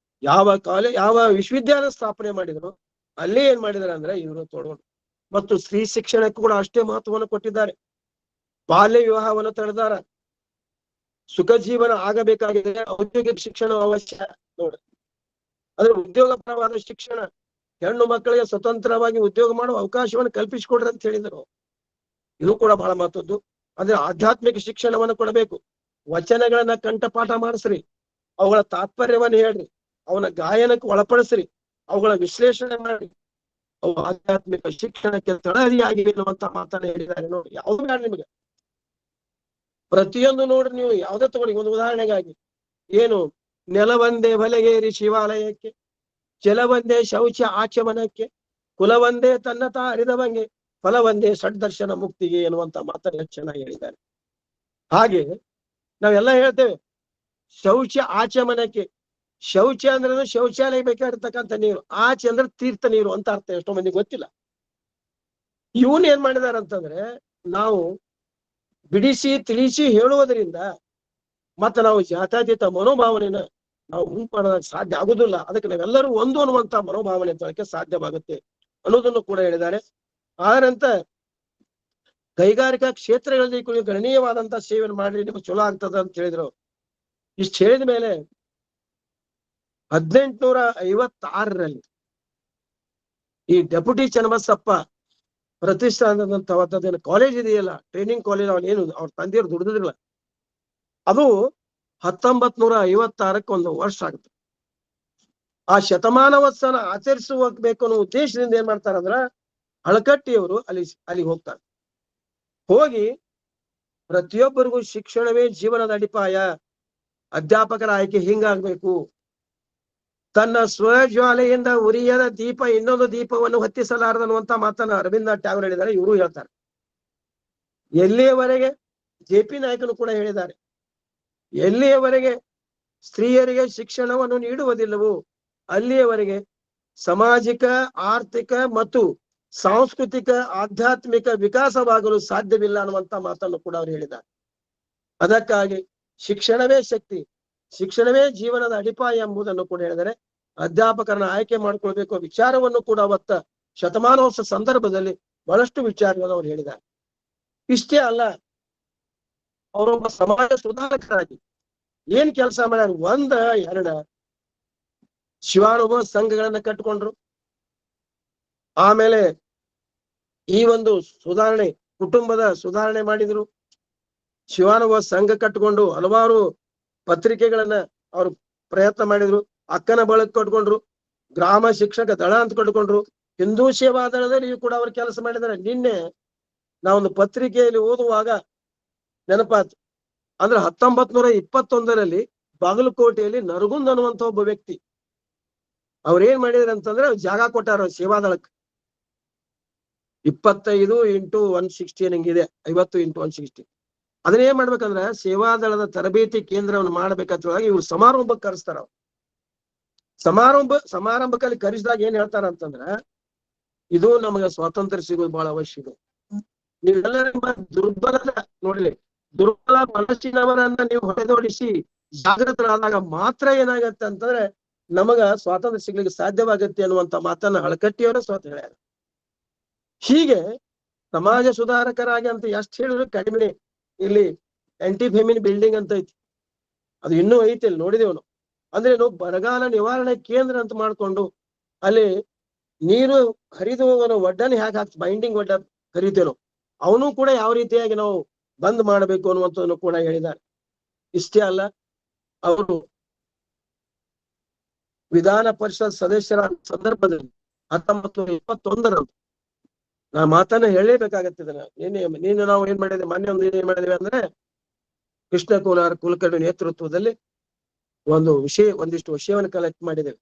ಯಾವ ವಿಶ್ವವಿದ್ಯಾಲಯ ಸ್ಥಾಪನೆ ಮಾಡಿದ್ರು ಅಲ್ಲೇ ಏನ್ ಮಾಡಿದಾರೆ ಅಂದ್ರೆ ಇವರು ತೊಡಗೊಂಡು. ಮತ್ತು ಸ್ತ್ರೀ ಶಿಕ್ಷಣಕ್ಕೂ ಕೂಡ ಅಷ್ಟೇ ಮಹತ್ವವನ್ನು ಕೊಟ್ಟಿದ್ದಾರೆ. ಬಾಲ್ಯ ವಿವಾಹವನ್ನು ತಡೆದಾರ. ಸುಖ ಜೀವನ ಆಗಬೇಕಾಗಿದೆ, ಔದ್ಯೋಗಿಕ ಶಿಕ್ಷಣ ಅವಶ್ಯ. ನೋಡ್ರಿ, ಅಂದ್ರೆ ಉದ್ಯೋಗಪರವಾದ ಶಿಕ್ಷಣ, ಹೆಣ್ಣು ಮಕ್ಕಳಿಗೆ ಸ್ವತಂತ್ರವಾಗಿ ಉದ್ಯೋಗ ಮಾಡುವ ಅವಕಾಶವನ್ನು ಕಲ್ಪಿಸಿಕೊಡ್ರಿ ಅಂತ ಹೇಳಿದರು. ಇದು ಕೂಡ ಬಹಳ ಮಹತ್ವದ್ದು. ಅಂದ್ರೆ ಆಧ್ಯಾತ್ಮಿಕ ಶಿಕ್ಷಣವನ್ನು ಕೊಡಬೇಕು. ವಚನಗಳನ್ನ ಕಂಠಪಾಠ ಮಾಡಿಸ್ರಿ, ಅವುಗಳ ತಾತ್ಪರ್ಯವನ್ನ ಹೇಳ್ರಿ, ಅವನ ಗಾಯನಕ್ಕೆ ಒಳಪಡಿಸ್ರಿ, ಅವುಗಳ ವಿಶ್ಲೇಷಣೆ ಮಾಡಿ, ಅವು ಆಧ್ಯಾತ್ಮಿಕ ಶಿಕ್ಷಣಕ್ಕೆ ತಳಹದಿಯಾಗಿವೆ ಅನ್ನುವಂತ ಮಾತನ್ನ ಹೇಳಿದ್ದಾರೆ. ನೋಡಿ, ಯಾವ್ದು ಬೇಡ ನಿಮಗೆ, ಪ್ರತಿಯೊಂದು ನೋಡ್ರಿ. ನೀವು ಯಾವ್ದೇ ತಗೊಳ್ಳಿ, ಒಂದು ಉದಾಹರಣೆಗಾಗಿ ಏನು, ನೆಲವಂದೇ ಬಲೆಗೇರಿ ಶಿವಾಲಯಕ್ಕೆ, ಜಲವಂದೇ ಶೌಚ ಆಚಮನಕ್ಕೆ, ಕುಲವಂದೇ ತನ್ನತ ಅರಿದವಂಗೆ, ಫಲವಂದೇ ಷಡ್ದರ್ಶನ ಮುಕ್ತಿಗೆ ಎನ್ನುವಂತ ಮಾತನ್ನ ಎಷ್ಟು ಚೆನ್ನಾಗಿ ಹೇಳಿದ್ದಾರೆ. ಹಾಗೆ ನಾವೆಲ್ಲ ಹೇಳ್ತೇವೆ ಶೌಚ ಆಚಮನಕ್ಕೆ. ಶೌಚ ಅಂದ್ರೆ ಶೌಚಾಲಯ ಬೇಕಾಗಿರ್ತಕ್ಕಂಥ ನೀರು, ಆಚೆ ಅಂದ್ರೆ ತೀರ್ಥ ನೀರು ಅಂತ ಅರ್ಥ. ಎಷ್ಟೋ ಮಂದಿ ಗೊತ್ತಿಲ್ಲ. ಇವನ್ ಏನ್ ಮಾಡಿದಾರ ಅಂತಂದ್ರೆ, ನಾವು ಬಿಡಿಸಿ ತಿಳಿಸಿ ಹೇಳುವುದರಿಂದ ಮತ್ತೆ ನಾವು ಜಾತ್ಯತೀತ ಮನೋಭಾವನೆನ ನಾವು ಉಂಟು ಮಾಡೋದಕ್ಕೆ ಸಾಧ್ಯ ಆಗುದಿಲ್ಲ. ಅದಕ್ಕೆ ನಾವೆಲ್ಲರೂ ಒಂದು ಅನ್ನುವಂತ ಮನೋಭಾವನೆ ತಳಕ್ಕೆ ಸಾಧ್ಯವಾಗುತ್ತೆ ಅನ್ನೋದನ್ನು ಕೂಡ ಹೇಳಿದ್ದಾರೆ. ಆದ್ರಂತ ಕೈಗಾರಿಕಾ ಕ್ಷೇತ್ರಗಳಲ್ಲಿ ಗಣನೀಯವಾದಂತ ಸೇವೆಯನ್ನು ಮಾಡ್ರಿ, ನಿಮ್ಗೆ ಚಲೋ ಆಗ್ತದ ಅಂತ ಹೇಳಿದ್ರು. ಇಷ್ಟು ಹೇಳಿದ ಮೇಲೆ 1856ರಲ್ಲಿ ಈ ಡೆಪ್ಯೂಟಿ ಚನ್ನಬಸಪ್ಪ ಪ್ರತಿಷ್ಠಾನದಂತ ಕಾಲೇಜ್ ಇದೆಯಲ್ಲ, ಟ್ರೈನಿಂಗ್ ಕಾಲೇಜ್, ಅವನೇನು ಅವ್ರ ತಂದೆಯವ್ರು ದುಡಿದಿರಲಿಲ್ಲ, ಅದು 1956ಕ್ಕೆ ಒಂದು ವರ್ಷ ಆಗುತ್ತೆ. ಆ ಶತಮಾನೋತ್ಸವ ಆಚರಿಸಬೇಕು ಅನ್ನೋ ಉದ್ದೇಶದಿಂದ ಏನ್ ಮಾಡ್ತಾರಂದ್ರ, ಹಳಕಟ್ಟಿಯವರು ಅಲ್ಲಿಗೆ ಹೋಗ್ತಾರೆ. ಹೋಗಿ ಪ್ರತಿಯೊಬ್ಬರಿಗೂ ಶಿಕ್ಷಣವೇ ಜೀವನದ ಅಡಿಪಾಯ, ಅಧ್ಯಾಪಕರ ಆಯ್ಕೆ ಹಿಂಗಾಗ್ಬೇಕು, ತನ್ನ ಸ್ವಜ್ವಾಲೆಯಿಂದ ಉರಿಯದ ದೀಪ ಇನ್ನೊಂದು ದೀಪವನ್ನು ಹೊತ್ತಿಸಲಾರದನ್ನುವಂತ ಮಾತನ್ನ ಅರವಿಂದ ಟ್ಯಾಗೋರ್ ಹೇಳಿದ್ದಾರೆ. ಇವರು ಹೇಳ್ತಾರೆ. ಎಲ್ಲಿಯವರೆಗೆ JP ನಾಯಕನು ಕೂಡ ಹೇಳಿದ್ದಾರೆ, ಎಲ್ಲಿಯವರೆಗೆ ಸ್ತ್ರೀಯರಿಗೆ ಶಿಕ್ಷಣವನ್ನು ನೀಡುವುದಿಲ್ಲವೋ ಅಲ್ಲಿಯವರೆಗೆ ಸಾಮಾಜಿಕ, ಆರ್ಥಿಕ ಮತ್ತು ಸಾಂಸ್ಕೃತಿಕ, ಆಧ್ಯಾತ್ಮಿಕ ವಿಕಾಸವಾಗಲು ಸಾಧ್ಯವಿಲ್ಲ ಅನ್ನುವಂತ ಮಾತನ್ನು ಕೂಡ ಅವರು ಹೇಳಿದ್ದಾರೆ. ಅದಕ್ಕಾಗಿ ಶಿಕ್ಷಣವೇ ಶಕ್ತಿ, ಶಿಕ್ಷಣವೇ ಜೀವನದ ಅಡಿಪಾಯ ಎಂಬುದನ್ನು ಕೂಡ ಹೇಳಿದರೆ, ಅಧ್ಯಾಪಕರನ್ನ ಆಯ್ಕೆ ಮಾಡ್ಕೊಳ್ಬೇಕು ವಿಚಾರವನ್ನು ಕೂಡ ಅವತ್ತ ಶತಮಾನೋತ್ಸವ ಸಂದರ್ಭದಲ್ಲಿ ಬಹಳಷ್ಟು ವಿಚಾರಗಳನ್ನು ಅವ್ರು ಹೇಳಿದ್ದಾರೆ. ಇಷ್ಟೇ ಅಲ್ಲ, ಅವರೊಬ್ಬ ಸಮಾಜ ಸುಧಾರಕರಾಗಿ ಏನ್ ಕೆಲಸ ಮಾಡ್ಯಾರ, 1, 2 ಶಿವಾನುಭವ ಸಂಘಗಳನ್ನ ಕಟ್ಕೊಂಡ್ರು. ಆಮೇಲೆ ಈ ಒಂದು ಸುಧಾರಣೆ, ಕುಟುಂಬದ ಸುಧಾರಣೆ ಮಾಡಿದ್ರು. ಶಿವಾನುಭವ ಸಂಘ ಕಟ್ಕೊಂಡು ಹಲವಾರು ಪತ್ರಿಕೆಗಳನ್ನ ಅವರು ಪ್ರಯತ್ನ ಮಾಡಿದ್ರು. ಅಕ್ಕನ ಬಳಗ ಕಟ್ಕೊಂಡ್ರು, ಗ್ರಾಮ ಶಿಕ್ಷಕ ದಳ ಅಂತ ಕಟ್ಕೊಂಡ್ರು, ಹಿಂದೂ ಸೇವಾ ದಳದಲ್ಲಿ ಕೂಡ ಅವ್ರು ಕೆಲಸ ಮಾಡಿದ್ದಾರೆ. ನಿನ್ನೆ ನಾವೊಂದು ಪತ್ರಿಕೆಯಲ್ಲಿ ಓದುವಾಗ ನೆನಪಾತು. ಅಂದ್ರೆ 1921ರಲ್ಲಿ ಬಾಗಲಕೋಟೆಯಲ್ಲಿ ನರಗುಂದ್ ಅನ್ನುವಂತ ಒಬ್ಬ ವ್ಯಕ್ತಿ ಅವ್ರೇನ್ ಮಾಡಿದಾರೆ ಅಂತಂದ್ರೆ, ಜಾಗ ಕೊಟ್ಟಾರ ಸೇವಾದಳಕ್ಕೆ. 25x160 ನಂಗಿದೆ, 50x160. ಅದನ್ನೇನ್ ಮಾಡ್ಬೇಕಂದ್ರೆ, ಸೇವಾದಳದ ತರಬೇತಿ ಕೇಂದ್ರವನ್ನು ಮಾಡ್ಬೇಕಂತ ಇವ್ರು ಸಮಾರಂಭಕ್ಕೆ ಕರೆಸ್ತಾರ. ಸಮಾರಂಭಕ್ಕಲ್ಲಿ ಕರೆಸಿದಾಗ ಏನ್ ಹೇಳ್ತಾರ ಅಂತಂದ್ರ, ಇದು ನಮಗೆ ಸ್ವಾತಂತ್ರ್ಯ ಸಿಗೋದು ಬಹಳ ಅವಶ್ಯ ಇದೆ. ನೀವೆಲ್ಲರ ನೋಡ್ಲಿ, ದುರ್ಬಲ ಮನಸ್ಸಿನವರನ್ನ ನೀವು ಹೊಡೆದೋಡಿಸಿ ಜಾಗೃತರಾದಾಗ ಮಾತ್ರ ಏನಾಗತ್ತೆ ಅಂತಂದ್ರೆ ನಮಗ ಸ್ವಾತಂತ್ರ್ಯ ಸಿಗ್ಲಿಕ್ಕೆ ಸಾಧ್ಯವಾಗತ್ತೆ ಅನ್ನುವಂತ ಮಾತನ್ನ ಹಳಕಟ್ಟಿಯವರ ಸ್ವತಃ ಹೇಳ್ಯಾರ. ಹೀಗೆ ಸಮಾಜ ಸುಧಾರಕರಾಗಿ ಅಂತ ಎಷ್ಟು ಹೇಳಿದ್ರು ಕಡಿಮೆ. ಇಲ್ಲಿ ಆಂಟಿ ಫೆಮಿನ್ ಬಿಲ್ಡಿಂಗ್ ಅಂತ ಐತಿ, ಅದು ಇನ್ನೂ ಐತಿ, ಅಲ್ಲಿ ನೋಡಿದೇವ್ ನಾವು. ಅಂದ್ರೆ ಬರಗಾಲ ನಿವಾರಣೆ ಕೇಂದ್ರ ಅಂತ ಮಾಡ್ಕೊಂಡು ಅಲ್ಲಿ ನೀರು ಹರಿದು ಒಡ್ಡನ್ನು ಹೇಗೆ ಹಾಕಿ ಬೈಂಡಿಂಗ್ ಒಡ್ಡ ಕರಿತೇವೆ ನಾವು, ಅವನು ಕೂಡ ಯಾವ ರೀತಿಯಾಗಿ ನಾವು ಬಂದ್ ಮಾಡಬೇಕು ಅನ್ನುವಂಥದ್ದನ್ನು ಕೂಡ ಹೇಳಿದ್ದಾರೆ. ಇಷ್ಟೇ ಅಲ್ಲ, ಅವರು ವಿಧಾನ ಪರಿಷತ್ ಸದಸ್ಯರ ಸಂದರ್ಭದಲ್ಲಿ 1921ರಂದು ನಾ ಮಾತನ್ನ ಹೇಳಲೇಬೇಕಾಗತ್ತಿದೆ. ನೀನು ನಾವು ಏನ್ ಮಾಡಿದ್ವಿ, ಮೊನ್ನೆ ಒಂದು ಏನ್ ಮಾಡಿದ್ವಿ ಅಂದ್ರೆ, ಕೃಷ್ಣ ಕೋಲಾರ್ ಕುಲಕರ್ಣಿ ನೇತೃತ್ವದಲ್ಲಿ ಒಂದಿಷ್ಟು ವಿಷಯವನ್ನು ಕಲೆಕ್ಟ್ ಮಾಡಿದ್ದೇವೆ.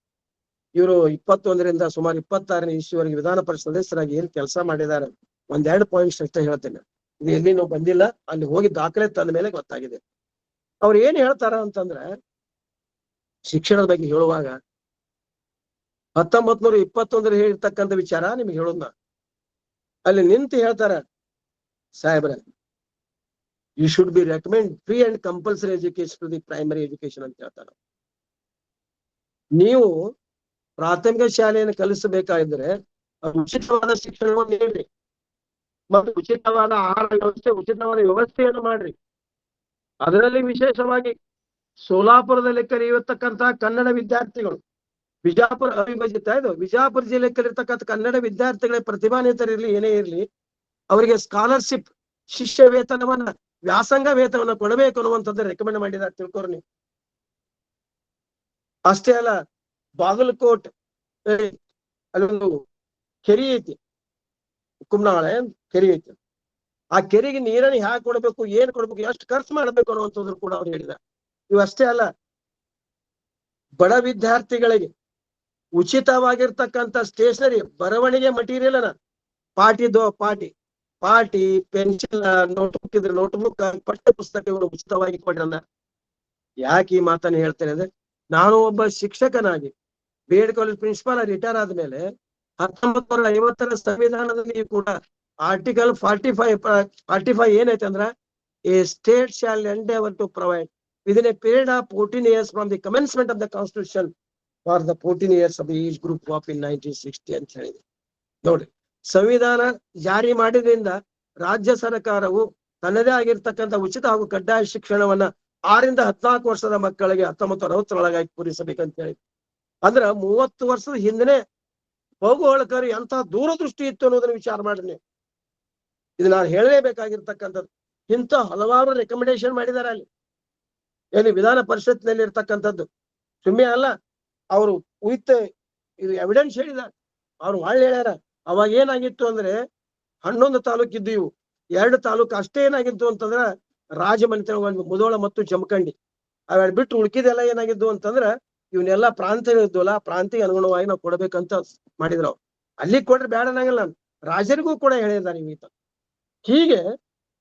ಇವರು 21ರಿಂದ ಸುಮಾರು 26ನೇ ಇಸ್ವಿವರೆಗೆ ವಿಧಾನ ಪರಿಷತ್ ಸದಸ್ಯರಾಗಿ ಏನ್ ಕೆಲಸ ಮಾಡಿದ್ದಾರೆ, 1-2 ಪಾಯಿಂಟ್ಸ್ ಅಷ್ಟೇ ಹೇಳ್ತೇನೆ. ಇದು ಎಲ್ಲಿ ನಾವು ಬಂದಿಲ್ಲ, ಅಲ್ಲಿ ಹೋಗಿ ದಾಖಲೆ ತಂದ ಮೇಲೆ ಗೊತ್ತಾಗಿದೆ. ಅವ್ರು ಏನ್ ಹೇಳ್ತಾರ ಅಂತಂದ್ರೆ, ಶಿಕ್ಷಣದ ಬಗ್ಗೆ ಹೇಳುವಾಗ 1921 ಹೇಳಿರ್ತಕ್ಕಂಥ ವಿಚಾರ ನಿಮ್ಗೆ ಹೇಳೋದ್ನ ಅಲ್ಲಿ ನಿಂತು ಹೇಳ್ತಾರ, ಸಾಹೇಬ್ರ, you should be recommend free and compulsory education to the primary education ಅಂತ ಹೇಳ್ತಾರ. ನೀವು ಪ್ರಾಥಮಿಕ ಶಾಲೆಯನ್ನು ಕಲಿಸಬೇಕಾದ್ರೆ ಉಚಿತವಾದ ಶಿಕ್ಷಣವನ್ನು ನೀಡ್ರಿ, ಮತ್ತು ಉಚಿತವಾದ ಆಹಾರ ವ್ಯವಸ್ಥೆ, ಉಚಿತವಾದ ವ್ಯವಸ್ಥೆಯನ್ನು ಮಾಡ್ರಿ. ಅದರಲ್ಲಿ ವಿಶೇಷವಾಗಿ ಸೋಲಾಪುರದಲ್ಲಿ ಕಲಿಯತಕ್ಕಂತಹ ಕನ್ನಡ ವಿದ್ಯಾರ್ಥಿಗಳು, ಬಿಜಾಪುರ ಅವಿಭಜಿತ ಇದು, ಬಿಜಾಪುರ ಜಿಲ್ಲೆಗೆ ಕಲಿಯತಕ್ಕಂಥ ಕನ್ನಡ ವಿದ್ಯಾರ್ಥಿಗಳ ಪ್ರತಿಭಾನ್ವಿತರಿರ್ಲಿ ಏನೇ ಇರ್ಲಿ, ಅವರಿಗೆ ಸ್ಕಾಲರ್ಶಿಪ್, ಶಿಷ್ಯ ವೇತನವನ್ನ, ವ್ಯಾಸಂಗ ವೇತನವನ್ನ ಕೊಡಬೇಕು ಅನ್ನುವಂಥದ್ದು ರೆಕಮೆಂಡ್ ಮಾಡಿದ್ದಾರೆ. ತಿಳ್ಕೊರಿ ನೀವು. ಅಷ್ಟೇ ಅಲ್ಲ, ಬಾಗಲಕೋಟ್ ಅಲ್ಲೊಂದು ಕೆರೆ ಐತಿ, ಕುಮ್ನಾಳೆ ಕೆರೆ ಐತಿ. ಆ ಕೆರೆಗೆ ನೀರನ್ನು ಹ್ಯಾಕ್ ಕೊಡ್ಬೇಕು, ಏನ್ ಕೊಡ್ಬೇಕು, ಎಷ್ಟು ಖರ್ಚು ಮಾಡ್ಬೇಕು ಅನ್ನುವಂಥದ್ರು ಕೂಡ ಅವ್ರು ಹೇಳಿದ್ದಾರೆ. ಇವಷ್ಟೇ ಅಲ್ಲ, ಬಡ ವಿದ್ಯಾರ್ಥಿಗಳಿಗೆ ಉಚಿತವಾಗಿರ್ತಕ್ಕಂಥ ಸ್ಟೇಷನರಿ, ಬರವಣಿಗೆ ಮಟೀರಿಯಲ್ ಅನ್ನ, ಪಾಟಿ ಪೆನ್ಸಿಲ್, ನೋಟ್ಬುಕ್ ಇದ್ರೆ ನೋಟ್ಬುಕ್, ಪಠ್ಯ ಪುಸ್ತಕಗಳು ಉಚಿತವಾಗಿ ಕೊಡ್ರನ್ನ. ಯಾಕೆ ಈ ಮಾತನ್ನ ಹೇಳ್ತೇನೆ ಅಂದ್ರೆ, ನಾನು ಒಬ್ಬ ಶಿಕ್ಷಕನಾಗಿ BEd ಕಾಲೇಜ್ ಪ್ರಿನ್ಸಿಪಾಲ್ ರಿಟೈರ್ ಆದ್ಮೇಲೆ 1950ರ ಸಂವಿಧಾನದಲ್ಲಿ ಕೂಡ ಆರ್ಟಿಕಲ್ 45 ಏನೈತೆ ಅಂದ್ರ a state shall endeavour to provide within a period of 14 years from the commencement of the Constitution for the 14 years of each group of in 1960 ಅಂತ ಹೇಳಿದೆ. ನೋಡ್ರಿ, ಸಂವಿಧಾನ ಜಾರಿ ಮಾಡಿದ್ರಿಂದ ರಾಜ್ಯ ಸರ್ಕಾರವು ತನ್ನದೇ ಆಗಿರ್ತಕ್ಕಂಥ ಉಚಿತ ಹಾಗೂ ಕಡ್ಡಾಯ ಶಿಕ್ಷಣವನ್ನ 6 ರಿಂದ 14 ವರ್ಷದ ಮಕ್ಕಳಿಗೆ 1960 ಪೂರೈಸಬೇಕಂತ ಹೇಳಿ. ಅಂದ್ರ 30 ವರ್ಷದ ಹಿಂದನೆ ಭೌಗೋಳಿಕರು ಎಂತ ದೂರದೃಷ್ಟಿ ಇತ್ತು ಅನ್ನೋದನ್ನ ವಿಚಾರ ಮಾಡ್ರಿ. ಇದು ನಾನು ಹೇಳಲೇಬೇಕಾಗಿರ್ತಕ್ಕಂಥದ್ದು. ಇಂಥ ಹಲವಾರು ರೆಕಮೆಂಡೇಶನ್ ಮಾಡಿದ್ದಾರೆ ಅಲ್ಲಿ ಏನು ವಿಧಾನ ಪರಿಷತ್ನಲ್ಲಿ ಇರ್ತಕ್ಕಂಥದ್ದು. ಸುಮ್ಮನೆ ಅಲ್ಲ, ಅವರು ವಿತ್ ಇದು ಎವಿಡೆನ್ಸ್ ಹೇಳಿದ್ದಾರೆ. ಅವ್ರು ಒಳ್ಳೆ ಹೇಳ್ಯಾರ. ಅವಾಗ ಏನಾಗಿತ್ತು ಅಂದ್ರೆ 11 ತಾಲೂಕು ಇದ್ದು, ಇವು 2 ತಾಲೂಕು ಅಷ್ಟೇ ಏನಾಗಿದ್ದು ಅಂತಂದ್ರ ರಾಜಮನೆತನ, ಮುಧೋಳ ಮತ್ತು ಜಮಖಂಡಿ. ಅವೆರಡು ಬಿಟ್ಟು ಉಳ್ಕಿದೆಲ್ಲ ಏನಾಗಿದ್ದು ಅಂತಂದ್ರ ಇವನ್ನೆಲ್ಲ ಪ್ರಾಂತ್ಯ ಇದ್ವಲ್ಲ, ಪ್ರಾಂತಿಗೆ ಅನುಗುಣವಾಗಿ ನಾವು ಕೊಡ್ಬೇಕಂತ ಮಾಡಿದ್ರು. ಅವ್ರು ಅಲ್ಲಿ ಕೊಟ್ರೆ ಬೇಡ ಅನ್ನಂಗಿಲ್ಲ, ರಾಜರಿಗೂ ಕೂಡ ಹೇಳಿದ್ದಾರೆ ಇವತ್ತು. ಹೀಗೆ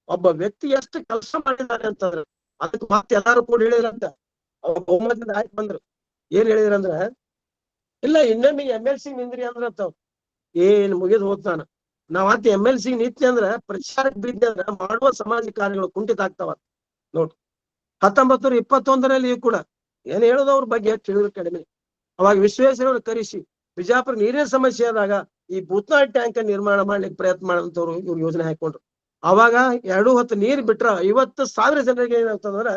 ಒಬ್ಬ ವ್ಯಕ್ತಿ ಎಷ್ಟು ಕೆಲಸ ಮಾಡಿದ್ದಾರೆ ಅಂತಂದ್ರೆ ಅದಕ್ಕೆ ಮತ್ತೆ ಎಲ್ಲಾರು ಕೂಡ ಹೇಳಿದ್ರಂತ. ಅವ್ರ ಬಹುಮತದಿಂದ ಆಯ್ತು ಬಂದ್ರು. ಏನ್ ಹೇಳಿದ್ರಂದ್ರ, ಇಲ್ಲ ಇನ್ನೊಮ್ಮೆ MLC ನಿಂದ್ರಿ ಅಂದ್ರಂತ. ಏನ್ ಮುಗಿದ್ ಹೋಗ್ತಾನ. ನಾವ್ ಅಂತ MLC ನಿಂತಿ ಅಂದ್ರ ಪ್ರಚಾರಕ್ಕೆ ಬಿದ್ದೆ ಅಂದ್ರ ಮಾಡುವ ಸಮಾಜ ಕಾರ್ಯಗಳು ಕುಂಠಿತ ಆಗ್ತಾವ. ನೋಡ್ರಿ, 1921 ಕೂಡ ಏನ್ ಹೇಳೋದು ಅವ್ರ ಬಗ್ಗೆ ತಿಳಿದ್ರು ಕಡಿಮೆ. ಅವಾಗ ವಿಶ್ವೇಶ್ವರವ್ರು ಕರೆಸಿ ಬಿಜಾಪುರ ನೀರಿನ ಸಮಸ್ಯೆ ಆದಾಗ ಈ ಭೂತ್ನಾಳ್ ಟ್ಯಾಂಕ್ ನಿರ್ಮಾಣ ಮಾಡ್ಲಿಕ್ಕೆ ಪ್ರಯತ್ನ ಮಾಡಂತವ್ರು ಇವ್ರು ಯೋಜನೆ ಹಾಕೊಂಡ್ರು. ಅವಾಗ 2 ಹೊತ್ತು ನೀರ್ ಬಿಟ್ರ 50,000 ಜನರಿಗೆ ಏನಾಗ್ತದಂದ್ರ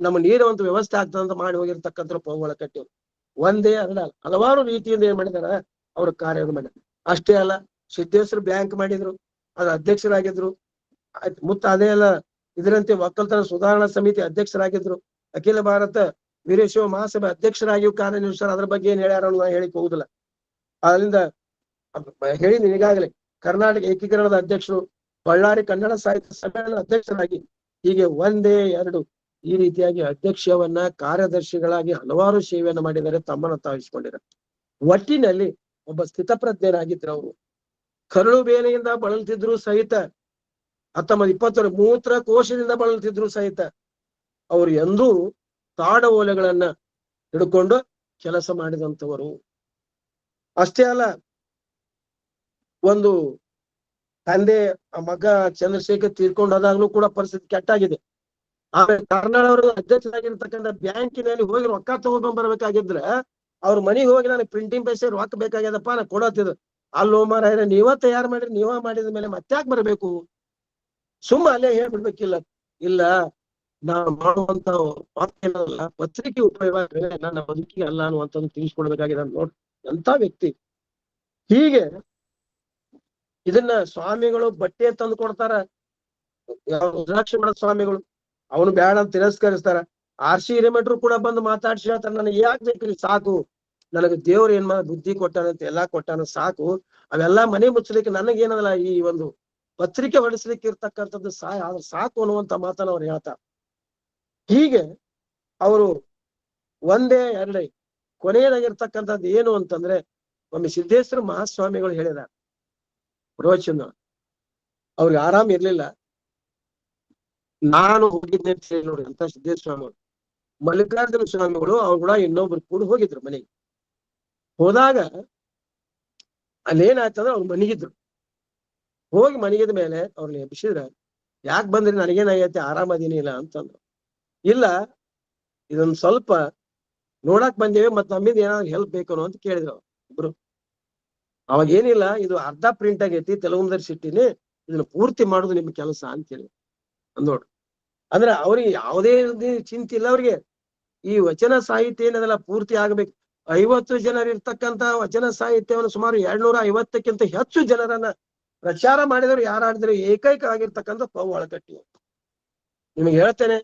ನಮ್ಮ ನೀರು ಒಂದು ವ್ಯವಸ್ಥೆ ಆಗ್ತದಂತ ಮಾಡಿ ಹೋಗಿರ್ತಕ್ಕಂಥ ಪೋಗಳ ಕಟ್ಟಿವ್ರು. ಒಂದೇ ಅಲ್ಲ, ಹಲವಾರು ರೀತಿಯಿಂದ ಏನ್ ಮಾಡಿದಾರ ಅವ್ರ ಕಾರ್ಯ ಮಾಡಿದ್ರು. ಅಷ್ಟೇ ಅಲ್ಲ, ಸಿದ್ದೇಶ್ವರ ಬ್ಯಾಂಕ್ ಮಾಡಿದ್ರು, ಅದ್ರ ಅಧ್ಯಕ್ಷರಾಗಿದ್ರು. ಆಯ್ತು, ಮುತ್ತ ಅದೇ ಅಲ್ಲ, ಇದರಂತೆ ಒಕ್ಕಲ್ತನ ಸುಧಾರಣಾ ಸಮಿತಿ ಅಧ್ಯಕ್ಷರಾಗಿದ್ರು. ಅಖಿಲ ಭಾರತ ವೀರಶೈವ ಮಹಾಸಭೆ ಅಧ್ಯಕ್ಷರಾಗಿಯೂ ಕಾರ್ಯನಿರ್ವಹಿಸ್ತಾರೆ. ಅದ್ರ ಬಗ್ಗೆ ಏನ್ ಹೇಳ್ಯಾರ ನಾ ಹೇಳಿಕ್ ಹೋಗುದಿಲ್ಲ. ಅಲ್ಲಿಂದ ಹೇಳಿದ್ದೀನಿ ಈಗಾಗಲೇ. ಕರ್ನಾಟಕ ಏಕೀಕರಣದ ಅಧ್ಯಕ್ಷರು, ಬಳ್ಳಾರಿ ಕನ್ನಡ ಸಾಹಿತ್ಯ ಸಮ್ಮೇಳನ ಅಧ್ಯಕ್ಷರಾಗಿ, ಹೀಗೆ 1, 2 ಈ ರೀತಿಯಾಗಿ ಅಧ್ಯಕ್ಷವನ್ನ ಕಾರ್ಯದರ್ಶಿಗಳಾಗಿ ಹಲವಾರು ಸೇವೆಯನ್ನು ಮಾಡಿದರೆ ತಮ್ಮನ್ನು ತಾವಿಸ್ಕೊಂಡಿದ್ದಾರೆ. ಒಟ್ಟಿನಲ್ಲಿ ಒಬ್ಬ ಸ್ಥಿತಪ್ರಜ್ಞರಾಗಿದ್ರು. ಅವರು ಕರಳು ಬೇನೆಯಿಂದ ಬಳಲ್ತಿದ್ರು ಸಹಿತ, 1920 ಮೂತ್ರಕೋಶದಿಂದ ಬಳಲ್ತಿದ್ರು ಸಹಿತ ಅವರು ಎಂದೂ ತಾಡ ಓಲೆಗಳನ್ನ ಹಿಡ್ಕೊಂಡು ಕೆಲಸ ಮಾಡಿದಂಥವರು. ಅಷ್ಟೇ ಅಲ್ಲ, ಒಂದು ತಂದೆ ಮಗ ಚಂದ್ರಶೇಖರ್ ತೀರ್ಕೊಂಡಾದಾಗ್ಲೂ ಕೂಡ ಪರಿಸ್ಥಿತಿ ಕೆಟ್ಟಾಗಿದೆ. ಆಮೇಲೆ ಕರ್ನಾಟಕ ಅಧ್ಯಕ್ಷರಾಗಿರ್ತಕ್ಕಂಥ ಬ್ಯಾಂಕಿನಲ್ಲಿ ಹೋಗಿ ರೊಕ್ಕ ತಗೊಂಡ್ ಬರ್ಬೇಕಾಗಿದ್ರೆ ಅವ್ರ ಮನೆಗೆ ಹೋಗಿ ನಾನು ಪ್ರಿಂಟಿಂಗ್ ಪೈಸೆ ರೊಕ್ಕ ಬೇಕಾಗ್ಯದಪ್ಪ ನಾ ಕೊಡತ್ತಿದ್ರು. ಅಲ್ಲಿ ಮಾರಾಯ ನೀವ ತಯಾರು ಮಾಡಿರಿ, ನೀವ ಮಾಡಿದ ಮೇಲೆ ಮತ್ತ್ಯಾಕ್ ಬರ್ಬೇಕು, ಸುಮ್ಮ ಅಲ್ಲೇ ಹೇಳ್ಬಿಡ್ಬೇಕಿಲ್ಲ. ಇಲ್ಲ, ನಾವು ಮಾಡುವಂತ ವಾಕ್ಯನಲ್ಲ ಪತ್ರಿಕೆ ಉಪಯೋಗ ನನ್ನ ಬದುಕಿಗೆ ಅಲ್ಲ ಅನ್ನುವಂಥದ್ದು ತಿಳಿಸ್ಕೊಡ್ಬೇಕಾಗಿದೆ. ನೋಡ್ ಎಂತ ವ್ಯಕ್ತಿ. ಹೀಗೆ ಇದನ್ನ ಸ್ವಾಮಿಗಳು ಬಟ್ಟೆ ತಂದು ಕೊಡ್ತಾರ, ರುದ್ರಾಕ್ಷಿ ಮಾಡೋ ಸ್ವಾಮಿಗಳು ಅವನು ಬೇಡ ಅಂತ ತಿರಸ್ಕರಿಸ್ತಾರ. RC ಹಿರೇಮಠರು ಕೂಡ ಬಂದು ಮಾತಾಡ್ಸಿ ಹೇಳ್ತಾರ, ನನಗೆ ಯಾಕೆ ಬೇಕ್ರಿ, ಸಾಕು, ನನಗೆ ದೇವ್ರು ಏನ್ ಬುದ್ಧಿ ಕೊಟ್ಟಾನಂತ ಎಲ್ಲಾ ಕೊಟ್ಟಾನ, ಸಾಕು, ಅವೆಲ್ಲಾ ಮನೆ ಮುಚ್ಚಲಿಕ್ಕೆ ನನಗೇನಲ್ಲ, ಈ ಒಂದು ಪತ್ರಿಕೆ ಹೊಡಿಸ್ಲಿಕ್ಕೆ ಇರ್ತಕ್ಕಂಥದ್ದು ಸಾಕು ಅನ್ನುವಂತ ಮಾತನ್ನ ಅವ್ರು ಹೇಳ್ತಾರ. ಹೀಗೆ ಅವರು 1, 2 ಕೊನೆಯದಾಗಿರ್ತಕ್ಕಂಥದ್ದು ಏನು ಅಂತಂದ್ರೆ, ಒಮ್ಮೆ ಸಿದ್ದೇಶ್ವರ ಮಹಾಸ್ವಾಮಿಗಳು ಹೇಳಿದ ಪ್ರವಚನ, ಅವ್ರಿಗೆ ಆರಾಮ್ ಇರ್ಲಿಲ್ಲ. ನಾನು ಹೋಗಿದ್ದೆ ಅಂತ ಹೇಳಿ ನೋಡಿ ಅಂತ ಸಿದ್ದೇಶ್ವರ ಸ್ವಾಮಿಗಳು. ಮಲ್ಲಿಕಾರ್ಜುನ ಸ್ವಾಮಿಗಳು ಅವ್ರು ಕೂಡ ಇನ್ನೊಬ್ರು ಕೂಡ ಹೋಗಿದ್ರು ಮನೆಗೆ. ಹೋದಾಗ ಅಲ್ಲೇನಾಯ್ತಂದ್ರೆ ಅವ್ರು ಮನೆಗಿದ್ರು. ಹೋಗಿ ಮನೆಗಿದ ಮೇಲೆ ಅವ್ರನ್ನ ಎಬ್ಬಿಸಿದ್ರ, ಯಾಕೆ ಬಂದ್ರಿ, ನನಗೇನಾಗೈತೆ, ಆರಾಮದೀನಿ ಇಲ್ಲ ಅಂತಂದ್ರು. ಇಲ್ಲ, ಇದೊಂದು ಸ್ವಲ್ಪ ನೋಡಕ್ ಬಂದೇವೆ, ಮತ್ ನಮ್ಮಿಂದ ಏನಾದ್ರು ಹೆಲ್ಪ್ ಬೇಕು ಅಂತ ಕೇಳಿದ್ರು ಇಬ್ರು. ಅವಾಗ ಏನಿಲ್ಲ, ಇದು ಅರ್ಧ ಪ್ರಿಂಟ್ ಆಗೈತಿ, ತೆಲುಗುಂದರ್ ಸಿಟ್ಟಿನಿ, ಇದನ್ನ ಪೂರ್ತಿ ಮಾಡುದು ನಿಮ್ ಕೆಲಸ ಅಂತೇಳಿ ನೋಡ್ರಿ. ಅಂದ್ರೆ ಅವ್ರಿಗೆ ಯಾವುದೇ ಚಿಂತೆ ಇಲ್ಲ. ಅವ್ರಿಗೆ ಈ ವಚನ ಸಾಹಿತ್ಯ ಏನದಲ್ಲ ಪೂರ್ತಿ ಆಗ್ಬೇಕು. 50 ಜನರು ಇರ್ತಕ್ಕಂತ ವಚನ ಸಾಹಿತ್ಯವನ್ನು ಸುಮಾರು 250ಕ್ಕಿಂತ ಹೆಚ್ಚು ಜನರನ್ನ ಪ್ರಚಾರ ಮಾಡಿದವರು ಯಾರಾಡಿದ್ರೆ ಏಕೈಕ ಆಗಿರ್ತಕ್ಕಂಥ ಪೌವಾಳಕಟ್ಟಿ. ನಿಮಗೆ ಹೇಳ್ತೇನೆ,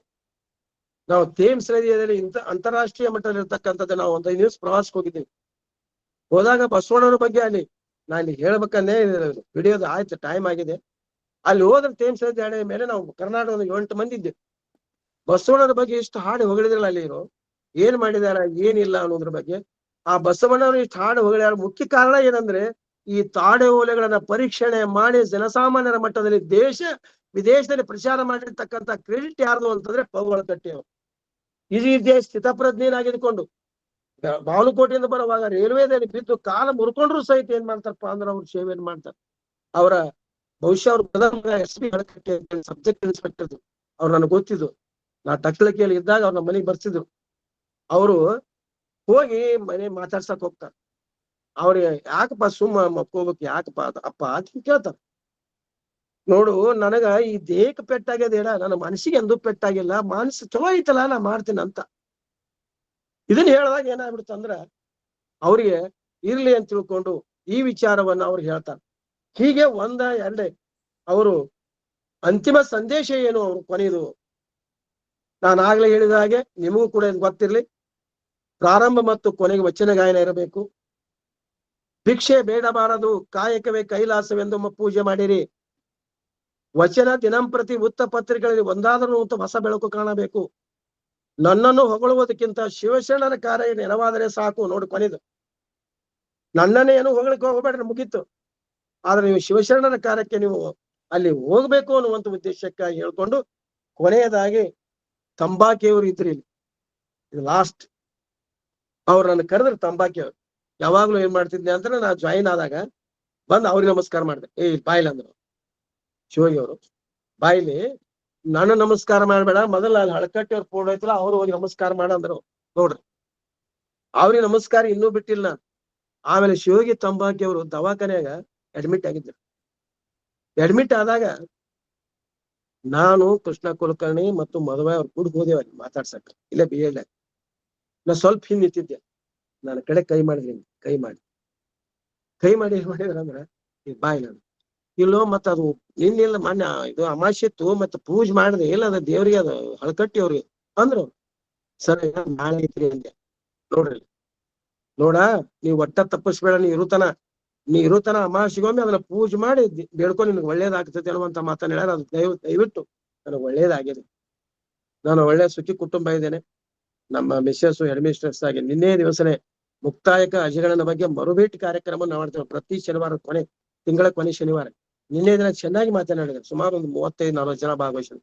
ನಾವು ಥೇಮ್ಸ್ ನದಿಯಲ್ಲಿ ಅಂತಾರಾಷ್ಟ್ರೀಯ ಮಟ್ಟದಲ್ಲಿ ಇರ್ತಕ್ಕಂಥದ್ದು ನಾವು ಒಂದು 5 ದಿವಸ ಪ್ರವಾಸಕ್ಕೆ ಹೋಗಿದ್ದೀವಿ. ಹೋದಾಗ ಬಸವಣ್ಣವ್ರ ಬಗ್ಗೆ ಅಲ್ಲಿ ನಾನು ಹೇಳ್ಬೇಕಂದ್ರೆ ವಿಡಿಯೋದು ಆಯ್ತು, ಟೈಮ್ ಆಗಿದೆ. ಅಲ್ಲಿ ಹೋದ್ರೆ ಥೇಮ್ಸ್ ನದಿ ದಂಡೆಯ ಮೇಲೆ ನಾವು ಕರ್ನಾಟಕದ 8 ಮಂದಿ ಇದ್ದೇವೆ. ಬಸವಣ್ಣವ್ರ ಬಗ್ಗೆ ಇಷ್ಟು ಹಾಡು ಹೊಗಳಿದ್ರಲ್ಲ ಅಲ್ಲಿ ಇರೋ, ಏನ್ ಮಾಡಿದಾರ ಏನಿಲ್ಲ ಅನ್ನೋದ್ರ ಬಗ್ಗೆ. ಆ ಬಸವಣ್ಣವ್ರು ಇಷ್ಟು ಹಾಡು ಹೊಗಳ ಮುಖ್ಯ ಕಾರಣ ಏನಂದ್ರೆ, ಈ ತಾಡೆ ಓಲೆಗಳನ್ನ ಪರೀಕ್ಷಣೆ ಮಾಡಿ ಜನಸಾಮಾನ್ಯರ ಮಟ್ಟದಲ್ಲಿ ದೇಶ ವಿದೇಶದಲ್ಲಿ ಪ್ರಚಾರ ಮಾಡಿರ್ತಕ್ಕಂಥ ಕ್ರೆಡಿಟ್ ಯಾರ್ದು ಅಂತಂದ್ರೆ ಪೌವಾಳಕಟ್ಟಿ ಅವರು. ಈ ರೀತಿಯ ಸ್ಥಿತಪ್ರಜ್ಞೆನಾಗಿದ್ಕೊಂಡು ಬಾಗಲಕೋಟೆಯಿಂದ ಬರುವಾಗ ರೈಲ್ವೇದಲ್ಲಿ ಬಿದ್ದು ಕಾಲ ಮುರ್ಕೊಂಡ್ರು ಸಹಿತ ಏನ್ ಮಾಡ್ತಾರಪ್ಪ ಅಂದ್ರೆ ಅವ್ರ ಸೇವೆಯನ್ನು ಮಾಡ್ತಾರೆ. ಅವರ ಬಹುಶಃ ಅವ್ರ ಪ್ರಧಾನ SP ಹಳಕಟ್ಟಿ ಸಬ್ಜೆಕ್ಟ್ ಇನ್ಸ್ಪೆಕ್ಟರ್ ಅವ್ರು ನನಗೆ ಗೊತ್ತಿದ್ದು. ನಾ ಟಕ್ಳಕಿಯಲ್ಲಿ ಇದ್ದಾಗ ಅವ್ರ ನಮ್ಮ ಮನೆಗೆ ಬರ್ತಿದ್ರು. ಅವರು ಹೋಗಿ ಮನೆ ಮಾತಾಡ್ಸಕ್ ಹೋಗ್ತಾರ. ಅವ್ರಿಗೆ ಯಾಕಪ್ಪ ಸುಮ್ಮ ಮಕ್ಕೋಬೇಕು ಯಾಕಪ್ಪ ಅಪ್ಪ ಅಂತ ಕೇಳ್ತಾರ. ನೋಡು ನನಗ ಈ ದೇಹಕ್ಕೆ ಪೆಟ್ಟಾಗ್ಯದ ಹೇಳ, ನನ್ನ ಮನಸ್ಸಿಗೆ ಎಂದೂ ಪೆಟ್ಟಾಗಿಲ್ಲ, ಮನಸ್ಸು ಚಲೋ ಐತಲ್ಲ ನಾ ಮಾಡ್ತೀನಿ ಅಂತ. ಇದನ್ನ ಹೇಳಿದಾಗ ಏನಾಗ್ಬಿಡ್ತಂದ್ರ ಅವ್ರಿಗೆ ಇರ್ಲಿ ಅಂತ ತಿಳ್ಕೊಂಡು ಈ ವಿಚಾರವನ್ನ ಅವ್ರಿಗೆ ಹೇಳ್ತಾರೆ. ಹೀಗೆ ಒಂದ ಎರಡೇ ಅವರು ಅಂತಿಮ ಸಂದೇಶ ಏನು ಅವ್ರು ಕೊನೆಯದು ನಾನು ಆಗ್ಲೇ ಹೇಳಿದ ಹಾಗೆ ನಿಮಗೂ ಕೂಡ ಇದು ಗೊತ್ತಿರ್ಲಿ. ಪ್ರಾರಂಭ ಮತ್ತು ಕೊನೆಗೆ ವಚನ ಗಾಯನ ಇರಬೇಕು. ಭಿಕ್ಷೆ ಬೇಡಬಾರದು, ಕಾಯಕವೇ ಕೈಲಾಸವೆಂದು ಪೂಜೆ ಮಾಡಿರಿ. ವಚನ ದಿನಂಪ್ರತಿ ವೃತ್ತಪತ್ರಿಕೆಗಳಲ್ಲಿ ಒಂದಾದರೂ ಹೊಸ ಬೆಳಕು ಕಾಣಬೇಕು. ನನ್ನನ್ನು ಹೊಗಳುವುದಕ್ಕಿಂತ ಶಿವಶರಣರ ಕಾರ್ಯ ನೆರವಾದರೆ ಸಾಕು. ನೋಡಿ ಕೊನೆದು, ನನ್ನನ್ನೇ ಏನು ಹೊಗಳಿಕೆ ಹೋಗ್ಬೇಡ್ರಿ, ಮುಗೀತು. ಆದ್ರೆ ನೀವು ಶಿವಶರಣರ ಕಾರ್ಯಕ್ಕೆ ನೀವು ಅಲ್ಲಿ ಹೋಗ್ಬೇಕು ಅನ್ನುವಂಥ ಉದ್ದೇಶಕ್ಕಾಗಿ ಹೇಳ್ಕೊಂಡು ಕೊನೆಯದಾಗಿ ತಂಬಾಕಿಯವರು ಇದ್ರಿ ಇಲ್ಲಿ, ಇದು ಲಾಸ್ಟ್. ಅವ್ರು ನನ್ನ ಕರೆದ್ರು ತಂಬಾಕಿಯವ್ರು. ಯಾವಾಗ್ಲೂ ಏನ್ ಮಾಡ್ತಿದ್ದೆ ಅಂದ್ರೆ ನಾ ಜಾಯಿನ್ ಆದಾಗ ಬಂದು ಅವ್ರಿಗೆ ನಮಸ್ಕಾರ ಮಾಡಿದೆ. ಬಾಯ್ಲಿ ಅಂದ್ರು ಶಿವಗಿ ಅವರು, ಬಾಯ್ಲಿ ನಾನು ನಮಸ್ಕಾರ ಮಾಡ್ಬೇಡ, ಮೊದಲ ಅಲ್ಲಿ ಹಳಕಟ್ಟಿ ಅವ್ರು ಫೋನ್ ಐತಲ್ಲ ಅವ್ರು ಹೋಗಿ ನಮಸ್ಕಾರ ಮಾಡಂದ್ರು. ನೋಡ್ರಿ ಅವ್ರಿಗೆ ನಮಸ್ಕಾರ ಇನ್ನೂ ಬಿಟ್ಟಿಲ್ಲ. ಆಮೇಲೆ ಶಿವಗಿ ತಂಬಾಕಿ ಅವರು ದವಾಖಾನೆಯಾಗ ಅಡ್ಮಿಟ್ ಆಗಿದ್ರು. ಅಡ್ಮಿಟ್ ಆದಾಗ ನಾನು ಕೃಷ್ಣ ಕುಲಕರ್ಣಿ ಮತ್ತು ಮದುವೆ ಅವ್ರು ಕೂಡ ಹೋದೇವ ಅಲ್ಲಿ ಮಾತಾಡ್ಸಕ್, ಇಲ್ಲೇ BL. ನಾ ಸ್ವಲ್ಪ ಹಿಂದ್ ನಿಂತಿದ್ದೆ. ನನ್ನ ಕಡೆ ಕೈ ಮಾಡಿದ್ರಿ, ಕೈ ಮಾಡಿ ಏನ್ ಮಾಡಿದ್ರ ಅಂದ್ರ ಬಾಯ್ ನಾನು ಇಲ್ಲೋ ಮತ್ತ ಅದು ನಿನ್ನೆಲ್ಲ ಮಾನ್ಯ ಇದು ಅಮಾಶಿತ್ತು ಮತ್ತೆ ಪೂಜೆ ಮಾಡಿದೆ ಇಲ್ಲ ಅದ ದೇವ್ರಿಗೆ ಅದು ಹಳಕಟ್ಟಿ ಅವ್ರಿಗೆ ಅಂದ್ರು. ಸರಿ ನಾಳೆ ಐತ್ರಿ ಅಂದೆ. ನೋಡ್ರಿ ನೋಡ ನೀವ್ ಒಟ್ಟ ತಪ್ಪಿಸ್ಬೇಡ, ನೀ ಇರುತನ ಅಮಾವಾಸ್ಯೆಗೊಮ್ಮೆ ಅದನ್ನ ಪೂಜೆ ಮಾಡಿ ಬೇಡ್ಕೊಂಡು ನಿನ್ಗೆ ಒಳ್ಳೇದಾಗ್ತದೆ ಅನ್ನುವಂತ ಮಾತನ್ನ ಹೇಳ್ಯಾರ. ಅದು ದಯವಿಟ್ಟು ನನಗೆ ಒಳ್ಳೇದಾಗಿದೆ. ನಾನು ಒಳ್ಳೆ ಸುಖಿ ಕುಟುಂಬ ಇದ್ದೇನೆ. ನಮ್ಮ ಮಿಸ್ಸಸ್ ಹೆಡ್ ಮಿಸ್ಟ್ರೆಸ್ ಆಗಿ ನಿನ್ನೆ ದಿವಸನೇ ಮುಕ್ತಾಯಕ ಅಜಗಣನ ಬಗ್ಗೆ ಮರುಭೇಟಿ ಕಾರ್ಯಕ್ರಮ ಮಾಡ್ತೇವೆ ಪ್ರತಿ ಶನಿವಾರ, ತಿಂಗಳ ಕೊನೆ ಶನಿವಾರ. ನಿನ್ನೆ ದಿನ ಚೆನ್ನಾಗಿ ಮಾತನಾಡಿದ್ರು. ಸುಮಾರು ಒಂದು 35-40 ಜನ ಭಾಗವಹಿಸಿದ್ರು.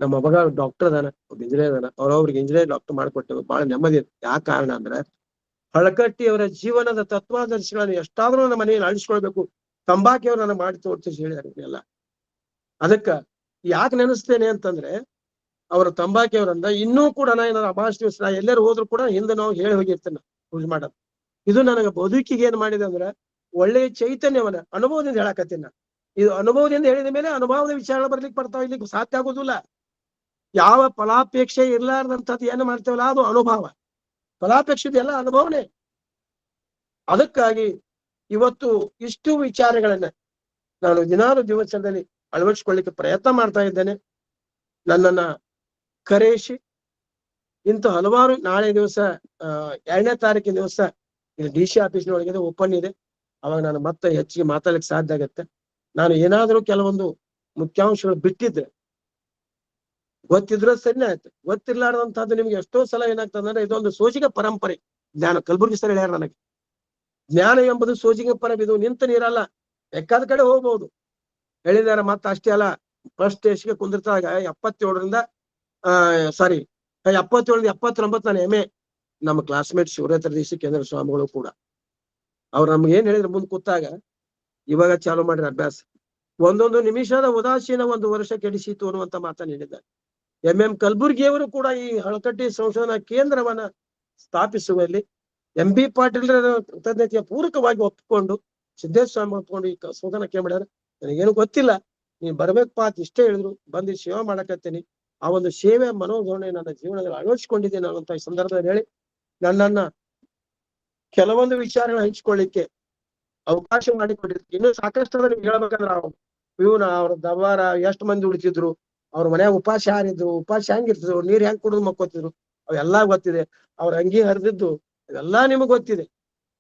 ನಮ್ಮ ಮಗ ಡಾಕ್ಟರ್ ಅದಾನ, ಒಬ್ಬ ಇಂಜಿನಿಯರ್ ಅದಾನ. ಅವ್ರಿಗೆ ಇಂಜಿನಿಯರ್ ಡಾಕ್ಟರ್ ಮಾಡ್ಕೊಟ್ಟೆವು. ಬಹಳ ನೆಮ್ಮದಿ. ಯಾವ ಕಾರಣ ಅಂದ್ರೆ ಹಳಕಟ್ಟಿ ಅವರ ಜೀವನದ ತತ್ವಾದರ್ಶಗಳನ್ನು ಎಷ್ಟಾದ್ರೂ ನಮ್ಮ ಮನೆಯಲ್ಲಿ ಅಳಿಸ್ಕೊಳ್ಬೇಕು, ತಂಬಾಕಿಯವ್ರು ನನಗೆ ಮಾಡಿ ತೋರ್ತಿಸಿ ಹೇಳಿದಾರೆ ಎಲ್ಲ. ಅದಕ್ಕ ಯಾಕೆ ನೆನೆಸ್ತೇನೆ ಅಂತಂದ್ರೆ ಅವರ ತಂಬಾಕಿಯವರಂದ ಇನ್ನೂ ಕೂಡ ನಾ ಏನಾದ್ರು ಅಮಾವಾಸ್ಯೆ ದಿವಸ ನಾ ಎಲ್ಲರೂ ಹೋದ್ರು ಕೂಡ ಹಿಂದೆ ನಾವು ಹೇಳಿ ಹೋಗಿರ್ತೇನೆ ಪೂಜೆ ಮಾಡೋದು. ಇದು ನನಗೆ ಬದುಕಿಗೆ ಏನ್ ಮಾಡಿದೆ ಅಂದ್ರೆ ಒಳ್ಳೆಯ ಚೈತನ್ಯವನ್ನ ಅನುಭವದಿಂದ ಹೇಳಕತ್ತೀನಿ. ಇದು ಅನುಭವದಿಂದ ಹೇಳಿದ ಮೇಲೆ ಅನುಭವದ ವಿಚಾರ ಬರ್ಲಿಕ್ಕೆ ಬರ್ತಾವ, ಇಲ್ಲಿ ಸಾಧ್ಯ ಆಗೋದಿಲ್ಲ. ಯಾವ ಫಲಾಪೇಕ್ಷೆ ಇರ್ಲಾರ್ದಂಥದ್ದು ಏನು ಮಾಡ್ತೇವಲ್ಲ ಅದು ಅನುಭವ. ಫಲಾಪೇಕ್ಷೆ ಎಲ್ಲ ಅನುಭವನೇ. ಅದಕ್ಕಾಗಿ ಇವತ್ತು ಇಷ್ಟು ವಿಚಾರಗಳನ್ನ ನಾನು ದಿನಾರು ದಿವಸದಲ್ಲಿ ಅಳವಡಿಸ್ಕೊಳ್ಳಿಕ್ಕೆ ಪ್ರಯತ್ನ ಮಾಡ್ತಾ ಇದ್ದೇನೆ. ನನ್ನನ್ನ ಕರೆಯಿಸಿ ಇಂಥ ಹಲವಾರು ನಾಳೆ ದಿವಸ 2ನೇ ತಾರೀಕಿನ ದಿವಸ ಇಲ್ಲಿ DC ಆಫೀಸ್ನೊಳಗಿದೆ, ಓಪನ್ ಇದೆ. ಅವಾಗ ನಾನು ಮತ್ತೆ ಹೆಚ್ಚಿಗೆ ಮಾತಾಡ್ಲಿಕ್ಕೆ ಸಾಧ್ಯ ಆಗತ್ತೆ. ನಾನು ಏನಾದ್ರೂ ಕೆಲವೊಂದು ಮುಖ್ಯಾಂಶಗಳು ಬಿಟ್ಟಿದ್ರೆ ಗೊತ್ತಿದ್ರೆ ಸರಿ ಆಯ್ತು, ಗೊತ್ತಿರ್ಲಾರ್ದಂತಹದ್ದು ನಿಮ್ಗೆ ಎಷ್ಟೋ ಸಲ ಏನಾಗ್ತದೆ ಅಂದ್ರೆ ಇದೊಂದು ಸೋಜಿಗ ಪರಂಪರೆ. ಜ್ಞಾನ ಕಲಬುರ್ಗಿ ಸರ್ ಹೇಳ್ಯಾರ ನನಗೆ, ಜ್ಞಾನ ಎಂಬುದು ಸೋಜಿಗ ಪರ, ಇದು ನಿಂತ ನೀರಲ್ಲ, ಬೇಕಾದ ಕಡೆ ಹೋಗ್ಬಹುದು ಹೇಳಿದಾರೆ. ಮತ್ತೆ ಅಷ್ಟೇ ಅಲ್ಲ, ಫಸ್ಟ್ ಸ್ಟೇಜ್ಗೆ ಕುಂದಿರ್ತಾಗ 77ರಿಂದ 79 ನಾನು MA. ನಮ್ಮ ಕ್ಲಾಸ್ಮೇಟ್ ಶಿವರಾತ್ರ ದೇಶಿ ಕೇಂದ್ರ ಸ್ವಾಮಿಗಳು ಕೂಡ ಅವ್ರು ನಮ್ಗೆ ಏನ್ ಹೇಳಿದ್ರು, ಮುಂದ್ ಕೂತಾಗ ಇವಾಗ ಚಾಲು ಮಾಡ್ರಿ ಅಭ್ಯಾಸ, ಒಂದೊಂದು ನಿಮಿಷದ ಉದಾಸೀನ 1 ವರ್ಷ ಕೆಡಿಸಿತು ಅನ್ನುವಂತ ಮಾತನ್ನ ಹೇಳಿದ್ದಾರೆ. MM ಕಲಬುರ್ಗಿಯವರು ಕೂಡ ಈ ಹಳಕಟ್ಟಿ ಸಂಶೋಧನಾ ಕೇಂದ್ರವನ್ನ ಸ್ಥಾಪಿಸುವಲ್ಲಿ MB ಪಾಟೀಲ್ ಕೃತಜ್ಞತೆಯ ಪೂರಕವಾಗಿ ಒಪ್ಪಿಕೊಂಡು ಸಿದ್ದೇಶ್ವರ ಸ್ವಾಮಿ ಒಪ್ಕೊಂಡು ಈ ಸಂಶೋಧನಾ ಕೇಂದ್ರ ಮಾಡ್ಯಾರ. ನನಗೇನು ಗೊತ್ತಿಲ್ಲ, ನೀನ್ ಬರ್ಬೇಕಪ್ಪ ಅಂತ ಇಷ್ಟೇ ಹೇಳಿದ್ರು. ಬಂದು ಸೇವೆ ಮಾಡಕತ್ತೀನಿ. ಆ ಒಂದು ಸೇವೆ ಮನೋಧೋರಣೆ ನನ್ನ ಜೀವನದಲ್ಲಿ ಅಳವಡಿಸಿಕೊಂಡಿದ್ದೀನಿ ಅನ್ನುವಂತ ಈ ಸಂದರ್ಭದಲ್ಲಿ ಹೇಳಿ ನನ್ನನ್ನ ಕೆಲವೊಂದು ವಿಚಾರಗಳು ಹಂಚಿಕೊಳ್ಳಿಕ್ಕೆ ಅವಕಾಶ ಮಾಡಿಕೊಟ್ಟಿರ್ತೀವಿ. ಇನ್ನೂ ಸಾಕಷ್ಟು ನಿಮ್ಗೆ ಹೇಳ್ಬೇಕಂದ್ರೆ ಇವನ ಅವ್ರ ದವಾರ ಎಷ್ಟು ಮಂದಿ ಉಳಿತಿದ್ರು, ಅವ್ರ ಮನ್ಯಾಗ ಉಪವಾಸ ಯಾರಿದ್ರು, ಉಪವಾಸ ಹೆಂಗಿರ್ತಿದ್ರು, ನೀರ್ ಹೆಂಗ್ ಕುಡಿದು ಮಕ್ಕೋತಿದ್ರು, ಅವೆಲ್ಲಾ ಗೊತ್ತಿದೆ. ಅವ್ರ ಅಂಗಿ ಹರಿದಿದ್ದು ಇವೆಲ್ಲಾ ನಿಮಗ್ ಗೊತ್ತಿದೆ.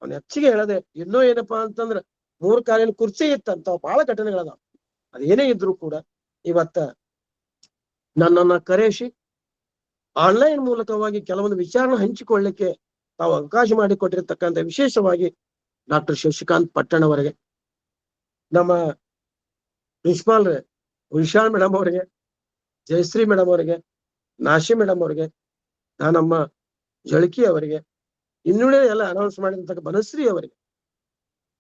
ಅವ್ನ ಹೆಚ್ಚಿಗೆ ಹೇಳದೆ ಇನ್ನೂ ಏನಪ್ಪಾ ಅಂತಂದ್ರ 3 ಕಾಲಿನ ಕುರ್ಚಿ ಇತ್ತಂತ ಬಹಳ ಘಟನೆಗಳದಾವ. ಅದೇನೇ ಇದ್ರು ಕೂಡ ಇವತ್ತ ನನ್ನನ್ನ ಕರೆಸಿ ಆನ್ಲೈನ್ ಮೂಲಕವಾಗಿ ಕೆಲವೊಂದು ವಿಚಾರನ ಹಂಚಿಕೊಳ್ಳಿಕ್ಕೆ ತಾವು ಅವಕಾಶ ಮಾಡಿಕೊಟ್ಟಿರ್ತಕ್ಕಂಥ ವಿಶೇಷವಾಗಿ ಡಾಕ್ಟರ್ ಶಶಿಕಾಂತ್ ಪಟ್ಟಣವರಿಗೆ, ನಮ್ಮ ಪ್ರಿನ್ಸಿಪಾಲ್ ವಿಶಾಲ್ ಮೇಡಮ್ ಅವರಿಗೆ, ಜಯಶ್ರೀ ಮೇಡಮ್ ಅವರಿಗೆ, ನಾಶಿ ಮೇಡಮ್ ಅವರಿಗೆ, ನಮ್ಮ ಜಳಕಿ ಅವರಿಗೆ, ಇನ್ನುಳಿದ ಎಲ್ಲ ಅನೌನ್ಸ್ ಮಾಡಿದಂತ ಬನಶ್ರೀ ಅವರಿಗೆ,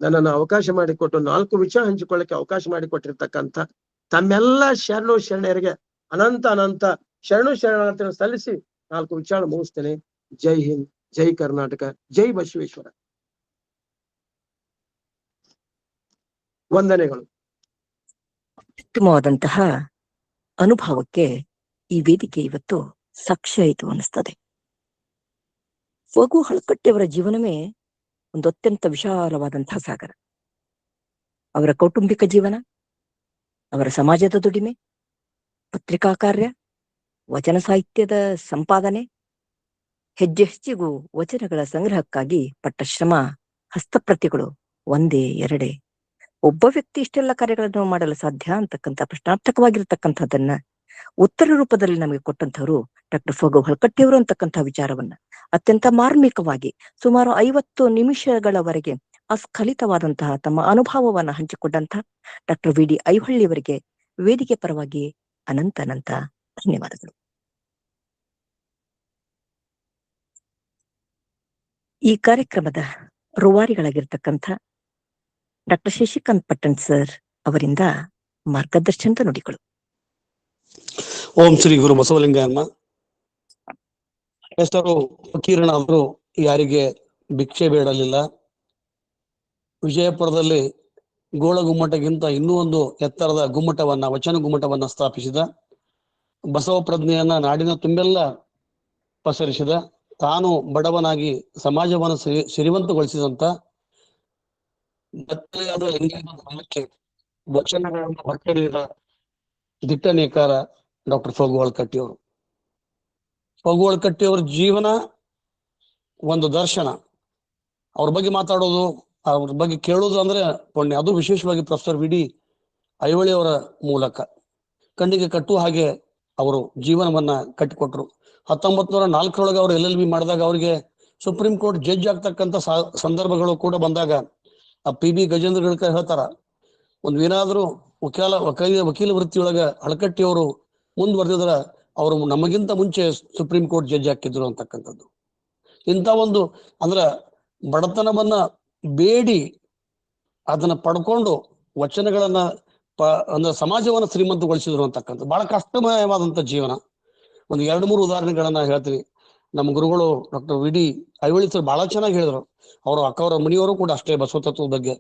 ನನ್ನನ್ನು ಅವಕಾಶ ಮಾಡಿಕೊಟ್ಟು 4 ವಿಷಯ ಹಂಚಿಕೊಳ್ಳಕ್ಕೆ ಅವಕಾಶ ಮಾಡಿಕೊಟ್ಟಿರ್ತಕ್ಕಂಥ ತಮ್ಮೆಲ್ಲ ಶರಣೆಯರಿಗೆ ಅನಂತ ಶರಣಾರ್ಥಿಗಳನ್ನು ಸಲ್ಲಿಸಿ 4 ವಿಚಾರ ಮುಗಿಸ್ತೇನೆ. ಜೈ ಹಿಂದ್, ಜೈ ಕರ್ನಾಟಕ, ಜೈ ಬಸವೇಶ್ವರ. ವಂದನೆಗಳು. ಉತ್ತಮವಾದಂತಹ ಅನುಭವಕ್ಕೆ ಈ ವೇದಿಕೆ ಇವತ್ತು ಸಾಕ್ಷ್ಯ ಆಯಿತು ಅನಿಸ್ತದೆ. ಫಗು ಹಳಕಟ್ಟಿಯವರ ಜೀವನವೇ ಒಂದು ಅತ್ಯಂತ ವಿಶಾಲವಾದಂತಹ ಸಾಗರ. ಅವರ ಕೌಟುಂಬಿಕ ಜೀವನ, ಅವರ ಸಮಾಜದ ದುಡಿಮೆ, ಪತ್ರಿಕಾ ಕಾರ್ಯ, ವಚನ ಸಾಹಿತ್ಯದ ಸಂಪಾದನೆ, ಹೆಜ್ಜೆಗೂ ವಚನಗಳ ಸಂಗ್ರಹಕ್ಕಾಗಿ ಪಟ್ಟ ಶ್ರಮ, ಹಸ್ತಪ್ರತಿಗಳು ಒಂದೇ ಎರಡೇ. ಒಬ್ಬ ವ್ಯಕ್ತಿ ಇಷ್ಟೆಲ್ಲ ಕಾರ್ಯಗಳನ್ನು ಮಾಡಲು ಸಾಧ್ಯ ಅಂತಕ್ಕಂಥ ಪ್ರಶ್ನಾರ್ಥಕವಾಗಿರ್ತಕ್ಕಂಥದ್ದನ್ನ ಉತ್ತರ ರೂಪದಲ್ಲಿ ನಮಗೆ ಕೊಟ್ಟಂತವರು ಡಾಕ್ಟರ್ ಫಗು ಹಳಕಟ್ಟಿಯವರು ಅಂತಕ್ಕಂಥ ವಿಚಾರವನ್ನ ಅತ್ಯಂತ ಮಾರ್ಮಿಕವಾಗಿ ಸುಮಾರು 50 ನಿಮಿಷಗಳವರೆಗೆ ಅಸ್ಖಲಿತವಾದಂತಹ ತಮ್ಮ ಅನುಭವವನ್ನ ಹಂಚಿಕೊಂಡಂತಹ ಡಾಕ್ಟರ್ ವಿ.ಡಿ. ಐಹೊಳ್ಳಿಯವರಿಗೆ ವೇದಿಕೆ ಪರವಾಗಿ ಅನಂತ ಧನ್ಯವಾದಗಳು. ಈ ಕಾರ್ಯಕ್ರಮದ ರೂವಾರಿಗಳಾಗಿರ್ತಕ್ಕಂಥ ಡಾಕ್ಟರ್ ಶಶಿಕಾಂತ್ ಪಟ್ಟಣ್ ಸರ್ ಅವರಿಂದ ಮಾರ್ಗದರ್ಶನದ ನುಡಿಗಳು. ಓಂ ಶ್ರೀ ಗುರು ಬಸವಲಿಂಗಯ್ಯನ. ಹೆಸರು ಫಕೀರನಾದ್ರು ಯಾರಿಗೆ ಭಿಕ್ಷೆ ಬೇಡಲಿಲ್ಲ. ವಿಜಯಪುರದಲ್ಲಿ ಗೋಳ ಗುಮ್ಮಟಗಿಂತ ಇನ್ನೂ ಒಂದು ಎತ್ತರದ ಗುಮ್ಮಟವನ್ನ, ವಚನ ಗುಮ್ಮಟವನ್ನ ಸ್ಥಾಪಿಸಿದ, ಬಸವ ಪ್ರಜ್ಞೆಯನ್ನ ನಾಡಿನ ತುಂಬೆಲ್ಲ ಪಸರಿಸಿದ, ತಾನು ಬಡವನಾಗಿ ಸಮಾಜವನ್ನು ಸಿರಿವಂತಗೊಳಿಸಿದಂತ ವಚನಗಳನ್ನು ಹೊರತರಿದ ದಿಟ್ಟ ನೇಕಾರ ಡಾಕ್ಟರ್ ಫಗು ಹಳಕಟ್ಟಿಯವರು. ಫಗು ಹಳಕಟ್ಟಿಯವರ ಜೀವನ ಒಂದು ದರ್ಶನ. ಅವ್ರ ಬಗ್ಗೆ ಮಾತಾಡೋದು, ಅವ್ರ ಬಗ್ಗೆ ಕೇಳೋದು ಅಂದ್ರೆ ಪುಣ್ಯ. ಅದು ವಿಶೇಷವಾಗಿ ಪ್ರೊಫೆಸರ್ ವಿ.ಡಿ. ಐಹೊಳಿ ಅವರ ಮೂಲಕ ಕಣ್ಣಿಗೆ ಕಟ್ಟುವ ಹಾಗೆ ಅವರು ಜೀವನವನ್ನ ಕಟ್ಟಿಕೊಟ್ರು. 1904 ಅವರು LLB ಮಾಡಿದಾಗ ಅವರಿಗೆ ಸುಪ್ರೀಂ ಕೋರ್ಟ್ ಜಡ್ಜ್ ಆಗ್ತಕ್ಕಂಥ ಸಂದರ್ಭಗಳು ಕೂಡ ಬಂದಾಗ ಆ P.B. ಗಜೇಂದ್ರ ಗಿಳ್ಕರ್ ಹೇಳ್ತಾರ, ಏನಾದ್ರೂ ವಕೀಲ ವೃತ್ತಿಯೊಳಗ ಹಳಕಟ್ಟಿಯವರು ಮುಂದುವರೆದಿದ್ರ ಅವರು ನಮಗಿಂತ ಮುಂಚೆ ಸುಪ್ರೀಂ ಕೋರ್ಟ್ ಜಡ್ಜ್ ಹಾಕಿದ್ರು ಅಂತಕ್ಕಂಥದ್ದು. ಇಂಥ ಒಂದು ಅಂದ್ರ ಬಡತನವನ್ನ ಬೇಡಿ ಅದನ್ನ ಪಡ್ಕೊಂಡು ವಚನಗಳನ್ನ ಅಂದ್ರೆ ಸಮಾಜವನ್ನ ಶ್ರೀಮಂತಗೊಳಿಸಿದ್ರು ಅಂತಕ್ಕಂಥದ್ದು ಬಹಳ ಕಷ್ಟಮಯವಾದಂತ ಜೀವನ. ಒಂದು 2-3 ಉದಾಹರಣೆಗಳನ್ನ ಹೇಳ್ತೀವಿ. ನಮ್ಮ ಗುರುಗಳು ಡಾಕ್ಟರ್ ವಿ.ಡಿ. ಐಹೊಳಿ ಸರ್ ಬಹಳ ಚೆನ್ನಾಗಿ ಹೇಳಿದ್ರು. ಅವರ ಮನೆಯವರು ಕೂಡ ಅಷ್ಟೇ ಬಸವ ತತ್ವದ ಬಗ್ಗೆ.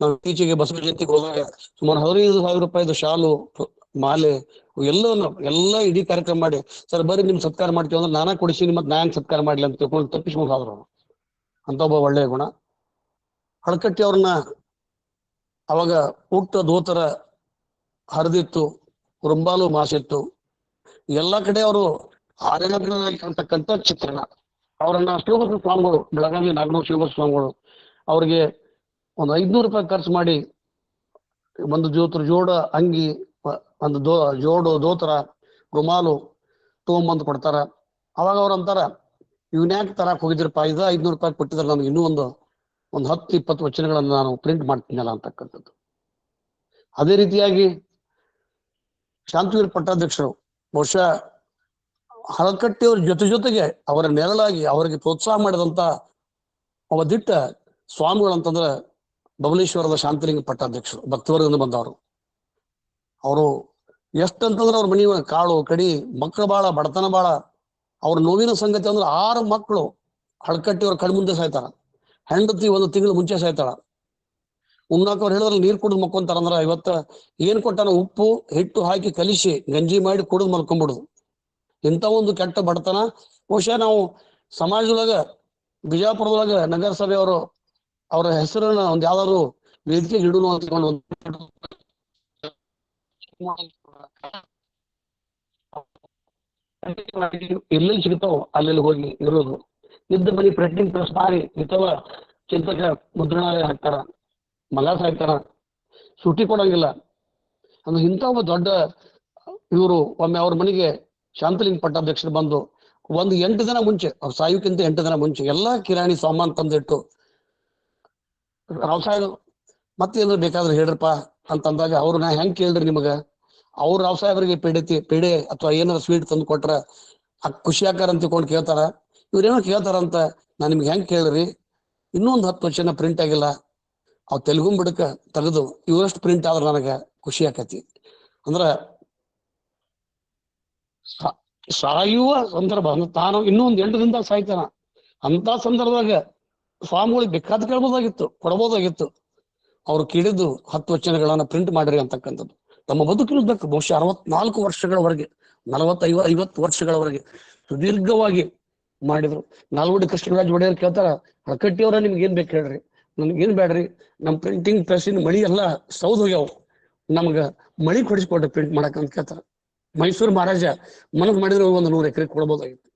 ನಾವು ಇತ್ತೀಚೆಗೆ ಬಸವ ಜಯಂತಿಗೆ ಹೋದಾಗ ಸುಮಾರು 15,000 ರೂಪಾಯಿದು ಶಾಲು, ಮಾಲೆ ಎಲ್ಲ ಇಡೀ ಕಾರ್ಯಕ್ರಮ ಮಾಡಿ, ಸರ್ ಬರ್ರಿ ನಿಮ್ ಸತ್ಕಾರ ಮಾಡ್ತೀವಿ ಅಂದ್ರೆ ನಾನಾ ಕೊಡಿಸಿ ಮತ್ತೆ ನಾ ಹೆಂಗ್ ಸತ್ಕಾರ ಮಾಡ್ಲಿ ಅಂತ ತಿಳ್ಕೊಂಡು ತಪ್ಪಿಸ್ಕೊಂಡು ಹೋದ್ರು. ಅಂತ ಒಬ್ಬ ಒಳ್ಳೆಯ ಗುಣ. ಹಳಕಟ್ಟಿ ಅವ್ರನ್ನ ಅವಾಗ ಊಟ ದೋತರ ಹರಿದಿತ್ತು, ರುಂಬಾಲು ಮಾಸಿತ್ತು, ಎಲ್ಲಾ ಕಡೆ ಅವರು ಕಾಣ್ತಕ್ಕಂಥ ಚಿತ್ರಣ. ಅವರನ್ನ ಶಿವಬಸ ಸ್ವಾಮಿಗಳು, ಬೆಳಗಾವಿ ನಾಗನೂರು ಶಿವಬಸ ಸ್ವಾಮಿಗಳು ಅವ್ರಿಗೆ ಒಂದು 500 ರೂಪಾಯಿ ಖರ್ಚು ಮಾಡಿ ಒಂದು ಜೋಡ ಅಂಗಿ, ಒಂದು ಜೋಡು ದೋತರ, ರುಮಾಲು ತಗೊಂಬಂದು ಕೊಡ್ತಾರ. ಅವಾಗ ಅವ್ರ ಅಂತಾರ, ಇವ್ನ್ಯಾಕೆ ತರಾಕ್ ಹೋಗಿದ್ರಪ್ಪ, 500 ರೂಪಾಯಿ ಕೊಟ್ಟಿದ್ರೆ ನಮ್ಗೆ ಇನ್ನೂ ಒಂದು 10-20 ವಚನಗಳನ್ನು ನಾನು ಪ್ರಿಂಟ್ ಮಾಡ್ತೀನಲ್ಲ ಅಂತಕ್ಕಂಥದ್ದು. ಅದೇ ರೀತಿಯಾಗಿ ಶಾಂತವೀರ ಪಟ್ಟಾಧ್ಯಕ್ಷರು ಬಹುಶಃ ಹಳಕಟ್ಟಿಯವ್ರ ಜೊತೆಗೆ ಅವರ ನೆರಳಾಗಿ ಅವರಿಗೆ ಪ್ರೋತ್ಸಾಹ ಮಾಡಿದಂತ ಒಬ್ಬ ದಿಟ್ಟ ಸ್ವಾಮಿಗಳು ಅಂತಂದ್ರೆ ಬಬಲೇಶ್ವರದ ಶಾಂತಲಿಂಗ ಪಟ್ಟಾಧ್ಯಕ್ಷರು, ಭಕ್ತವರ್ಗದಿಂದ ಬಂದವರು. ಅವರು ಎಷ್ಟಂತಂದ್ರೆ ಅವ್ರ ಮನೆ ಕಾಳು ಕಡಿ, ಮಕ್ಕಳು ಬಾಳ, ಬಡತನ ಬಾಳ. ಅವ್ರ ನೋವಿನ ಸಂಗತಿ ಅಂದ್ರೆ 6 ಮಕ್ಕಳು ಹಳಕಟ್ಟಿಯವ್ರ ಕಣ್ಮುಂದೆ ಸಾಯ್ತಾರ. ಹೆಂಡತಿ 1 ತಿಂಗಳು ಮುಂಚೆ ಸಾಯ್ತಾಳ. ಉಣ್ಣಾಕ ಅವ್ರು ಹೇಳಿದ್ರಲ್ಲಿ ನೀರ್ ಕುಡಿದು ಮಕ್ಕೊಂತಾರಂದ್ರ, ಇವತ್ತ ಏನ್ ಕೊಟ್ಟಾನ ಉಪ್ಪು ಹಿಟ್ಟು ಹಾಕಿ ಕಲಿಸಿ ಗಂಜಿ ಮಾಡಿ ಕುಡಿದು ಮಲ್ಕೊಂಡ್ಬಿಡುದು. ಇಂಥ ಒಂದು ಕೆಟ್ಟ ಬಡತನ. ಬಹುಶಃ ನಾವು ಸಮಾಜದೊಳಗ ಬಿಜಾಪುರದೊಳಗ ನಗರಸಭೆಯವರು ಅವರ ಹೆಸರನ್ನ ಒಂದ್ ಯಾವ್ದಾದ್ರು ವೇದಿಕೆಗೆ ಇಡುನು ಅಂತ ಎಲ್ಲೆಲ್ಲಿ ಸಿಗ್ತಾವ ಅಲ್ಲೆಲ್ಲಿ ಹೋಗಿ ಇರೋದು. ಇದ್ದ ಬರೀ ಪ್ರಿಂಟಿಂಗ್ ಪ್ರೆಸ್ ಮಾರಿ ಅಥವಾ ಚಿಂತಕ ಮುದ್ರಣಾಲಯ ಹಾಕ್ತಾರ, ಮಗ ಸಾಯ್ತಾರ, ಸೂಟಿ ಕೊಡಂಗಿಲ್ಲ. ಅಂದ್ರೆ ಇಂಥ ಒಬ್ಬ ದೊಡ್ಡ ಇವರು ಒಮ್ಮೆ ಅವ್ರ ಮನೆಗೆ ಶಾಂತಲಿಂಗ ಪಟ್ಟಾಧ್ಯಕ್ಷರು ಬಂದು 8 ದಿನ ಮುಂಚೆ, ಅವ್ರು ಸಾಯೋಕ್ಕಿಂತ 8 ದಿನ ಮುಂಚೆ ಎಲ್ಲಾ ಕಿರಾಣಿ ಸಾಮಾನು ತಂದಿಟ್ಟು, ರಾವ್ ಸಾಹೇಬ್ ಮತ್ತೇನು ಬೇಕಾದ್ರೆ ಹೇಳ್ರಪ್ಪ ಅಂತಂದಾಗ ಅವ್ರು, ನಾ ಹೆಂಗ್ ಕೇಳ್ರಿ ನಿಮಗ, ಅವ್ರು ರಾವ್ ಸಾಹೇಬ್ರಿಗೆ ಪೇಡೆ ಅಥವಾ ಏನಾರ ಸ್ವೀಟ್ ತಂದು ಕೊಟ್ರ ಖುಷಿ ಆಕಾರ ಅಂತ ತಿಳ್ಕೊಂಡು ಕೇಳ್ತಾರ. ಇವ್ರೇನೋ ಕೇಳ್ತಾರಂತ ನಾ ನಿಮ್ಗೆ ಹೆಂಗ್ ಕೇಳ್ರಿ, ಇನ್ನೂ ಒಂದು 10 ವಚನ ಪ್ರಿಂಟ್ ಆಗಿಲ್ಲ, ಅವ್ ತೆಲುಗು ಬಿಡಕ ತೆಗೆದು ಇವರಷ್ಟು ಪ್ರಿಂಟ್ ಆದ್ರೆ ನನಗ ಖುಷಿ ಆಕತಿ. ಅಂದ್ರ ಸಾಯುವ ಸಂದರ್ಭ ತಾನು ಇನ್ನೂ ಒಂದ್ 8 ದಿನದಾಗ ಸಾಯ್ತಾನ ಅಂತ ಸಂದರ್ಭದಾಗ ಸ್ವಾಮಿಗಳಿಗೆ ಬೇಕಾದ ಕೇಳ್ಬೋದಾಗಿತ್ತು, ಕೊಡ್ಬೋದಾಗಿತ್ತು. ಅವ್ರು ಕೇಳಿದ್ದು 10 ವಚನಗಳನ್ನ ಪ್ರಿಂಟ್ ಮಾಡ್ರಿ ಅಂತಕ್ಕಂಥದ್ದು. ತಮ್ಮ ಬದುಕಿನದ್ದಕ್ಕೆ ಬಹುಶಃ 64 ವರ್ಷಗಳವರೆಗೆ 40-50 ವರ್ಷಗಳವರೆಗೆ ಸುದೀರ್ಘವಾಗಿ ಮಾಡಿದ್ರು. ನಾಲ್ವಡಿ ಕೃಷ್ಣರಾಜ ಒಡೆಯರ್ ಕೇಳ್ತಾರ, ಹಳಕಟ್ಟಿಯವರ ನಿಮ್ಗೆ ಏನ್ ಬೇಕು ಹೇಳ್ರಿ, ನನ್ಗೇನ್ ಬೇಡ್ರಿ, ನಮ್ ಪ್ರಿಂಟಿಂಗ್ ಪ್ರೆಸ್ಸಿನ ಮಳಿ ಎಲ್ಲ ಸೌದ್ ಹೋಗ್ಯಾವ, ನಮ್ಗ ಮಳಿ ಕೊಡಿಸ್ಕೊಟ್ರೆ ಪ್ರಿಂಟ್ ಮಾಡಕ್ ಅಂತ ಕೇಳ್ತಾರ. ಮೈಸೂರು ಮಹಾರಾಜ ಮನದ್ ಮಾಡಿದ್ರೆ ಒಂದು 100 ಎಕರೆ ಕೊಡ್ಬೋದಾಗಿತ್ತು.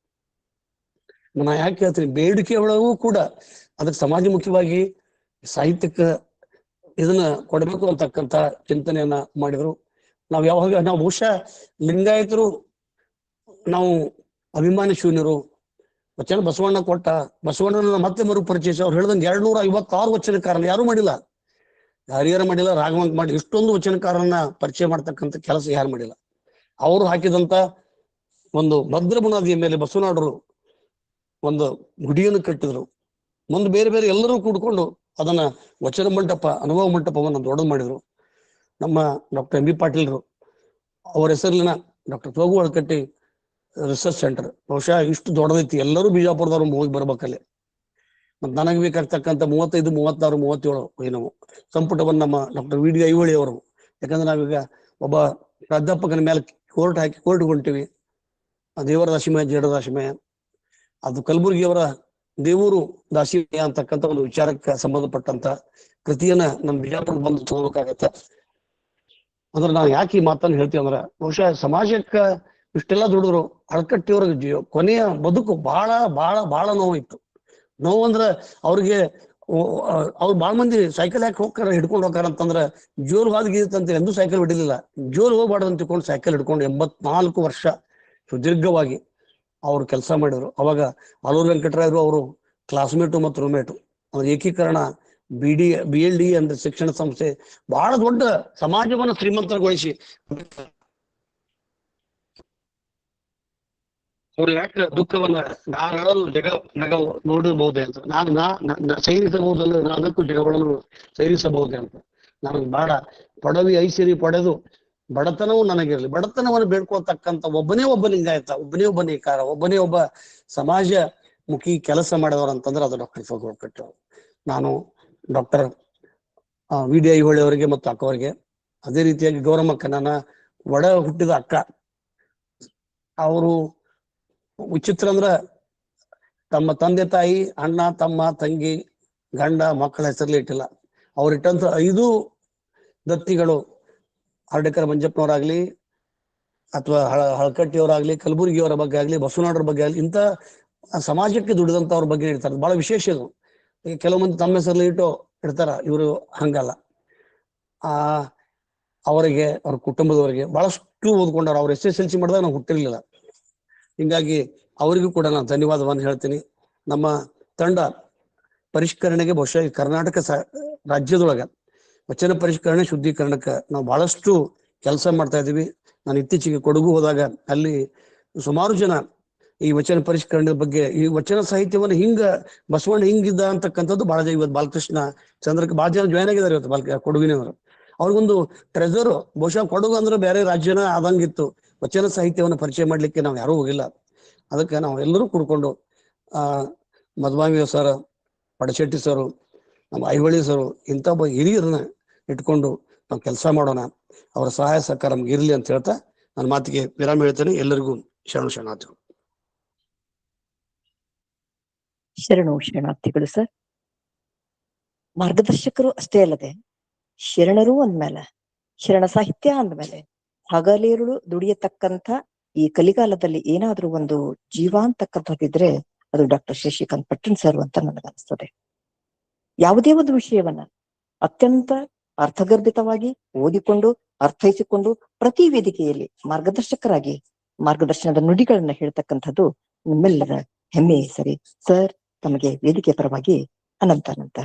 ನಾ ಯಾಕೆ ಹೇಳ್ತೀನಿ, ಬೇಡಿಕೆ ಒಳಗೂ ಕೂಡ ಅದಕ್ಕೆ ಸಮಾಜಮುಖಿಯಾಗಿ ಸಾಹಿತ್ಯಕ್ಕೆ ಇದನ್ನ ಕೊಡಬೇಕು ಅಂತಕ್ಕಂಥ ಚಿಂತನೆಯನ್ನ ಮಾಡಿದ್ರು. ನಾವು ಬಹುಶಃ ಲಿಂಗಾಯತರು ನಾವು ಅಭಿಮಾನಿ ಶೂನ್ಯರು. ವಚನ ಬಸವಣ್ಣ ಕೊಟ್ಟ, ಬಸವಣ್ಣನ ಮತ್ತೆ ಮರುಪರಿಚಯಿಸಿ ಅವ್ರು ಹೇಳ್ದಂಗೆ 256 ವಚನಕಾರನ ಯಾರು ಮಾಡಿಲ್ಲ, ಯಾರ್ಯಾರು ಮಾಡಿಲ್ಲ. ರಾಘವಂತ ಮಾಡಿ ಇಷ್ಟೊಂದು ವಚನಕಾರನ ಪರಿಚಯ ಮಾಡ್ತಕ್ಕಂಥ ಕೆಲಸ ಯಾರು ಮಾಡಿಲ್ಲ. ಅವರು ಹಾಕಿದಂತ ಒಂದು ಭದ್ರ ಬುನಾದಿಯ ಮೇಲೆ ಬಸವನಾಡರು ಒಂದು ಗುಡಿಯನ್ನು ಕಟ್ಟಿದ್ರು. ಮುಂದೆ ಬೇರೆ ಬೇರೆ ಎಲ್ಲರೂ ಕೂಡ್ಕೊಂಡು ಅದನ್ನ ವಚನ ಮಂಟಪ, ಅನುಭವ ಮಂಟಪವನ್ನು ದೊಡ್ಡದು ಮಾಡಿದ್ರು. ನಮ್ಮ ಡಾಕ್ಟರ್ ಎಂ ಬಿ ಪಾಟೀಲ್ರು ಅವ್ರ ಹೆಸರಿನ ಡಾಕ್ಟರ್ ತೋಗು ಅಳಕಟ್ಟಿ ರಿಸರ್ಚ್ ಸೆಂಟರ್ ಬಹುಶಃ ಇಷ್ಟು ದೊಡ್ಡದೈತಿ. ಎಲ್ಲರೂ ಬಿಜಾಪುರದವ್ರು ಹೋಗಿ ಬರ್ಬೇಕಲ್ಲಿ. ಮತ್ ನನಗೆ ಬೇಕಾಗ್ತಕ್ಕಂಥ 35, 36, 37 ಏನು ಸಂಪುಟವನ್ನು ನಮ್ಮ ಡಾಕ್ಟರ್ ವಿ ಡಿ ಐಹೊಳಿ ಅವರು, ಯಾಕಂದ್ರೆ ನಾವೀಗ ಒಬ್ಬ ಪ್ರಾಧ್ಯಾಪಕನ ಮೇಲೆ ಕೋರ್ಟ್ ಹಾಕಿ ಕೋರ್ಟ್ ಹೊಂಟಿವಿ. ದೇವರ ದಾಸಿಮಯ ಜೇಡ ದಾಸಿಮಯ, ಅದು ಕಲಬುರಗಿಯವರ ದೇವೂರು ದಾಸಿಮಯ ಅಂತಕ್ಕಂಥ ಒಂದು ವಿಚಾರಕ್ಕೆ ಸಂಬಂಧಪಟ್ಟಂತ ಕೃತಿಯನ್ನ ನಮ್ಮ ಬಿಜಾಪುರ ಬಂದು ತಗೋಬೇಕಾಗತ್ತೆ. ಅಂದ್ರೆ ನಾವು ಯಾಕೆ ಈ ಮಾತನ್ನು ಹೇಳ್ತೀವಿ ಅಂದ್ರೆ, ಬಹುಶಃ ಸಮಾಜಕ್ಕೆ ಇಷ್ಟೆಲ್ಲ ದುಡಿದ್ರು ಅಳಕಟ್ಟಿಯವ್ರಿಗೆ ಕೊನೆಯ ಬದುಕು ಬಹಳ ಬಹಳ ಬಹಳ ನೋವಿತ್ತು. ನೋವಂದ್ರೆ ಅವ್ರಿಗೆ ಅವ್ರು ಬಾಳ ಮಂದಿ ಸೈಕಲ್ ಯಾಕೆ ಹೋಗ್ತಾರ, ಹಿಡ್ಕೊಂಡು ಹೋಗ್ತಾರ ಅಂತಂದ್ರೆ ಜೋಲ್ ಹಾದ್ಗೀತಂತ ಎಂದೂ ಸೈಕಲ್ ಹಿಡಿಲಿಲ್ಲ. ಜೋಲ್ ಹೋಗ್ಬಾರ್ದು ಅಂತ ತಿಳ್ಕೊಂಡು ಸೈಕಲ್ ಹಿಡ್ಕೊಂಡು 84 ವರ್ಷ ಸುದೀರ್ಘವಾಗಿ ಅವ್ರು ಕೆಲಸ ಮಾಡಿದ್ರು. ಅವಾಗ ಆಲೂರು ವೆಂಕಟರಾಯರು ಅವರು ಕ್ಲಾಸ್ಮೇಟು ಮತ್ತು ರೂಮೇಟು. ಅವ್ರ ಏಕೀಕರಣ BLD ಅಂದ್ರೆ ಶಿಕ್ಷಣ ಸಂಸ್ಥೆ ಬಹಳ ದೊಡ್ಡ ಸಮಾಜವನ್ನು ಶ್ರೀಮಂತಗೊಳಿಸಿ ಅವ್ರು ಯಾಕೆ ದುಃಖವನ್ನ ನಾನು ಜಗ ನೋಡಬಹುದೇ ಅಂತ, ನಾನು ಸೈರಿಸಬಹುದಲ್ಲ, ಅದಕ್ಕೂ ಜಗಗಳನ್ನು ಸೈರಿಸಬಹುದೇ ಅಂತ. ನನಗೆ ಬಹಳ ಪಡವಿ ಐಸಿರಿ ಪಡೆದು ಬಡತನವೂ ನನಗಿರಲಿ, ಬಡತನವನ್ನು ಬೇಡ್ಕೊಳ್ತಕ್ಕಂಥ ಒಬ್ಬನೇ ಒಬ್ಬ ಲಿಂಗಾಯತ, ಒಬ್ಬನೇ ಒಬ್ಬ ನೇಕಾರ, ಒಬ್ಬನೇ ಒಬ್ಬ ಸಮಾಜ ಮುಖಿ ಕೆಲಸ ಮಾಡಿದವರು ಅಂತಂದ್ರೆ ಅದು ಡಾಕ್ಟರ್ ತೋಗು ಅಳಕಟ್ಟಿ ಅವರು. ನಾನು ಡಾಕ್ಟರ್ ವಿ ಡಿ ಐಹೊಳಿ ಅವರಿಗೆ ಮತ್ತು ಅಕ್ಕವರಿಗೆ, ಅದೇ ರೀತಿಯಾಗಿ ಗೌರಮ್ಮಕ್ಕ, ನನ್ನ ಒಡ ಹುಟ್ಟಿದ ಅಕ್ಕ, ಅವರು ವಿಚಿತ್ರ ಅಂದ್ರ ತಮ್ಮ ತಂದೆ ತಾಯಿ, ಅಣ್ಣ, ತಮ್ಮ, ತಂಗಿ, ಗಂಡ, ಮಕ್ಕಳ ಹೆಸರಲ್ಲಿ ಇಟ್ಟಿಲ್ಲ. ಅವ್ರು ಇಟ್ಟಂತ 5 ದತ್ತಿಗಳು ಹರ್ಡೇಕರ್ ಮಂಜಪ್ಪನವರಾಗ್ಲಿ ಅಥವಾ ಹಳಕಟ್ಟಿಯವರಾಗ್ಲಿ, ಕಲಬುರಗಿಯವರ ಬಗ್ಗೆ ಆಗ್ಲಿ, ಬಸವನಾಡರ ಬಗ್ಗೆ ಆಗ್ಲಿ, ಇಂಥ ಸಮಾಜಕ್ಕೆ ದುಡಿದಂತವ್ರ ಬಗ್ಗೆ ಇಡ್ತಾರೆ. ಬಹಳ ವಿಶೇಷ ಇದು. ಕೆಲವು ಮಂದಿ ತಮ್ಮ ಹೆಸರಲ್ಲಿ ಇಡ್ತಾರ, ಇವರು ಹಂಗಲ್ಲ. ಅವರಿಗೆ, ಅವ್ರ ಕುಟುಂಬದವರಿಗೆ ಬಹಳಷ್ಟು ಓದ್ಕೊಂಡವ್ರು. ಅವ್ರು SSLC ಮಾಡಿದಾಗ ನಾವು ಹುಟ್ಟಿರ್ಲಿಲ್ಲ. ಹಿಂಗಾಗಿ ಅವರಿಗೂ ಕೂಡ ನಾನು ಧನ್ಯವಾದವನ್ನು ಹೇಳ್ತೀನಿ. ನಮ್ಮ ತಂಡ ಪರಿಷ್ಕರಣೆಗೆ ಬಹುಶಃ ಕರ್ನಾಟಕ ರಾಜ್ಯದೊಳಗ ವಚನ ಪರಿಷ್ಕರಣೆ, ಶುದ್ಧೀಕರಣಕ್ಕೆ ನಾವು ಬಹಳಷ್ಟು ಕೆಲಸ ಮಾಡ್ತಾ ಇದ್ದೀವಿ. ನಾನು ಇತ್ತೀಚೆಗೆ ಕೊಡಗು ಹೋದಾಗ ಅಲ್ಲಿ ಸುಮಾರು ಜನ ಈ ವಚನ ಪರಿಷ್ಕರಣೆ ಬಗ್ಗೆ, ಈ ವಚನ ಸಾಹಿತ್ಯವನ್ನು ಬಸವಣ್ಣ ಹಿಂಗಿದ್ದ ಅಂತಕ್ಕಂಥದ್ದು ಬಹಳ ಜನ, ಇವತ್ತು ಬಾಲಕೃಷ್ಣ ಚಂದ್ರಕ್ಕೆ ಬಹಳ ಜನ ಜಾಯ್ನ್ ಆಗಿದ್ದಾರೆ ಇವತ್ತು ಕೊಡಗಿನವರು. ಅವ್ರಿಗೊಂದು ಟ್ರೆಜರ್. ಬಹುಶಃ ಕೊಡಗು ಅಂದ್ರೆ ಬೇರೆ ರಾಜ್ಯನ ಆದಂಗಿತ್ತು. ವಚನ ಸಾಹಿತ್ಯವನ್ನು ಪರಿಚಯ ಮಾಡ್ಲಿಕ್ಕೆ ನಾವು ಯಾರೂ ಹೋಗಿಲ್ಲ. ಅದಕ್ಕೆ ನಾವು ಎಲ್ಲರೂ ಕೂಡ್ಕೊಂಡು ಮಧುಮಾವಿ ಸರ್, ಪಡಶೆಟ್ಟಿ ಸರು, ನಮ್ಮ ಐಹೊಳಿ ಸರು, ಇಂಥ ಹಿರಿಯರನ್ನ ಇಟ್ಕೊಂಡು ನಾವು ಕೆಲಸ ಮಾಡೋಣ. ಅವರ ಸಹಾಯ ಸಹಕಾರ ನಮ್ಗೆ ಇರಲಿ ಅಂತ ಹೇಳ್ತಾ ನನ್ನ ಮಾತಿಗೆ ವಿರಾಮ ಹೇಳ್ತೇನೆ. ಎಲ್ಲರಿಗೂ ಶರಣಾರ್ಥಿಗಳು. ಶರಣಾರ್ಥಿಗಳು ಸರ್. ಮಾರ್ಗದರ್ಶಕರು ಅಷ್ಟೇ ಅಲ್ಲದೆ ಶರಣರು ಅಂದ್ಮೇಲೆ, ಶರಣ ಸಾಹಿತ್ಯ ಅಂದ್ಮೇಲೆ ಹಗಲಿರುಳು ದುಡಿಯತಕ್ಕಂಥ ಈ ಕಲಿಗಾಲದಲ್ಲಿ ಏನಾದ್ರೂ ಒಂದು ಜೀವ ಅಂತಕ್ಕಂಥದ್ದಿದ್ರೆ ಅದು ಡಾಕ್ಟರ್ ಶಶಿಕಾಂತ್ ಪಟ್ಟಣ್ ಸರ್ ಅಂತ ನನಗನ್ನಿಸ್ತದೆ. ಯಾವುದೇ ಒಂದು ವಿಷಯವನ್ನ ಅತ್ಯಂತ ಅರ್ಥಗರ್ಭಿತವಾಗಿ ಓದಿಕೊಂಡು ಅರ್ಥೈಸಿಕೊಂಡು ಪ್ರತಿ ವೇದಿಕೆಯಲ್ಲಿ ಮಾರ್ಗದರ್ಶಕರಾಗಿ ಮಾರ್ಗದರ್ಶನದ ನುಡಿಗಳನ್ನ ಹೇಳ್ತಕ್ಕಂಥದ್ದು ನಿಮ್ಮೆಲ್ಲರ ಹೆಮ್ಮೆ. ಸರಿ ಸರ್, ತಮಗೆ ವೇದಿಕೆ ಪರವಾಗಿ ಅನಂತ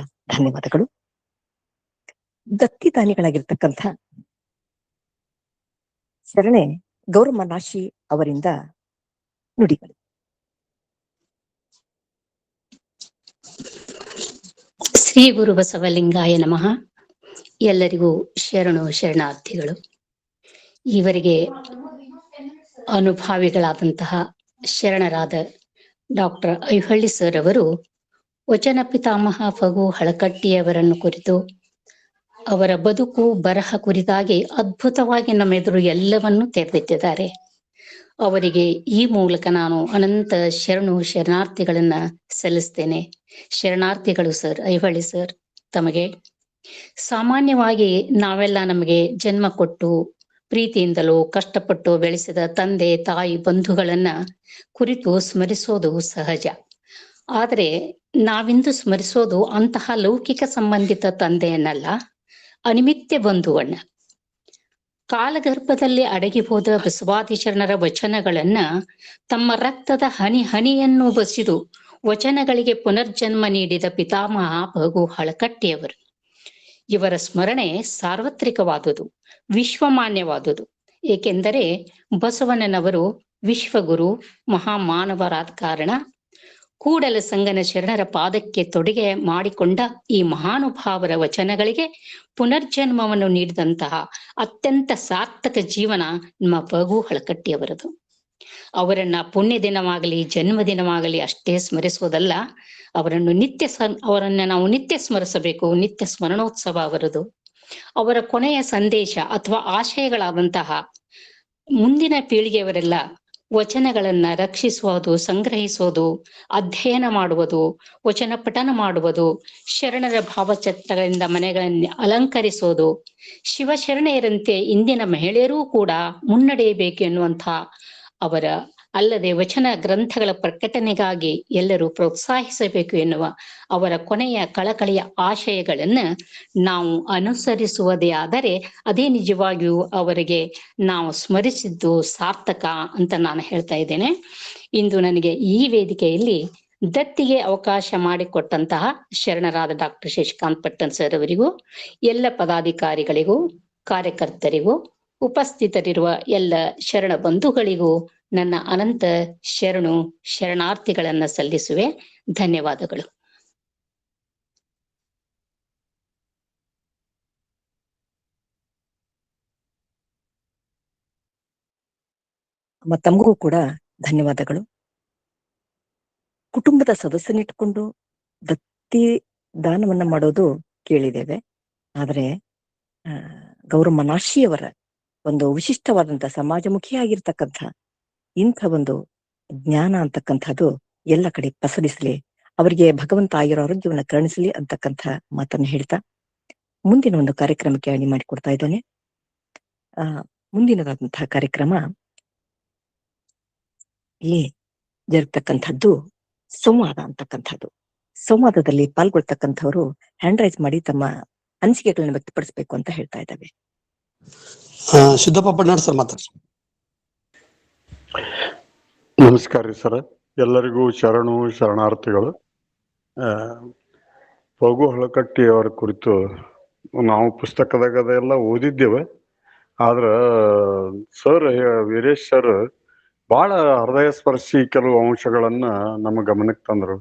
ಧನ್ಯವಾದಗಳು. ದತ್ತಿದಾನಿಗಳಾಗಿರ್ತಕ್ಕಂಥ ಶರಣೆ ಗೌರಮ್ಮ ನಾಶಿ ಅವರಿಂದ ನುಡಿಗಳು. ಶ್ರೀ ಶ್ರೀ ಗುರು ಬಸವಲಿಂಗಾಯ ನಮಃ. ಎಲ್ಲರಿಗೂ ಶರಣು ಶರಣಾರ್ಥಿಗಳು. ಇವರಿಗೆ ಅನುಭಾವಿಗಳಾದಂತಹ ಶರಣರಾದ ಡಾಕ್ಟರ್ ಐಹೊಳಿ ಸರ್ ಅವರು ವಚನ ಪಿತಾಮಹ ಫಗು ಹಳಕಟ್ಟಿಯವರನ್ನು ಕುರಿತು ಅವರ ಬದುಕು ಬರಹ ಕುರಿತಾಗಿ ಅದ್ಭುತವಾಗಿ ನಮ್ಮೆದುರು ಎಲ್ಲವನ್ನೂ ತೆರೆದಿಟ್ಟಿದ್ದಾರೆ. ಅವರಿಗೆ ಈ ಮೂಲಕ ನಾನು ಅನಂತ ಶರಣು ಶರಣಾರ್ಥಿಗಳನ್ನ ಸಲ್ಲಿಸ್ತೇನೆ. ಶರಣಾರ್ಥಿಗಳು ಸರ್, ಐಹೊಳಿ ಸರ್ ತಮಗೆ. ಸಾಮಾನ್ಯವಾಗಿ ನಾವೆಲ್ಲ ನಮಗೆ ಜನ್ಮ ಕೊಟ್ಟು ಪ್ರೀತಿಯಿಂದಲೂ ಕಷ್ಟಪಟ್ಟು ಬೆಳೆಸಿದ ತಂದೆ ತಾಯಿ ಬಂಧುಗಳನ್ನ ಕುರಿತು ಸ್ಮರಿಸೋದು ಸಹಜ. ಆದರೆ ನಾವಿಂದು ಸ್ಮರಿಸೋದು ಅಂತಹ ಲೌಕಿಕ ಸಂಬಂಧಿತ ತಂದೆಯನ್ನಲ್ಲ, ಅನಿಮಿತ್ಯ ಬಂಧುವನ್ನ. ಕಾಲಗರ್ಭದಲ್ಲಿ ಅಡಗಿ ಹೋದ ಬಸವಾದಿ ಶರಣರ ವಚನಗಳನ್ನ ತಮ್ಮ ರಕ್ತದ ಹನಿ ಹನಿಯನ್ನು ಬಸಿದು ವಚನಗಳಿಗೆ ಪುನರ್ಜನ್ಮ ನೀಡಿದ ಪಿತಾಮಹ ಫಗು ಹಳಕಟ್ಟಿಯವರು. ಇವರ ಸ್ಮರಣೆ ಸಾರ್ವತ್ರಿಕವಾದುದು, ವಿಶ್ವಮಾನ್ಯವಾದುದು. ಏಕೆಂದರೆ ಬಸವಣ್ಣನವರು ವಿಶ್ವಗುರು, ಮಹಾಮಾನವರಾದ ಕಾರಣ ಕೂಡಲ ಸಂಗನ ಶರಣರ ಪಾದಕ್ಕೆ ತೊಡುಗೆ ಮಾಡಿಕೊಂಡ ಈ ಮಹಾನುಭಾವರ ವಚನಗಳಿಗೆ ಪುನರ್ಜನ್ಮವನ್ನು ನೀಡಿದಂತಹ ಅತ್ಯಂತ ಸಾರ್ಥಕ ಜೀವನ ನಮ್ಮ ಫಗು ಹಳಕಟ್ಟಿಯವರದು. ಅವರನ್ನ ಪುಣ್ಯ ದಿನವಾಗಲಿ ಜನ್ಮದಿನವಾಗಲಿ ಅಷ್ಟೇ ಸ್ಮರಿಸುವುದಲ್ಲ, ಅವರನ್ನ ನಾವು ನಿತ್ಯ ಸ್ಮರಿಸಬೇಕು. ನಿತ್ಯ ಸ್ಮರಣೋತ್ಸವ ಅವರದು. ಅವರ ಕೊನೆಯ ಸಂದೇಶ ಅಥವಾ ಆಶಯಗಳಾದಂತಹ ಮುಂದಿನ ಪೀಳಿಗೆಯವರೆಲ್ಲ ವಚನಗಳನ್ನ ರಕ್ಷಿಸುವುದು, ಸಂಗ್ರಹಿಸುವುದು, ಅಧ್ಯಯನ ಮಾಡುವುದು, ವಚನ ಪಠನ ಮಾಡುವುದು, ಶರಣರ ಭಾವಚಿತ್ರಗಳಿಂದ ಮನೆಗಳನ್ನು ಅಲಂಕರಿಸುವುದು, ಶಿವಶರಣೆಯರಂತೆ ಇಂದಿನ ಮಹಿಳೆಯರೂ ಕೂಡ ಮುನ್ನಡೆಯಬೇಕು ಎನ್ನುವಂತಹ ಅವರ ಅಲ್ಲದೆ ವಚನ ಗ್ರಂಥಗಳ ಪ್ರಕಟಣೆಗಾಗಿ ಎಲ್ಲರೂ ಪ್ರೋತ್ಸಾಹಿಸಬೇಕು ಎನ್ನುವ ಅವರ ಕೊನೆಯ ಕಳಕಳಿಯ ಆಶಯಗಳನ್ನ ನಾವು ಅನುಸರಿಸುವುದೇ ಆದರೆ ಅದೇ ನಿಜವಾಗಿಯೂ ಅವರಿಗೆ ನಾವು ಸ್ಮರಿಸಿದ್ದು ಸಾರ್ಥಕ ಅಂತ ನಾನು ಹೇಳ್ತಾ ಇದ್ದೇನೆ. ಇಂದು ನನಗೆ ಈ ವೇದಿಕೆಯಲ್ಲಿ ದತ್ತಿಗೆ ಅವಕಾಶ ಮಾಡಿಕೊಟ್ಟಂತಹ ಶರಣರಾದ ಡಾಕ್ಟರ್ ಶಶಿಕಾಂತ್ ಪಟ್ಟಣ್ ಸರ್ ಅವರಿಗೂ, ಎಲ್ಲ ಪದಾಧಿಕಾರಿಗಳಿಗೂ, ಕಾರ್ಯಕರ್ತರಿಗೂ, ಉಪಸ್ಥಿತರಿರುವ ಎಲ್ಲ ಶರಣ ಬಂಧುಗಳಿಗೂ ನನ್ನ ಅನಂತ ಶರಣು ಶರಣಾರ್ಥಿಗಳನ್ನ ಸಲ್ಲಿಸುವೆ. ಧನ್ಯವಾದಗಳು. ತಮಗೂ ಕೂಡ ಧನ್ಯವಾದಗಳು. ಕುಟುಂಬದ ಸದಸ್ಯನಿಟ್ಕೊಂಡು ದತ್ತಿ ದಾನವನ್ನ ಮಾಡೋದು ಕೇಳಿದ್ದೇವೆ. ಆದರೆ ಗೌರಮ್ಮ ನಾಶಿಯವರ ಒಂದು ವಿಶಿಷ್ಟವಾದಂತ ಸಮಾಜಮುಖಿಯಾಗಿರ್ತಕ್ಕಂಥ ಇಂಥ ಒಂದು ಜ್ಞಾನ ಅಂತಕ್ಕಂಥದ್ದು ಎಲ್ಲ ಕಡೆ ಪಸರಿಸಲಿ, ಅವರಿಗೆ ಭಗವಂತ ಆಗಿರೋ ಆರೋಗ್ಯವನ್ನು ಕರುಣಿಸಲಿ ಅಂತಕ್ಕಂಥ ಮಾತನ್ನು ಹೇಳ್ತಾ ಮುಂದಿನ ಒಂದು ಕಾರ್ಯಕ್ರಮಕ್ಕೆ ಅಣಿ ಮಾಡಿಕೊಡ್ತಾ ಇದ್ದಾನೆ. ಮುಂದಿನದಾದಂತಹ ಕಾರ್ಯಕ್ರಮ ಇಲ್ಲಿ ಜರುಗತಕ್ಕಂಥದ್ದು ಸಂವಾದ ಅಂತಕ್ಕಂಥದ್ದು. ಸಂವಾದದಲ್ಲಿ ಪಾಲ್ಗೊಳ್ತಕ್ಕಂಥವರು ಹ್ಯಾಂಡ್ ರೈಸ್ ಮಾಡಿ ತಮ್ಮ ಅನಿಸಿಕೆಗಳನ್ನ ವ್ಯಕ್ತಪಡಿಸಬೇಕು ಅಂತ ಹೇಳ್ತಾ ಇದ್ದಾವೆ. ಸಿದ್ದಪ್ಪ ಪಡ್ನಾಡ್ ಸರ್ ಮಾತಾಡ್ರಿ. ನಮಸ್ಕಾರ ರೀ ಸರ್, ಎಲ್ಲರಿಗೂ ಶರಣು ಶರಣಾರ್ಥಿಗಳು. ಫಗು ಹಳಕಟ್ಟಿ ಅವರ ಕುರಿತು ನಾವು ಪುಸ್ತಕದಾಗ ಅದೆಲ್ಲ ಓದಿದ್ದೇವೆ. ಆದ್ರ ಸರ್ ವೀರೇಶ್ ಸರ್ ಬಹಳ ಹೃದಯ ಸ್ಪರ್ಶಿ ಕೆಲವು ಅಂಶಗಳನ್ನ ನಮ್ಮ ಗಮನಕ್ಕೆ ತಂದ್ರು.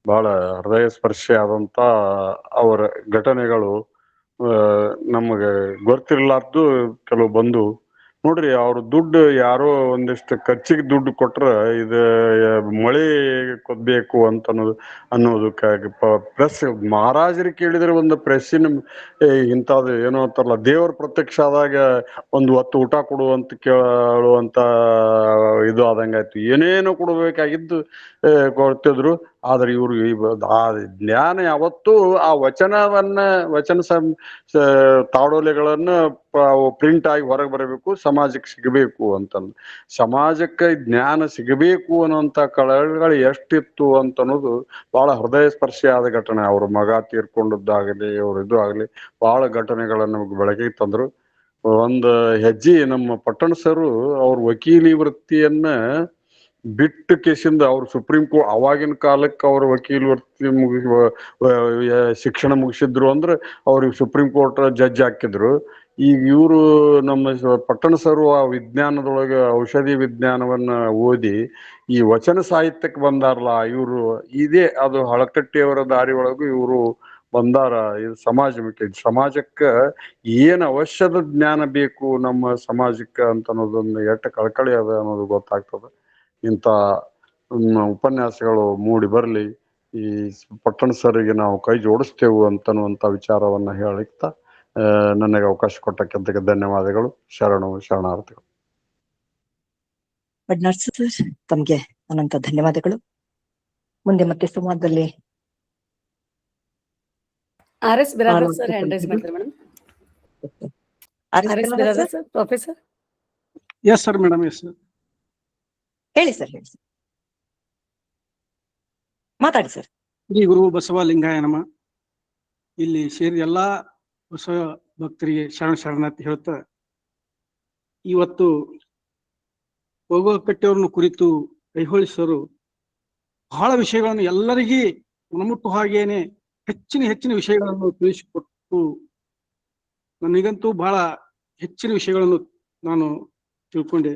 ಬಹಳ ಹೃದಯ ಸ್ಪರ್ಶಿ ಆದಂತ ಅವರ ಘಟನೆಗಳು ನಮಗೆ ಗೊತ್ತಿರ್ಲಾರ್ದು ಕೆಲವು ಬಂದು ನೋಡ್ರಿ. ಅವ್ರ ದುಡ್ಡು ಯಾರೋ ಒಂದಿಷ್ಟು ಖರ್ಚಿಗೆ ದುಡ್ಡು ಕೊಟ್ರ ಇದು ಮಳೆ ಕೊದ್ಬೇಕು ಅಂತ ಅನ್ನೋದು ಪ್ರೆಸ್ ಮಹಾರಾಜರಿಗೆ ಕೇಳಿದ್ರೆ ಒಂದು ಪ್ರೆಸ್ಸಿನ ಇಂಥದ್ದು ಏನೋ ಅಂತಾರಲ್ಲ, ದೇವ್ರ ಪ್ರತ್ಯಕ್ಷ ಆದಾಗ ಒಂದು ಹೊತ್ತು ಊಟ ಕೊಡು ಅಂತ ಕೇಳುವಂತ ಇದು ಆದಂಗಾಯ್ತು. ಏನೇನೋ ಕೊಡ್ಬೇಕಾಗಿದ್ದು ಕೊಡ್ತಿದ್ರು. ಆದ್ರೆ ಇವ್ರು ಆ ಜ್ಞಾನ ಯಾವತ್ತೂ ಆ ವಚನ ತಾಡೋಲೆಗಳನ್ನ ಪ್ರಿಂಟ್ ಆಗಿ ಹೊರಗೆ ಬರಬೇಕು, ಸಮಾಜಕ್ಕೆ ಸಿಗಬೇಕು ಅಂತಂದು. ಸಮಾಜಕ್ಕೆ ಜ್ಞಾನ ಸಿಗಬೇಕು ಅನ್ನೋಂಥ ಕಳಗಳು ಎಷ್ಟಿತ್ತು ಅಂತ ಅನ್ನೋದು ಬಹಳ ಹೃದಯ ಸ್ಪರ್ಶಿ ಆದ ಘಟನೆ. ಅವ್ರ ಮಗ ತೀರ್ಕೊಂಡದ್ದಾಗಲಿ, ಅವ್ರ ಇದು ಆಗಲಿ, ಬಹಳ ಘಟನೆಗಳನ್ನ ನಮಗೆ ಬೆಳಕಿಗೆ ತಂದ್ರು. ಒಂದು ಹೆಜ್ಜೆ ನಮ್ಮ ಪಟ್ಟಣ ಸರು ಅವ್ರ ವಕೀಲಿ ವೃತ್ತಿಯನ್ನ ಬಿಟ್ಟು ಕೇಸಿಂದ ಅವ್ರು ಸುಪ್ರೀಂ ಕೋರ್ಟ್ ಅವಾಗಿನ ಕಾಲಕ್ಕೆ ಅವ್ರ ವಕೀಲ ವೃತ್ತಿ ಶಿಕ್ಷಣ ಮುಗಿಸಿದ್ರು ಅಂದ್ರೆ ಅವ್ರಿಗೆ ಸುಪ್ರೀಂ ಕೋರ್ಟ್ ಜಡ್ಜ್ ಹಾಕಿದ್ರು. ಈಗ ಇವರು ನಮ್ಮ ಪಟ್ಟಣ ಸರು ಆ ವಿಜ್ಞಾನದೊಳಗೆ ಔಷಧಿ ವಿಜ್ಞಾನವನ್ನ ಓದಿ ಈ ವಚನ ಸಾಹಿತ್ಯಕ್ಕೆ ಬಂದಾರಲ್ಲ ಇವರು. ಇದೇ ಅದು ಹಳಕಟ್ಟಿಯವರ ದಾರಿ ಒಳಗೂ ಇವರು ಬಂದಾರ. ಇದು ಸಮಾಜಮುಖಿ, ಸಮಾಜಕ್ಕ ಏನ್ ಅವಶ್ಯದ ಜ್ಞಾನ ಬೇಕು ನಮ್ಮ ಸಮಾಜಕ್ಕೆ ಅಂತ ಅನ್ನೋದನ್ನ ಎಷ್ಟು ಕಳಕಳಿ ಅದ ಅನ್ನೋದು ಗೊತ್ತಾಗ್ತದೆ. ಇಂಥ ಉಪನ್ಯಾಸಗಳು ಮೂಡಿ ಬರ್ಲಿ, ಈ ಪಟ್ಟಣ ಸರ್ಗೆ ನಾವು ಕೈ ಜೋಡಿಸ್ತೇವೆ ಅಂತನ್ನುವಂತ ವಿಚಾರವನ್ನ ಹೇಳಿಕ್ತಾ ನನಗೆ ಅವಕಾಶ ಕೊಟ್ಟಕ್ಕಿಂತ ಧನ್ಯವಾದಗಳು. ಶರಣಾರ್ಥಿಗಳು. ವಡ್ನಾಳ್ ಸರ್, ತಮ್ಗೆ ಅನಂತ ಧನ್ಯವಾದಗಳು. ಮುಂದೆ ಮತ್ತೆ ಸಂವಾದದಲ್ಲಿ RS Biradar sir hand raise ಮಾಡ್ತಾರೆ madam. RS Biradar sir, professor. Yes sir madam, yes sir. ಹೇಳಿ ಸರ್, ಹೇಳಿ ಸರ್, ಮಾತಾಡಿ ಸರ್. ಶ್ರೀ ಗುರು ಬಸವ ಲಿಂಗಾಯ ನಮಃ. ಇಲ್ಲಿ ಸೇರಿದ ಎಲ್ಲಾ ಬಸವ ಭಕ್ತರಿಗೆ ಶರಣಾರ್ಥಿ ಹೇಳ್ತಾ, ಇವತ್ತು ಹೋಗೋಕಟ್ಟೆಯವ್ರನ್ನು ಕುರಿತು ಐಹೊಳಿಸರು ಬಹಳ ವಿಷಯಗಳನ್ನು ಎಲ್ಲರಿಗೂ ಮನಮುಟ್ಟು ಹಾಗೇನೆ ಹೆಚ್ಚಿನ ವಿಷಯಗಳನ್ನು ತಿಳಿಸಿಕೊಟ್ಟು, ನನಗಂತೂ ಬಹಳ ಹೆಚ್ಚಿನ ವಿಷಯಗಳನ್ನು ನಾನು ತಿಳ್ಕೊಂಡೆ.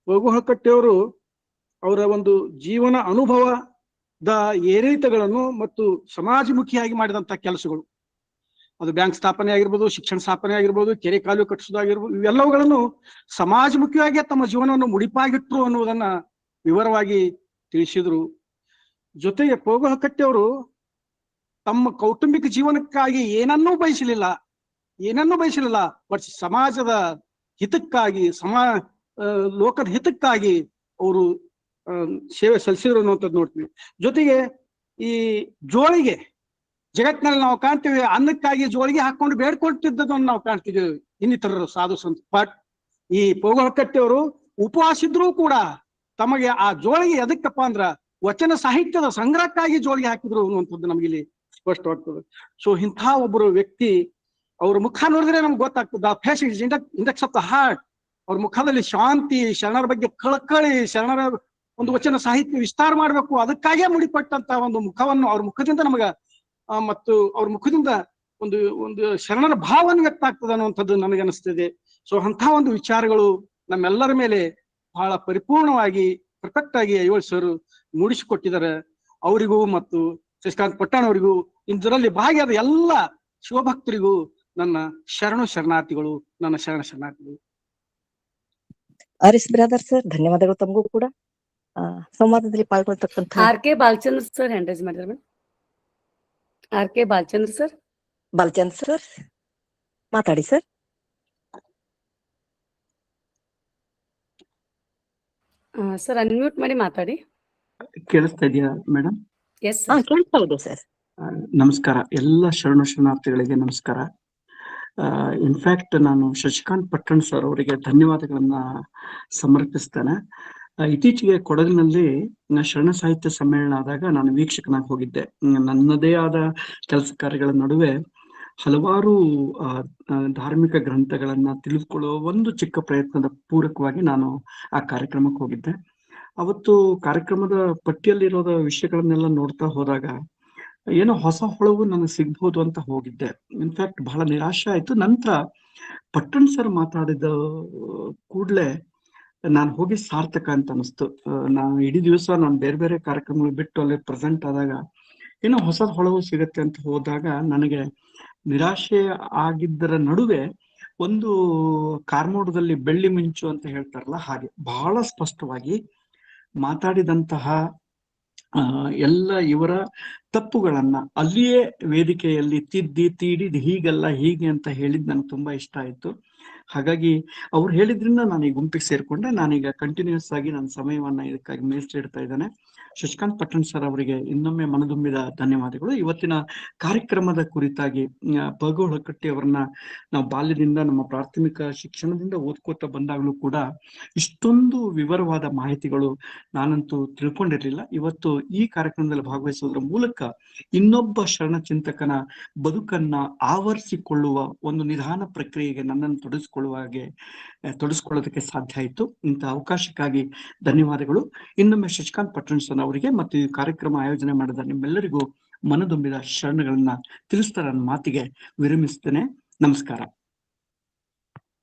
ಹೋಗೋಕಟ್ಟೆಯವರು ಅವರ ಒಂದು ಜೀವನ ಅನುಭವದ ಏರಿಳಿತಗಳನ್ನು ಮತ್ತು ಸಮಾಜಮುಖಿಯಾಗಿ ಮಾಡಿದಂತ ಕೆಲಸಗಳು, ಅದು ಬ್ಯಾಂಕ್ ಸ್ಥಾಪನೆ ಆಗಿರ್ಬೋದು, ಶಿಕ್ಷಣ ಸ್ಥಾಪನೆ ಆಗಿರ್ಬೋದು, ಕೆರೆ ಕಾಲು ಕಟ್ಟಿಸೋದಾಗಿರ್ಬೋದು, ಇವೆಲ್ಲವುಗಳನ್ನು ಸಮಾಜಮುಖಿಯಾಗಿ ತಮ್ಮ ಜೀವನವನ್ನು ಮುಡಿಪಾಗಿಟ್ರು ಅನ್ನುವುದನ್ನ ವಿವರವಾಗಿ ತಿಳಿಸಿದ್ರು. ಜೊತೆಗೆ ಹೋಗೋಕಟ್ಟೆಯವರು ತಮ್ಮ ಕೌಟುಂಬಿಕ ಜೀವನಕ್ಕಾಗಿ ಏನನ್ನೂ ಬಯಸಲಿಲ್ಲ, ಬಟ್ ಸಮಾಜದ ಹಿತಕ್ಕಾಗಿ, ಲೋಕದ ಹಿತಕ್ಕಾಗಿ ಅವರು ಸೇವೆ ಸಲ್ಲಿಸಿದ್ರು ಅನ್ನುವಂಥದ್ದು ನೋಡ್ತೀವಿ. ಜೊತೆಗೆ ಈ ಜೋಳಿಗೆ, ಜಗತ್ತಿನಲ್ಲಿ ನಾವು ಕಾಣ್ತೀವಿ, ಅನ್ನಕ್ಕಾಗಿ ಜೋಳಿಗೆ ಹಾಕೊಂಡು ಬೇಡ್ಕೊಳ್ತಿದ್ದದನ್ನು ನಾವು ಕಾಣ್ತೀವಿ ಇನ್ನಿತರರು ಸಾಧು ಸಂತ. ಬಟ್ ಈ ಹೋಗೋಕಟ್ಟೆಯವರು ಉಪವಾಸ ಇದ್ರೂ ಕೂಡ ತಮಗೆ ಆ ಜೋಳಿಗೆ ಎದಕ್ಕಪ್ಪ ಅಂದ್ರ ವಚನ ಸಾಹಿತ್ಯದ ಸಂಗ್ರಹಕ್ಕಾಗಿ ಜೋಳಿಗೆ ಹಾಕಿದ್ರು ಅನ್ನುವಂಥದ್ದು ನಮ್ಗೆ ಸ್ಪಷ್ಟವಾಗ್ತದೆ. ಸೊ ಇಂಥ ಒಬ್ಬರು ವ್ಯಕ್ತಿ, ಅವ್ರ ಮುಖ ನೋಡಿದ್ರೆ ನಮ್ಗೆ ಗೊತ್ತಾಗ್ತದೆ, face index of the heart. ಅವ್ರ ಮುಖದಲ್ಲಿ ಶಾಂತಿ, ಶರಣರ ಬಗ್ಗೆ ಕಳಕಳಿ, ಶರಣರ ಒಂದು ವಚನ ಸಾಹಿತ್ಯ ವಿಸ್ತಾರ ಮಾಡ್ಬೇಕು ಅದಕ್ಕಾಗೇ ಮುಡಿಪಟ್ಟಂತ ಒಂದು ಮುಖವನ್ನು ಅವ್ರ ಮುಖದಿಂದ ನಮಗ ಮತ್ತು ಅವ್ರ ಮುಖದಿಂದ ಒಂದು ಶರಣರ ಭಾವನೆ ವ್ಯಕ್ತ ಆಗ್ತದೆ ಅನ್ನುವಂಥದ್ದು ನನಗೆ ಅನಿಸ್ತದೆ. ಸೊ ಅಂಥ ಒಂದು ವಿಚಾರಗಳು ನಮ್ಮೆಲ್ಲರ ಮೇಲೆ ಬಹಳ ಪರಿಪೂರ್ಣವಾಗಿ ಪರ್ಫೆಕ್ಟ್ ಆಗಿ ಐಹೊಳೆ ಮೂಡಿಸಿಕೊಟ್ಟಿದ್ದಾರೆ. ಅವರಿಗೂ ಮತ್ತು ಶಶಿಕಾಂತ್ ಪಟ್ಟಣ್ ಅವರಿಗೂ, ಇದರಲ್ಲಿ ಭಾಗಿಯಾದ ಎಲ್ಲ ಶಿವಭಕ್ತರಿಗೂ ನನ್ನ ಶರಣಾರ್ಥಿಗಳು, ನನ್ನ ಶರಣಾರ್ಥಿಗಳು. RS ಬಿರಾದರ್ ಸರ್, ಧನ್ಯವಾದಗಳು ತಮಗೂ ಕೂಡ. ಸಂವಾದದಲ್ಲಿ ಪಾಲ್ಗೊಳ್ತಕ್ಕಂಥ RK Balachandra sir hand raise ಮಾಡಿದ್ದಾರೆ madam. RK Balachandra sir. Balachandra sir, ಮಾತಾಡಿ ಸರ್. ಸರ್ ಅನ್ಮ್ಯೂಟ್ ಮಾಡಿ ಮಾತಾಡಿ. ಕೇಳಿಸ್ತಾ ಇದೆಯಾ ಮೇಡಮ್? ಎಸ್ ಕೇಳ್ತಾ ಇದೆ ಸರ್. ನಮಸ್ಕಾರ, ಎಲ್ಲ ಶರಣಾರ್ಥಿಗಳಿಗೆ ನಮಸ್ಕಾರ. ಇನ್ಫ್ಯಾಕ್ಟ್ ನಾನು ಶಶಿಕಾಂತ್ ಪಟ್ಟಣ್ ಸರ್ ಅವರಿಗೆ ಧನ್ಯವಾದಗಳನ್ನ ಸಮರ್ಪಿಸ್ತೇನೆ. ಇತ್ತೀಚೆಗೆ ಕೊಡಗಿನಲ್ಲಿ ಶರಣ ಸಾಹಿತ್ಯ ಸಮ್ಮೇಳನ ಆದಾಗ ನಾನು ವೀಕ್ಷಕನಾಗಿ ಹೋಗಿದ್ದೆ. ನನ್ನದೇ ಆದ ಕೆಲಸ ಕಾರ್ಯಗಳ ನಡುವೆ ಹಲವಾರು ಧಾರ್ಮಿಕ ಗ್ರಂಥಗಳನ್ನ ತಿಳಿದುಕೊಳ್ಳುವ ಒಂದು ಚಿಕ್ಕ ಪ್ರಯತ್ನದ ಪೂರಕವಾಗಿ ನಾನು ಆ ಕಾರ್ಯಕ್ರಮಕ್ಕೆ ಹೋಗಿದ್ದೆ. ಅವತ್ತು ಕಾರ್ಯಕ್ರಮದ ಪಟ್ಟಿಯಲ್ಲಿರೋದ ವಿಷಯಗಳನ್ನೆಲ್ಲ ನೋಡ್ತಾ ಹೋದಾಗ ಏನೋ ಹೊಸ ಹೊಳವು ನನಗೆ ಸಿಗ್ಬೋದು ಅಂತ ಹೋಗಿದ್ದೆ. ಇನ್ಫ್ಯಾಕ್ಟ್ ಬಹಳ ನಿರಾಶೆ ಆಯ್ತು. ನಂತರ ಪಟ್ಟಣ್ ಸರ್ ಮಾತಾಡಿದ ಕೂಡ್ಲೆ ನಾನು ಹೋಗಿ ಸಾರ್ಥಕ ಅಂತ ಅನಿಸ್ತು. ನಾನು ಇಡೀ ದಿವಸ ನಾನು ಬೇರೆ ಬೇರೆ ಕಾರ್ಯಕ್ರಮಗಳು ಬಿಟ್ಟು ಅಲ್ಲಿ ಪ್ರೆಸೆಂಟ್ ಆದಾಗ ಏನೋ ಹೊಸ ಹೊಳವು ಸಿಗತ್ತೆ ಅಂತ ಹೋದಾಗ ನನಗೆ ನಿರಾಶೆ ಆಗಿದ್ದರ ನಡುವೆ ಒಂದು ಕಾರ್ಮೋಡದಲ್ಲಿ ಬೆಳ್ಳಿ ಮಿಂಚು ಅಂತ ಹೇಳ್ತಾರಲ್ಲ, ಹಾಗೆ ಬಹಳ ಸ್ಪಷ್ಟವಾಗಿ ಮಾತಾಡಿದಂತಹ ಎಲ್ಲ ಇವರ ತಪ್ಪುಗಳನ್ನ ಅಲ್ಲಿಯೇ ವೇದಿಕೆಯಲ್ಲಿ ತೀಡಿ ಹೀಗಲ್ಲ ಹೀಗೆ ಅಂತ ಹೇಳಿದ್ ನನಗೆ ತುಂಬಾ ಇಷ್ಟ ಆಯ್ತು. ಹಾಗಾಗಿ ಅವ್ರು ಹೇಳಿದ್ರಿಂದ ನಾನು ಈ ಗುಂಪಿಗೆ ಸೇರ್ಕೊಂಡೆ. ನಾನೀಗ ಕಂಟಿನ್ಯೂಸ್ ಆಗಿ ನನ್ನ ಸಮಯವನ್ನ ಇದಕ್ಕಾಗಿ ಮೀಸಲಿಡ್ತಾ ಇದ್ದೇನೆ. ಶಶಿಕಾಂತ್ ಪಟ್ಟಣ್ ಸರ್ ಅವರಿಗೆ ಇನ್ನೊಮ್ಮೆ ಮನದುಂಬಿದ ಧನ್ಯವಾದಗಳು. ಇವತ್ತಿನ ಕಾರ್ಯಕ್ರಮದ ಕುರಿತಾಗಿ ಹೋಗೋಕಟ್ಟಿ ಅವರನ್ನ ನಾವು ಬಾಲ್ಯದಿಂದ ನಮ್ಮ ಪ್ರಾಥಮಿಕ ಶಿಕ್ಷಣದಿಂದ ಓದ್ಕೋತಾ ಬಂದಾಗಲೂ ಕೂಡ ಇಷ್ಟೊಂದು ವಿವರವಾದ ಮಾಹಿತಿಗಳು ನಾನಂತೂ ತಿಳ್ಕೊಂಡಿರ್ಲಿಲ್ಲ. ಇವತ್ತು ಈ ಕಾರ್ಯಕ್ರಮದಲ್ಲಿ ಭಾಗವಹಿಸೋದ್ರ ಮೂಲಕ ಇನ್ನೊಬ್ಬ ಶರಣ ಚಿಂತಕನ ಬದುಕನ್ನ ಆವರಿಸಿಕೊಳ್ಳುವ ಒಂದು ನಿಧಾನ ಪ್ರಕ್ರಿಯೆಗೆ ನನ್ನನ್ನು ತೊಡಗಿಸ್ಕೊಳ್ಳೋದಕ್ಕೆ ಸಾಧ್ಯ ಆಯಿತು. ಇಂತಹ ಅವಕಾಶಕ್ಕಾಗಿ ಧನ್ಯವಾದಗಳು. ಇನ್ನೊಮ್ಮೆ ಶಶಿಕಾಂತ್ ಪಟ್ಟಣ್ ಸರ್ ಅವರಿಗೆ ಮತ್ತು ಈ ಕಾರ್ಯಕ್ರಮ ಆಯೋಜನೆ ಮಾಡಿದ ನಿಮ್ಮೆಲ್ಲರಿಗೂ ಮನದುಂಬಿದ ಶರಣಗಳನ್ನ ತಿಳಿಸ್ತಾ ನನ್ನ ಮಾತಿಗೆ ವಿರಮಿಸ್ತೇನೆ. ನಮಸ್ಕಾರ.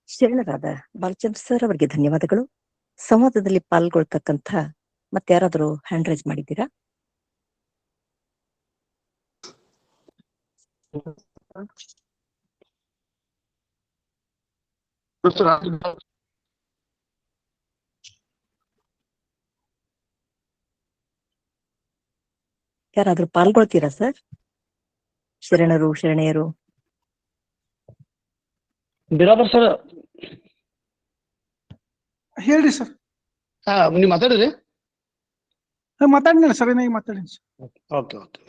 ಶರಣರಾದ ಬಾಲಚಂದ್ರ ಸರ್ ಅವರಿಗೆ ಧನ್ಯವಾದಗಳು. ಸಂವಾದದಲ್ಲಿ ಪಾಲ್ಗೊಳ್ತಕ್ಕಂಥ ಮತ್ತೆ ಯಾರಾದರೂ ಹ್ಯಾಂಡ್ ರೈಸ್ ಮಾಡಿದ್ದೀರಾ? ಯಾರಾದ್ರೂ ಪಾಲ್ಗೊಳ್ತೀರಾ ಸರ್? ಶರಣರು ಶರಣೆಯರು ಬಿರಾದರ್ ಸರ್ ಹೇಳ್ರಿ ಸರ್. ನೀವು ಮಾತಾಡಿದ್ರಿ? ಮಾತಾಡಿಲ್ಲ ಸರ್, ಏನಾಗಿ ಮಾತಾಡಿನಿ ಸರ್. ಓಕೆ ಓಕೆ,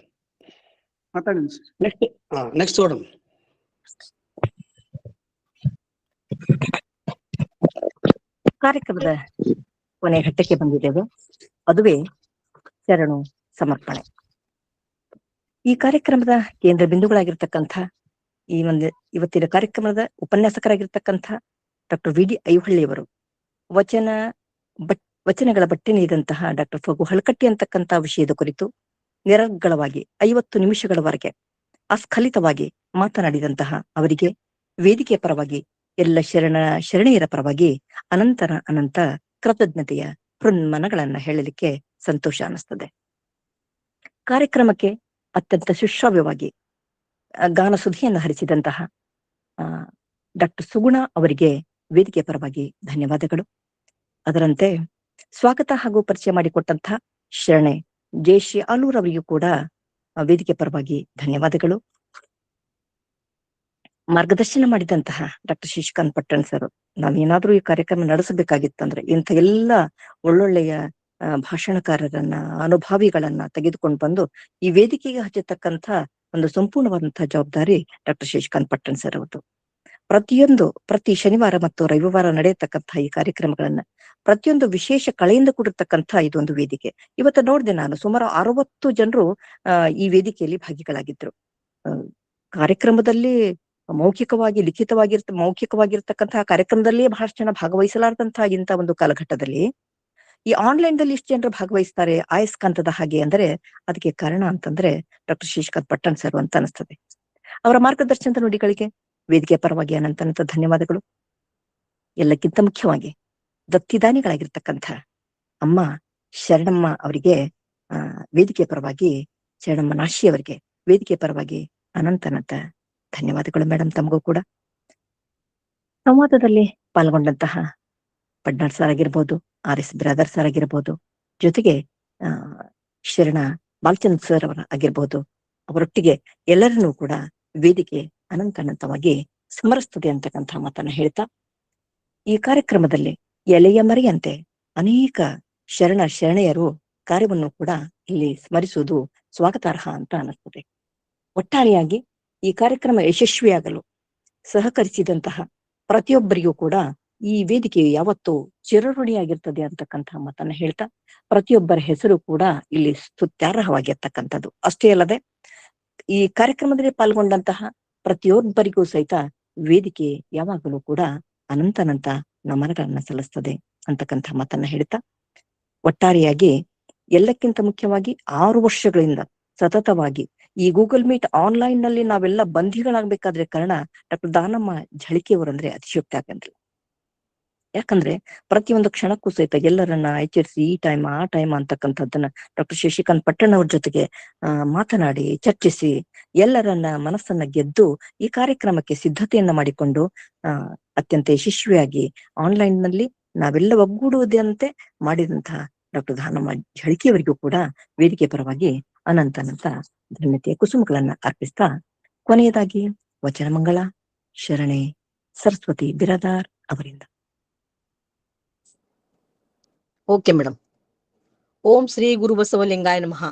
ಮಾತಾಡಿನಿ ಸರ್. Next madam. ಕಾರ್ಯಕ್ರಮದ ಕೊನೆ ಘಟ್ಟಕ್ಕೆ ಬಂದಿದ್ದೇವೆ. ಅದುವೇ ಶರಣು ಸಮರ್ಪಣೆ. ಈ ಕಾರ್ಯಕ್ರಮದ ಕೇಂದ್ರ ಬಿಂದುಗಳಾಗಿರ್ತಕ್ಕಂಥ ಇವತ್ತಿನ ಕಾರ್ಯಕ್ರಮದ ಉಪನ್ಯಾಸಕರಾಗಿರ್ತಕ್ಕಂಥ ಡಾಕ್ಟರ್ ವಿ.ಡಿ. ಐಹೊಳ್ಳಿಯವರು ವಚನಗಳ ಬಟ್ಟೆ ನೇಯ್ದಂತಹ ಡಾಕ್ಟರ್ ಫಗು ಹಳಕಟ್ಟಿ ಅಂತಕ್ಕಂಥ ವಿಷಯದ ಕುರಿತು ನಿರರ್ಗಳವಾಗಿ 50 ನಿಮಿಷಗಳವರೆಗೆ ಅಸ್ಖಲಿತವಾಗಿ ಮಾತನಾಡಿದಂತಹ ಅವರಿಗೆ ವೇದಿಕೆಯ ಪರವಾಗಿ ಎಲ್ಲ ಶರಣೆಯರ ಪರವಾಗಿ ಅನಂತ ಕೃತಜ್ಞತೆಯ ಹೃನ್ಮನಗಳನ್ನ ಹೇಳಲಿಕ್ಕೆ ಸಂತೋಷ ಅನಿಸ್ತದೆ. ಕಾರ್ಯಕ್ರಮಕ್ಕೆ ಅತ್ಯಂತ ಸುಶ್ರಾವ್ಯವಾಗಿ ಗಾನ ಸುಧಿಯನ್ನು ಹರಿಸಿದಂತಹ ಡಾಕ್ಟರ್ ಸುಗುಣ ಅವರಿಗೆ ವೇದಿಕೆಯ ಪರವಾಗಿ ಧನ್ಯವಾದಗಳು. ಅದರಂತೆ ಸ್ವಾಗತ ಹಾಗೂ ಪರಿಚಯ ಮಾಡಿಕೊಟ್ಟಂತಹ ಶರಣೆ ಜಯಶ್ರೀ ಆಲೂರ್ ಅವರಿಗೂ ಕೂಡ ವೇದಿಕೆ ಪರವಾಗಿ ಧನ್ಯವಾದಗಳು. ಮಾರ್ಗದರ್ಶನ ಮಾಡಿದಂತಹ ಡಾಕ್ಟರ್ ಶಶಿಕಾಂತ್ ಪಟ್ಟಣ್ ಸರ್, ನಾವೇನಾದ್ರೂ ಈ ಕಾರ್ಯಕ್ರಮ ನಡೆಸಬೇಕಾಗಿತ್ತಂದ್ರೆ ಇಂಥ ಎಲ್ಲ ಒಳ್ಳೊಳ್ಳೆಯ ಭಾಷಣಕಾರರನ್ನ, ಅನುಭಾವಿಗಳನ್ನ ತೆಗೆದುಕೊಂಡು ಬಂದು ಈ ವೇದಿಕೆಗೆ ಹಚ್ಚತಕ್ಕಂಥ ಒಂದು ಸಂಪೂರ್ಣವಾದಂತಹ ಜವಾಬ್ದಾರಿ ಡಾಕ್ಟರ್ ಶಶಿಕಾಂತ್ ಪಟ್ಟಣ್ ಸರ್ ಅವತ್ತು. ಪ್ರತಿ ಶನಿವಾರ ಮತ್ತು ರವಿವಾರ ನಡೆಯತಕ್ಕಂತಹ ಈ ಕಾರ್ಯಕ್ರಮಗಳನ್ನ ಪ್ರತಿಯೊಂದು ವಿಶೇಷ ಕಳೆಯಿಂದ ಕೂಡಿರ್ತಕ್ಕಂಥ ಇದೊಂದು ವೇದಿಕೆ. ಇವತ್ತು ನೋಡಿದೆ ನಾನು, ಸುಮಾರು 60 ಜನರು ಈ ವೇದಿಕೆಯಲ್ಲಿ ಭಾಗಿಗಳಾಗಿದ್ರು. ಕಾರ್ಯಕ್ರಮದಲ್ಲಿ ಮೌಖಿಕವಾಗಿರ್ತಕ್ಕಂತಹ ಕಾರ್ಯಕ್ರಮದಲ್ಲಿಯೇ ಬಹಳಷ್ಟು ಜನ ಭಾಗವಹಿಸಲಾರದಂತಹ ಇಂಥ ಒಂದು ಕಾಲಘಟ್ಟದಲ್ಲಿ ಈ ಆನ್ಲೈನ್ ದಲ್ಲಿ ಇಷ್ಟು ಜನರು ಭಾಗವಹಿಸ್ತಾರೆ ಆಯಸ್ಕಾಂತದ ಹಾಗೆ ಅಂದರೆ ಅದಕ್ಕೆ ಕಾರಣ ಅಂತಂದ್ರೆ ಡಾಕ್ಟರ್ ಶಶಿಕಾಂತ್ ಪಟ್ಟಣ್ ಸರ್ ಅಂತ ಅನಿಸ್ತದೆ. ಅವರ ಮಾರ್ಗದರ್ಶನದ ನುಡಿಗಳಿಗೆ ವೇದಿಕೆಯ ಪರವಾಗಿ ಅನಂತ ಧನ್ಯವಾದಗಳು. ಎಲ್ಲಕ್ಕಿಂತ ಮುಖ್ಯವಾಗಿ ದತ್ತಿದಾನಿಗಳಾಗಿರ್ತಕ್ಕಂಥ ಅಮ್ಮ ಶರಣಮ್ಮ ಅವರಿಗೆ ವೇದಿಕೆಯ ಪರವಾಗಿ, ಶರಣಮ್ಮ ನಾಶಿ ಅವರಿಗೆ ವೇದಿಕೆಯ ಪರವಾಗಿ ಅನಂತ ಧನ್ಯವಾದಗಳು. ಮೇಡಮ್, ತಮಗೂ ಕೂಡ ಸಂವಾದದಲ್ಲಿ ಪಾಲ್ಗೊಂಡಂತಹ ಪಡ್ನಾಳ್ ಸರ್ ಆಗಿರ್ಬೋದು, RS ಬ್ರದರ್ ಸರ್ ಆಗಿರ್ಬೋದು, ಜೊತೆಗೆ ಶರಣ ಬಾಲಚಂದ್ರ ಸರ್ ಅವರ ಆಗಿರ್ಬೋದು, ಅವರೊಟ್ಟಿಗೆ ಎಲ್ಲರನ್ನೂ ಕೂಡ ವೇದಿಕೆ ಅನಂತವಾಗಿ ಸ್ಮರಿಸ್ತದೆ ಅಂತಕ್ಕಂಥ ಮಾತನ್ನ ಹೇಳ್ತಾ, ಈ ಕಾರ್ಯಕ್ರಮದಲ್ಲಿ ಎಲೆಯ ಮರೆಯಂತೆ ಅನೇಕ ಶರಣೆಯರು ಕಾರ್ಯವನ್ನು ಕೂಡ ಇಲ್ಲಿ ಸ್ಮರಿಸುವುದು ಸ್ವಾಗತಾರ್ಹ ಅಂತ ಅನಿಸ್ತದೆ. ಒಟ್ಟಾರೆಯಾಗಿ ಈ ಕಾರ್ಯಕ್ರಮ ಯಶಸ್ವಿಯಾಗಲು ಸಹಕರಿಸಿದಂತಹ ಪ್ರತಿಯೊಬ್ಬರಿಗೂ ಕೂಡ ಈ ವೇದಿಕೆಯು ಯಾವತ್ತೂ ಚಿರಋಣಿಯಾಗಿರ್ತದೆ ಅಂತಕ್ಕಂತಹ ಮಾತನ್ನ ಹೇಳ್ತಾ, ಪ್ರತಿಯೊಬ್ಬರ ಹೆಸರು ಕೂಡ ಇಲ್ಲಿ ಸ್ತುತ್ಯಾರ್ಹವಾಗಿರ್ತಕ್ಕಂಥದ್ದು. ಅಷ್ಟೇ ಅಲ್ಲದೆ ಈ ಕಾರ್ಯಕ್ರಮದಲ್ಲಿ ಪಾಲ್ಗೊಂಡಂತಹ ಪ್ರತಿಯೊಬ್ಬರಿಗೂ ಸಹಿತ ವೇದಿಕೆ ಯಾವಾಗಲೂ ಕೂಡ ಅನಂತ ನಮನಗಳನ್ನ ಸಲ್ಲಿಸ್ತದೆ ಅಂತಕ್ಕಂಥ ಮಾತನ್ನ ಹೇಳ್ತಾ, ಒಟ್ಟಾರೆಯಾಗಿ ಎಲ್ಲಕ್ಕಿಂತ ಮುಖ್ಯವಾಗಿ 6 ವರ್ಷಗಳಿಂದ ಸತತವಾಗಿ ಈ ಗೂಗಲ್ ಮೀಟ್ ಆನ್ಲೈನ್ ನಲ್ಲಿ ನಾವೆಲ್ಲ ಬಂಧಿಗಳಾಗ್ಬೇಕಾದ್ರೆ ಕಾರಣ ಡಾಕ್ಟರ್ ದಾನಮ್ಮ ಝಳಕೆಯವರಂದ್ರೆ ಅತಿಶಯೋಕ್ತಿ ಆಗಂಗಿಲ್ಲ. ಯಾಕಂದ್ರೆ ಪ್ರತಿಯೊಂದು ಕ್ಷಣಕ್ಕೂ ಸಹಿತ ಎಲ್ಲರನ್ನ ಎಚ್ಚರಿಸಿ ಈ ಟೈಮ್ ಆ ಟೈಮ್ ಅಂತಕ್ಕಂಥದ್ದನ್ನ ಡಾಕ್ಟರ್ ಶಶಿಕಾಂತ್ ಪಟ್ಟಣ್ ಅವ್ರ ಜೊತೆಗೆ ಮಾತನಾಡಿ ಚರ್ಚಿಸಿ ಎಲ್ಲರನ್ನ ಮನಸ್ಸನ್ನ ಗೆದ್ದು ಈ ಕಾರ್ಯಕ್ರಮಕ್ಕೆ ಸಿದ್ಧತೆಯನ್ನ ಮಾಡಿಕೊಂಡು ಅತ್ಯಂತ ಯಶಸ್ವಿಯಾಗಿ ಆನ್ಲೈನ್ ನಲ್ಲಿ ನಾವೆಲ್ಲ ಒಗ್ಗೂಡುವುದಂತೆ ಮಾಡಿದಂತಹ ಡಾಕ್ಟರ್ ದಾನಮ್ಮ ಝಳಕೆಯವರಿಗೂ ಕೂಡ ವೇದಿಕೆ ಪರವಾಗಿ ಅನಂತ ಧನ್ಯತೆಯ ಕುಸುಮಗಳನ್ನ ಅರ್ಪಿಸ್ತಾ, ಕೊನೆಯದಾಗಿ ವಚನ ಮಂಗಳ ಶರಣೆ ಸರಸ್ವತಿ ಬಿರಾದಾರ್ ಅವರಿಂದ. Okay madam. ಓಂ ಶ್ರೀ ಗುರು ಬಸವಲಿಂಗಾಯ ನಮಃ.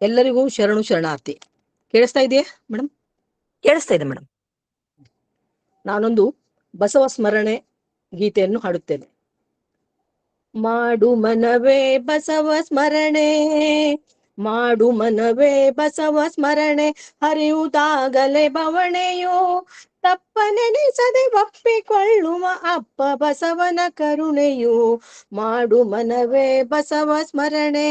ಎಲ್ಲರಿಗೂ ಶರಣಾರ್ಥಿ. ಕೇಳಿಸ್ತಾ ಇದೆಯಾ ಮೇಡಮ್? ಕೇಳಿಸ್ತಾ ಇದೆ ಮೇಡಮ್. ನಾನೊಂದು ಬಸವ ಸ್ಮರಣೆ ಗೀತೆಯನ್ನು ಹಾಡುತ್ತೇನೆ. ಮಾಡು ಮನವೇ ಬಸವ ಸ್ಮರಣೆ, ಮಾಡು ಮನವೇ ಬಸವ ಸ್ಮರಣೆ, ಹರಿಯುವುದಾಗಲೇ ಬವಣೆಯೋ ತಪ್ಪನೆನಿಸದೆ ಒಪ್ಪಿಕೊಳ್ಳುವ ಅಪ್ಪ ಬಸವನ ಕರುಣೆಯು. ಮಾಡು ಮನವೇ ಬಸವ ಸ್ಮರಣೆ,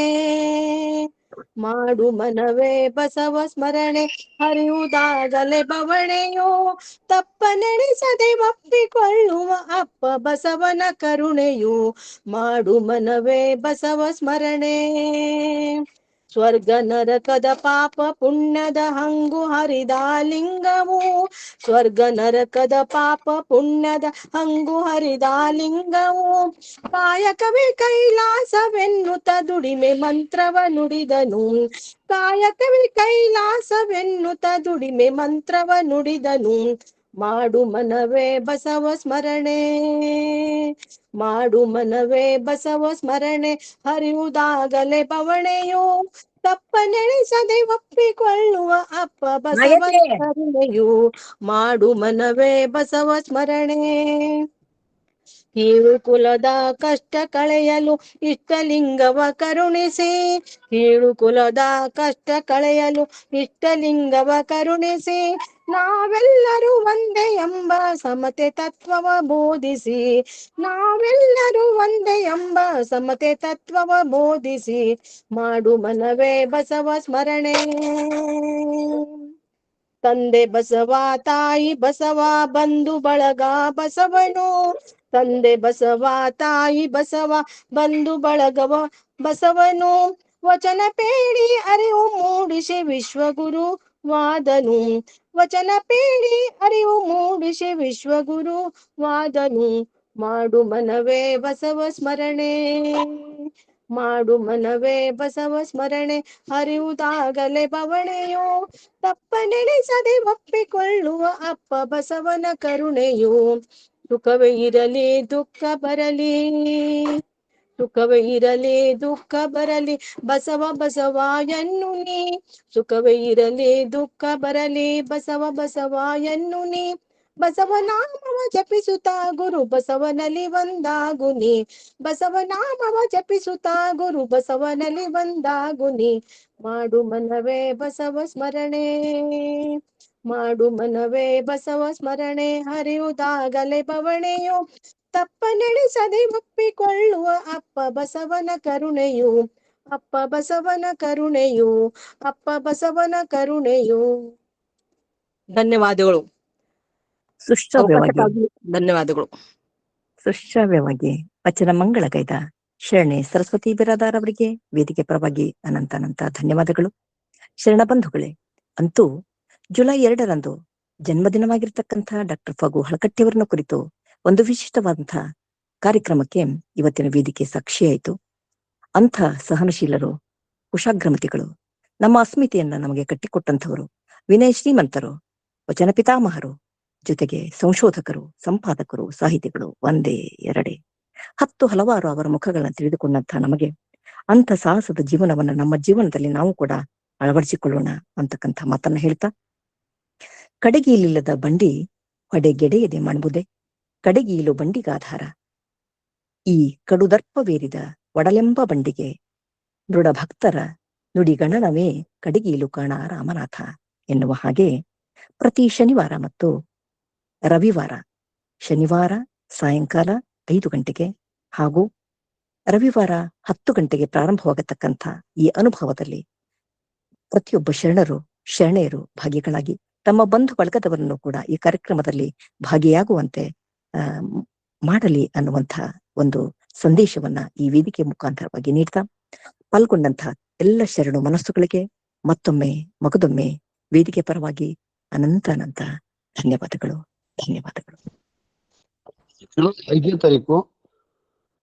ಮಾಡು ಮನವೇ ಬಸವ ಸ್ಮರಣೆ, ಹರಿಯುವುದಾಗಲೇ ಬವಣೆಯೋ ತಪ್ಪನೆನಿಸದೆ ಒಪ್ಪಿಕೊಳ್ಳುವ ಅಪ್ಪ ಬಸವನ ಕರುಣೆಯು. ಮಾಡು ಮನವೇ ಬಸವ ಸ್ಮರಣೆ. ಸ್ವರ್ಗ ನರಕದ ಪಾಪ ಪುಣ್ಯದ ಹಂಗು ಹರಿದ ಲಿಂಗವು, ಸ್ವರ್ಗ ನರಕದ ಪಾಪ ಪುಣ್ಯದ ಹಂಗು ಹರಿದ ಲಿಂಗವು, ಕಾಯಕವೇ ಕೈಲಾಸವೆನ್ನುತ್ತ ದುಡಿಮೆ ಮಂತ್ರವ ನುಡಿದನು, ಕಾಯಕವೇ ಕೈಲಾಸವೆನ್ನುತ್ತ ದುಡಿಮೆ ಮಂತ್ರವ ನುಡಿದನು, ಮಾಡು ಮನವೇ ಬಸವ ಸ್ಮರಣೆ, ಮಾಡು ಮನವೇ ಬಸವ ಸ್ಮರಣೆ, ಹರಿಯುವುದಾಗಲೇ ಬವಣೆಯು, ತಪ್ಪನೆಣಿಸದೆ ಒಪ್ಪಿಕೊಳ್ಳುವ ಅಪ್ಪ ಬಸವನ ಕರುಣೆಯು, ಮಾಡು ಮನವೇ ಬಸವ ಸ್ಮರಣೆ. ಕೀಳು ಕುಲದ ಕಷ್ಟ ಕಳೆಯಲು ಇಷ್ಟಲಿಂಗವ ಕರುಣಿಸಿ, ಕೀಳು ಕುಲದ ಕಷ್ಟ ಕಳೆಯಲು ಇಷ್ಟಲಿಂಗವ ಕರುಣಿಸಿ, ನಾವೆಲ್ಲರೂ ಒಂದೇ ಎಂಬ ಸಮತೆ ತತ್ವವ ಬೋಧಿಸಿ, ನಾವೆಲ್ಲರೂ ಒಂದೇ ಎಂಬ ಸಮತೆ ತತ್ವವ ಬೋಧಿಸಿ, ಮಾಡು ಮನವೇ ಬಸವ ಸ್ಮರಣೆ. ತಂದೆ ಬಸವ ತಾಯಿ ಬಸವ ಬಂಧು ಬಳಗ ಬಸವನು, ತಂದೆ ಬಸವ ತಾಯಿ ಬಸವ ಬಂಧು ಬಳಗವ ಬಸವನು, ವಚನ ಪೇಳಿ ಅರಿವು ಮೂಡಿಸಿ ವಿಶ್ವಗುರು ವಾದನು, ವಚನ ಪೇಳಿ ಅರಿವು ಮೂಡಿಸಿ ವಿಶ್ವಗುರು ವಾದನು, ಮಾಡು ಮನವೇ ಬಸವ ಸ್ಮರಣೆ, ಮಾಡು ಮನವೇ ಬಸವ ಸ್ಮರಣೆ, ಹರಿಯುವುದಾಗಲೇ ಬವಣೆಯು, ತಪ್ಪನೆಣಿಸದೆ ಒಪ್ಪಿಕೊಳ್ಳುವ ಅಪ್ಪ ಬಸವನ ಕರುಣೆಯು, ಸುಖವೇ ಇರಲಿ ದುಃಖ ಬರಲಿ, ಸುಖವೇ ಇರಲಿ ದುಃಖ ಬರಲಿ ಬಸವ ಬಸವ ಎನ್ನು ನೀ, ಸುಖವೇ ಇರಲಿ ದುಃಖ ಬರಲಿ ಬಸವ ಬಸವ ಎನ್ನು ನೀ, ಬಸವನಾಮವ ಜಪಿಸುತ್ತಾ ಗುರು ಬಸವನಲ್ಲಿ ಒಂದಾಗುನಿ, ಬಸವನಾಮವ ಜಪಿಸುತ್ತಾ ಗುರು ಬಸವನಲ್ಲಿ ಒಂದಾಗುನಿ, ಮಾಡು ಮನವೇ ಬಸವ ಸ್ಮರಣೆ, ಮಾಡು ಮನವೇ ಬಸವ ಸ್ಮರಣೆ, ಹರಿಯುವುದಾಗಲೇ ಬವಣೆಯು, ತಪ್ಪನೆಣಿಸದೆ ಒಪ್ಪಿಕೊಳ್ಳುವ ಅಪ್ಪ ಬಸವನ ಕರುಣೆಯು, ಅಪ್ಪ ಬಸವನ ಕರುಣೆಯು, ಅಪ್ಪ ಬಸವನ ಕರುಣೆಯು. ಧನ್ಯವಾದಗಳು. ಸುಶ್ರಾವ್ಯವಾಗಿ ಧನ್ಯವಾದಗಳು. ಸುಶ್ರಾವ್ಯವಾಗಿ ವಚನ ಮಂಗಳಗೈದ ಶರಣೆ ಸರಸ್ವತಿ ಬಿರಾದಾರ್ ಅವರಿಗೆ ವೇದಿಕೆ ಪರವಾಗಿ ಅನಂತ ಧನ್ಯವಾದಗಳು. ಶರಣ ಬಂಧುಗಳೇ, ಅಂತೂ ಜುಲೈ 2ರಂದು ಜನ್ಮದಿನವಾಗಿರ್ತಕ್ಕಂಥ ಡಾಕ್ಟರ್ ಫಗು ಹಳಕಟ್ಟಿಯವರನ್ನ ಕುರಿತು ಒಂದು ವಿಶಿಷ್ಟವಾದಂತಹ ಕಾರ್ಯಕ್ರಮಕ್ಕೆ ಇವತ್ತಿನ ವೇದಿಕೆ ಸಾಕ್ಷಿಯಾಯಿತು. ಅಂಥ ಸಹನಶೀಲರು, ಕುಶಾಗ್ರಮತಿಗಳು, ನಮ್ಮ ಅಸ್ಮಿತೆಯನ್ನ ನಮಗೆ ಕಟ್ಟಿಕೊಟ್ಟಂಥವರು, ವಿನಯ ಶ್ರೀಮಂತರು, ವಚನ ಪಿತಾಮಹರು, ಜೊತೆಗೆ ಸಂಶೋಧಕರು, ಸಂಪಾದಕರು, ಸಾಹಿತಿಗಳು, ಒಂದೇ ಎರಡೇ 10 ಹಲವಾರು ಅವರ ಮುಖಗಳನ್ನ ತಿಳಿದುಕೊಂಡಂಥ ನಮಗೆ ಅಂಥ ಸಾಹಸದ ಜೀವನವನ್ನ ನಮ್ಮ ಜೀವನದಲ್ಲಿ ನಾವು ಕೂಡ ಅಳವಡಿಸಿಕೊಳ್ಳೋಣ ಅಂತಕ್ಕಂಥ ಮಾತನ್ನ ಹೇಳ್ತಾ, ಕಡೆಗೀಲಿಲ್ಲದ ಬಂಡಿ ಹೊಡೆಗೆಡೆಯದೆ ಮಣ್ಬುದೆ, ಕಡೆಗೀಲು ಬಂಡಿಗಾಧಾರ, ಈ ಕಡುದರ್ಪವೇರಿದ ಒಡಲೆಂಬ ಬಂಡಿಗೆ ದೃಢ ಭಕ್ತರ ನುಡಿಗಣನವೇ ಕಡೆಗೀಲು ಕಾಣ ರಾಮನಾಥ ಎನ್ನುವ ಹಾಗೆ ಪ್ರತಿ ಶನಿವಾರ ಮತ್ತು ರವಿವಾರ, ಶನಿವಾರ ಸಾಯಂಕಾಲ 5 ಗಂಟೆಗೆ ಹಾಗೂ ರವಿವಾರ 10 ಗಂಟೆಗೆ ಪ್ರಾರಂಭವಾಗತಕ್ಕಂಥ ಈ ಅನುಭವದಲ್ಲಿ ಪ್ರತಿಯೊಬ್ಬ ಶರಣರು, ಶರಣೆಯರು ಭಾಗಿಗಳಾಗಿ ತಮ್ಮ ಬಂಧು ಬಳಗದವರನ್ನು ಕೂಡ ಈ ಕಾರ್ಯಕ್ರಮದಲ್ಲಿ ಭಾಗಿಯಾಗುವಂತೆ ಮಾಡಲಿ ಅನ್ನುವಂಥ ಒಂದು ಸಂದೇಶವನ್ನ ಈ ವೇದಿಕೆ ಮುಖಾಂತರವಾಗಿ ನೀಡ್ತಾ, ಪಾಲ್ಗೊಂಡಂತಹ ಎಲ್ಲ ಶರಣು ಮನಸ್ಸುಗಳಿಗೆ ಮತ್ತೊಮ್ಮೆ ಮಗದೊಮ್ಮೆ ವೇದಿಕೆ ಪರವಾಗಿ ಅನಂತ ಧನ್ಯವಾದಗಳು. ಧನ್ಯವಾದಗಳು. 5ನೇ ತಾರೀಕು